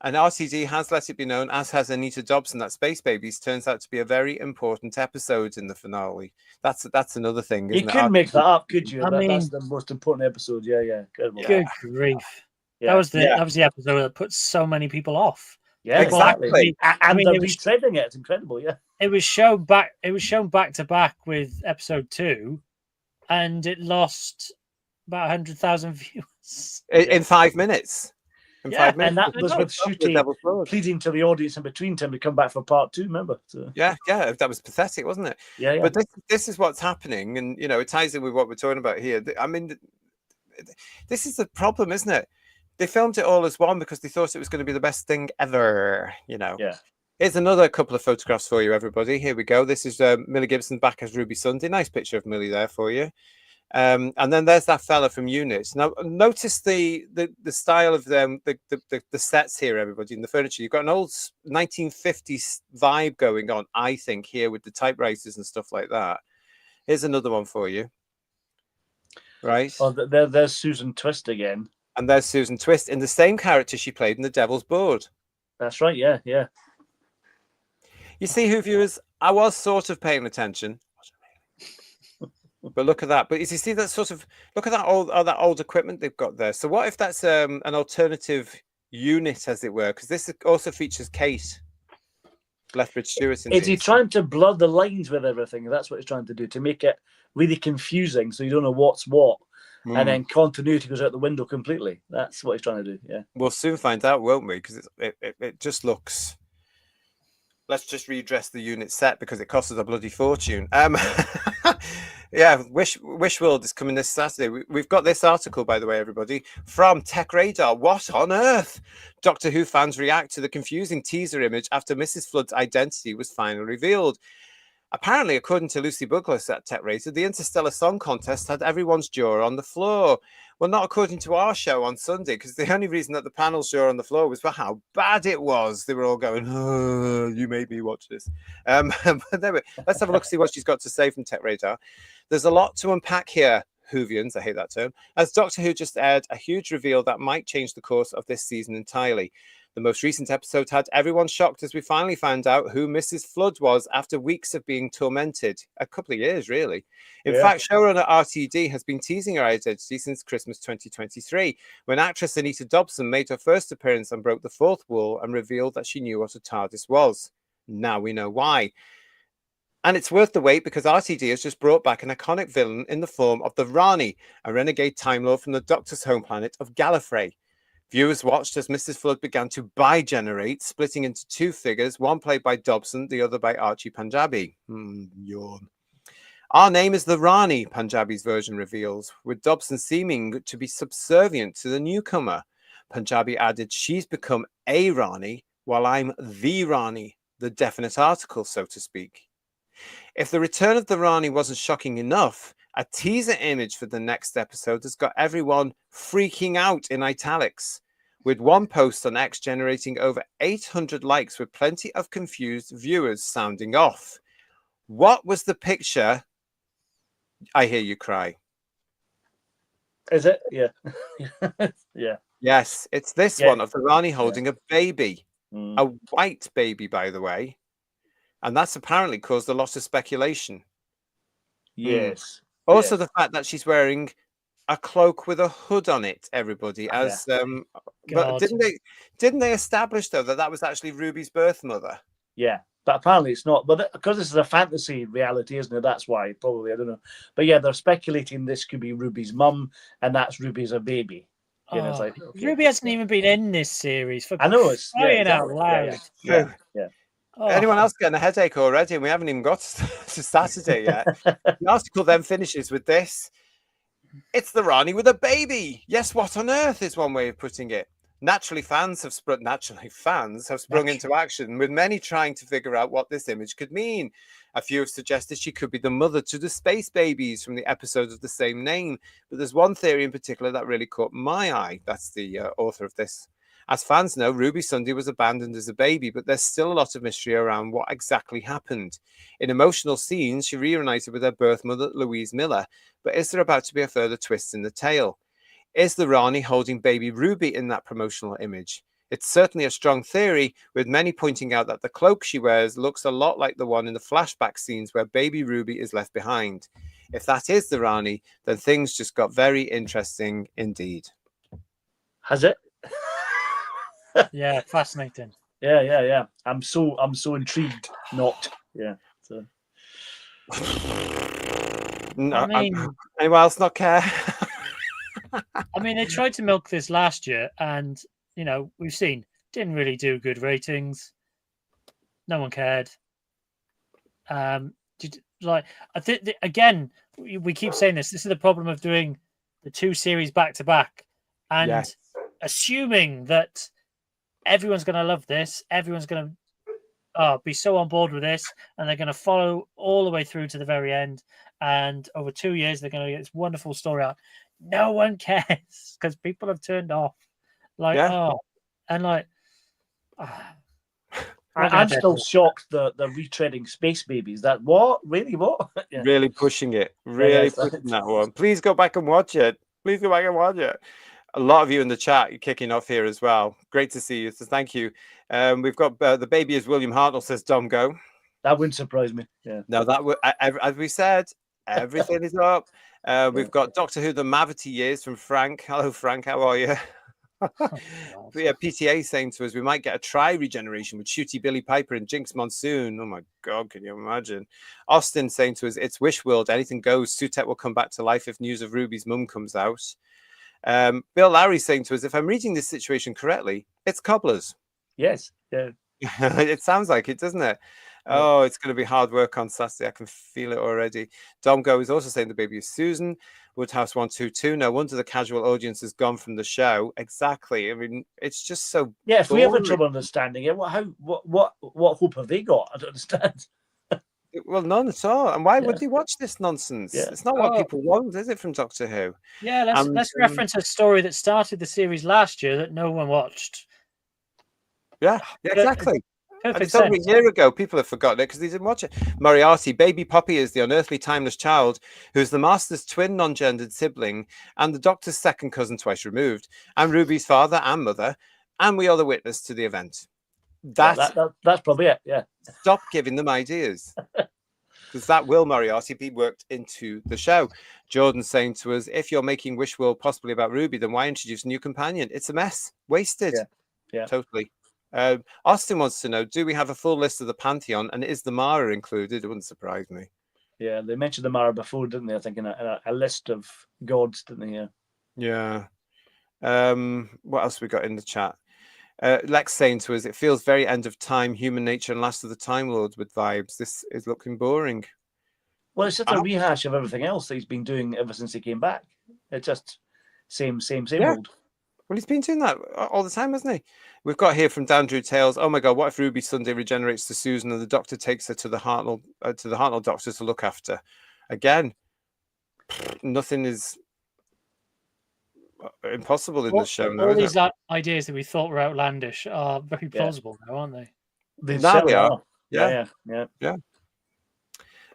And RTD has let it be known, as has Anita Dobson, that Space Babies turns out to be a very important episode in the finale. That's another thing. You couldn't make that up, could you? That's the most important episode. Yeah. Good grief. Yeah. That was the episode that put so many people off. Yeah, exactly. And they're retreading it. It's incredible. Yeah. It was shown back to back with episode 2, and it lost about 100,000 viewers in 5 minutes. And that was with Shooty pleading to the audience in between time to come back for part 2, remember? So. Yeah, that was pathetic, wasn't it? Yeah. But this is what's happening, and it ties in with what we're talking about here. I mean, this is the problem, isn't it? They filmed it all as one because they thought it was going to be the best thing ever, Yeah. Here's another couple of photographs for you, everybody. Here we go. This is Millie Gibson back as Ruby Sunday. Nice picture of Millie there for you. And then there's that fella from Unit. Now, notice the style of them, the sets here, everybody, in the furniture. You've got an old 1950s vibe going on, I think, here with the typewriters and stuff like that. Here's another one for you. Right? Oh, there's Susan Twist again. And there's Susan Twist in the same character she played in The Devil's Board. That's right, yeah. You see, who viewers, I was sort of paying attention. But look at that. But you see that sort of, look at that old equipment they've got there. So what if that's an alternative unit, as it were? Because this also features Kate Lethbridge Stewart in Is he these. trying to blur the lines with everything? That's what he's trying to do, to make it really confusing so you don't know what's what. And then continuity goes out the window completely. That's what he's trying to do, yeah. We'll soon find out, won't we? Because it just looks... Let's just redress the unit set because it costs us a bloody fortune. Yeah, Wish World is coming this Saturday. We've got this article, by the way, everybody, from Tech Radar. What on earth? Doctor Who fans react to the confusing teaser image after Mrs. Flood's identity was finally revealed. Apparently, according to Lucy Douglas at Tech Radar, the Interstellar Song Contest had everyone's jaw on the floor. Well, not according to our show on Sunday, because the only reason that the panel's jaw on the floor was for how bad it was. They were all going, oh, you made me watch this. But anyway, let's have a look, see what she's got to say from Tech Radar. There's a lot to unpack here, Whovians, I hate that term, as Doctor Who just aired a huge reveal that might change the course of this season entirely. The most recent episode had everyone shocked as we finally found out who Mrs. Flood was after weeks of being tormented. A couple of years, really. In fact, showrunner RTD has been teasing her identity since Christmas 2023, when actress Anita Dobson made her first appearance and broke the fourth wall and revealed that she knew what a TARDIS was. Now we know why. And it's worth the wait because RTD has just brought back an iconic villain in the form of the Rani, a renegade Time Lord from the Doctor's home planet of Gallifrey. Viewers watched as Mrs. Flood began to bi-generate, splitting into two figures, one played by Dobson, the other by Archie Panjabi. Yawn. Our name is the Rani, Panjabi's version reveals, with Dobson seeming to be subservient to the newcomer. Panjabi added, she's become a Rani, while I'm the Rani, the definite article, so to speak. If the return of the Rani wasn't shocking enough, a teaser image for the next episode has got everyone freaking out in italics, with one post on X generating over 800 likes with plenty of confused viewers sounding off. What was the picture? I hear you cry. Is it? Yeah. Yeah. Yes, it's this one of the Rani holding a baby. A white baby, by the way. And that's apparently caused a lot of speculation. Yes. Also, the fact that she's wearing a cloak with a hood on it, everybody. As but didn't they establish though that was actually Ruby's birth mother? Yeah, but apparently it's not. But because this is a fantasy reality, isn't it? That's why, probably, I don't know. But yeah, they're speculating this could be Ruby's mum, and that's Ruby's a baby. You know, it's like, okay. Ruby hasn't even been in this series. For I know, it's crying out loud. Yeah. Oh. Anyone else getting a headache already? And we haven't even got to Saturday yet. The article then finishes with this. It's the Rani with a baby. Yes, what on earth is one way of putting it. Naturally, fans have sprung into action, with many trying to figure out what this image could mean. A few have suggested she could be the mother to the space babies from the episode of the same name. But there's one theory in particular that really caught my eye. That's the author of this. As fans know, Ruby Sunday was abandoned as a baby, but there's still a lot of mystery around what exactly happened. In emotional scenes, she reunited with her birth mother, Louise Miller, but is there about to be a further twist in the tale? Is the Rani holding baby Ruby in that promotional image? It's certainly a strong theory, with many pointing out that the cloak she wears looks a lot like the one in the flashback scenes where baby Ruby is left behind. If that is the Rani, then things just got very interesting indeed. Has it? Yeah, fascinating. Yeah. I'm so intrigued. Not. Yeah. So. No, I mean, anyone else not care? I mean, they tried to milk this last year, and we've seen didn't really do good ratings. No one cared. I think again, we keep saying this. This is the problem of doing the two series back to back, and assuming that everyone's going to love this, everyone's going to be so on board with this, and they're going to follow all the way through to the very end. And over 2 years, they're going to get this wonderful story out. No one cares because people have turned off. I'm still shocked the retreading space babies. That what? Really? What? Yeah. Really pushing it. Really pushing that one. Please go back and watch it. A lot of you in the chat, you're kicking off here as well. Great to see you. So thank you. We've got the baby is William Hartnell, says Dom Go. That wouldn't surprise me. Yeah. No, that would, as we said, everything is up. We've got Doctor Who, the Mavity years from Frank. Hello, Frank. How are you? Yeah, PTA saying to us, we might get a tri-regeneration with Shooty Billy Piper and Jinx Monsoon. Oh my God, can you imagine? Austin saying to us, it's Wish World. Anything goes. Sutet will come back to life if news of Ruby's mum comes out. Bill Larry saying to us, if I'm reading this situation correctly, it's Cobblers. Yes. Yeah. It sounds like it, doesn't it? Oh, it's going to be hard work on Saturday. I can feel it already. Domgo is also saying the baby is Susan. Woodhouse 122. No wonder the casual audience has gone from the show. Exactly. I mean, it's just so. Yeah. If we have a boring. trouble understanding it, what hope have they got? I don't understand. Well, none at all. And why would they watch this nonsense? Yeah. It's not what people want, is it, from Doctor Who? Yeah, let's reference a story that started the series last year that no one watched. Yeah, exactly. And Perfect it's over a sense. year ago. People have forgotten it because they didn't watch it. Moriarty, baby Poppy is the unearthly timeless child who's the Master's twin non-gendered sibling and the Doctor's second cousin twice removed, and Ruby's father and mother, and we are the witness to the event. That's probably it. Yeah. Stop giving them ideas. Because that will, Moriarty, be worked into the show. Jordan's saying to us, if you're making Wish World possibly about Ruby, then why introduce a new companion? It's a mess. Wasted. Yeah. Totally. Austin wants to know, do we have a full list of the Pantheon and is the Mara included? It wouldn't surprise me. Yeah, they mentioned the Mara before, didn't they? I think in a list of gods, didn't they? Yeah. What else we got in the chat? Lex saying to us, it feels very end of time, human nature and last of the Time Lords with vibes. This is looking boring. Well, it's just a rehash of everything else that he's been doing ever since he came back. It's just same old. Well, he's been doing that all the time, hasn't he? We've got here from Dan Drew Tales. Oh my God, what if Ruby Sunday regenerates to Susan and the Doctor takes her to the Hartnell doctor to look after? Again, nothing is impossible in this show. All these ideas that we thought were outlandish are very plausible now, aren't they? They certainly are. Yeah.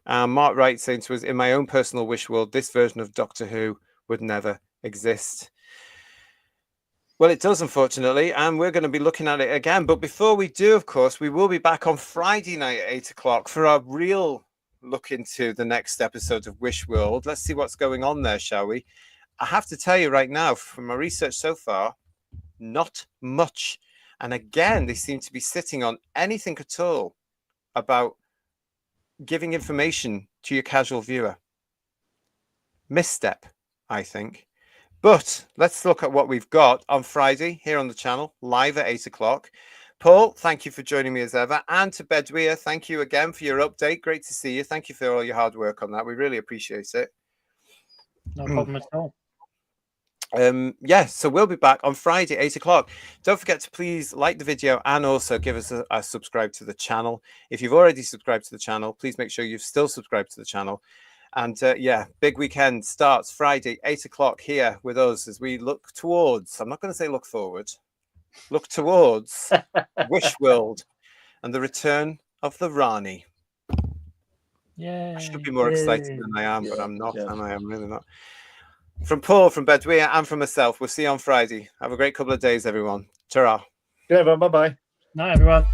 Mark Wright saying to us, in my own personal wish world, this version of Doctor Who would never exist. Well, it does, unfortunately, and we're going to be looking at it again. But before we do, of course, we will be back on Friday night at 8 o'clock for our real look into the next episode of Wish World. Let's see what's going on there, shall we? I have to tell you right now, from my research so far, not much. And again, they seem to be sitting on anything at all about giving information to your casual viewer. Misstep, I think. But let's look at what we've got on Friday here on the channel, live at 8 o'clock. Paul, thank you for joining me as ever. And to Bedouia, thank you again for your update. Great to see you. Thank you for all your hard work on that. We really appreciate it. No problem at all. So we'll be back on Friday, 8 o'clock. Don't forget to please like the video and also give us a subscribe to the channel. If you've already subscribed to the channel, please make sure you've still subscribed to the channel. And big weekend starts Friday, 8 o'clock here with us as we look towards, I'm not going to say look forward, look towards Wish World and the return of the Rani. Yeah. I should be more excited than I am, but I'm not, and I am really not. From Paul, from Bedouia, and from myself, we'll see you on Friday. Have a great couple of days, everyone. Ta-ra. Yeah, bye-bye. Night, everyone.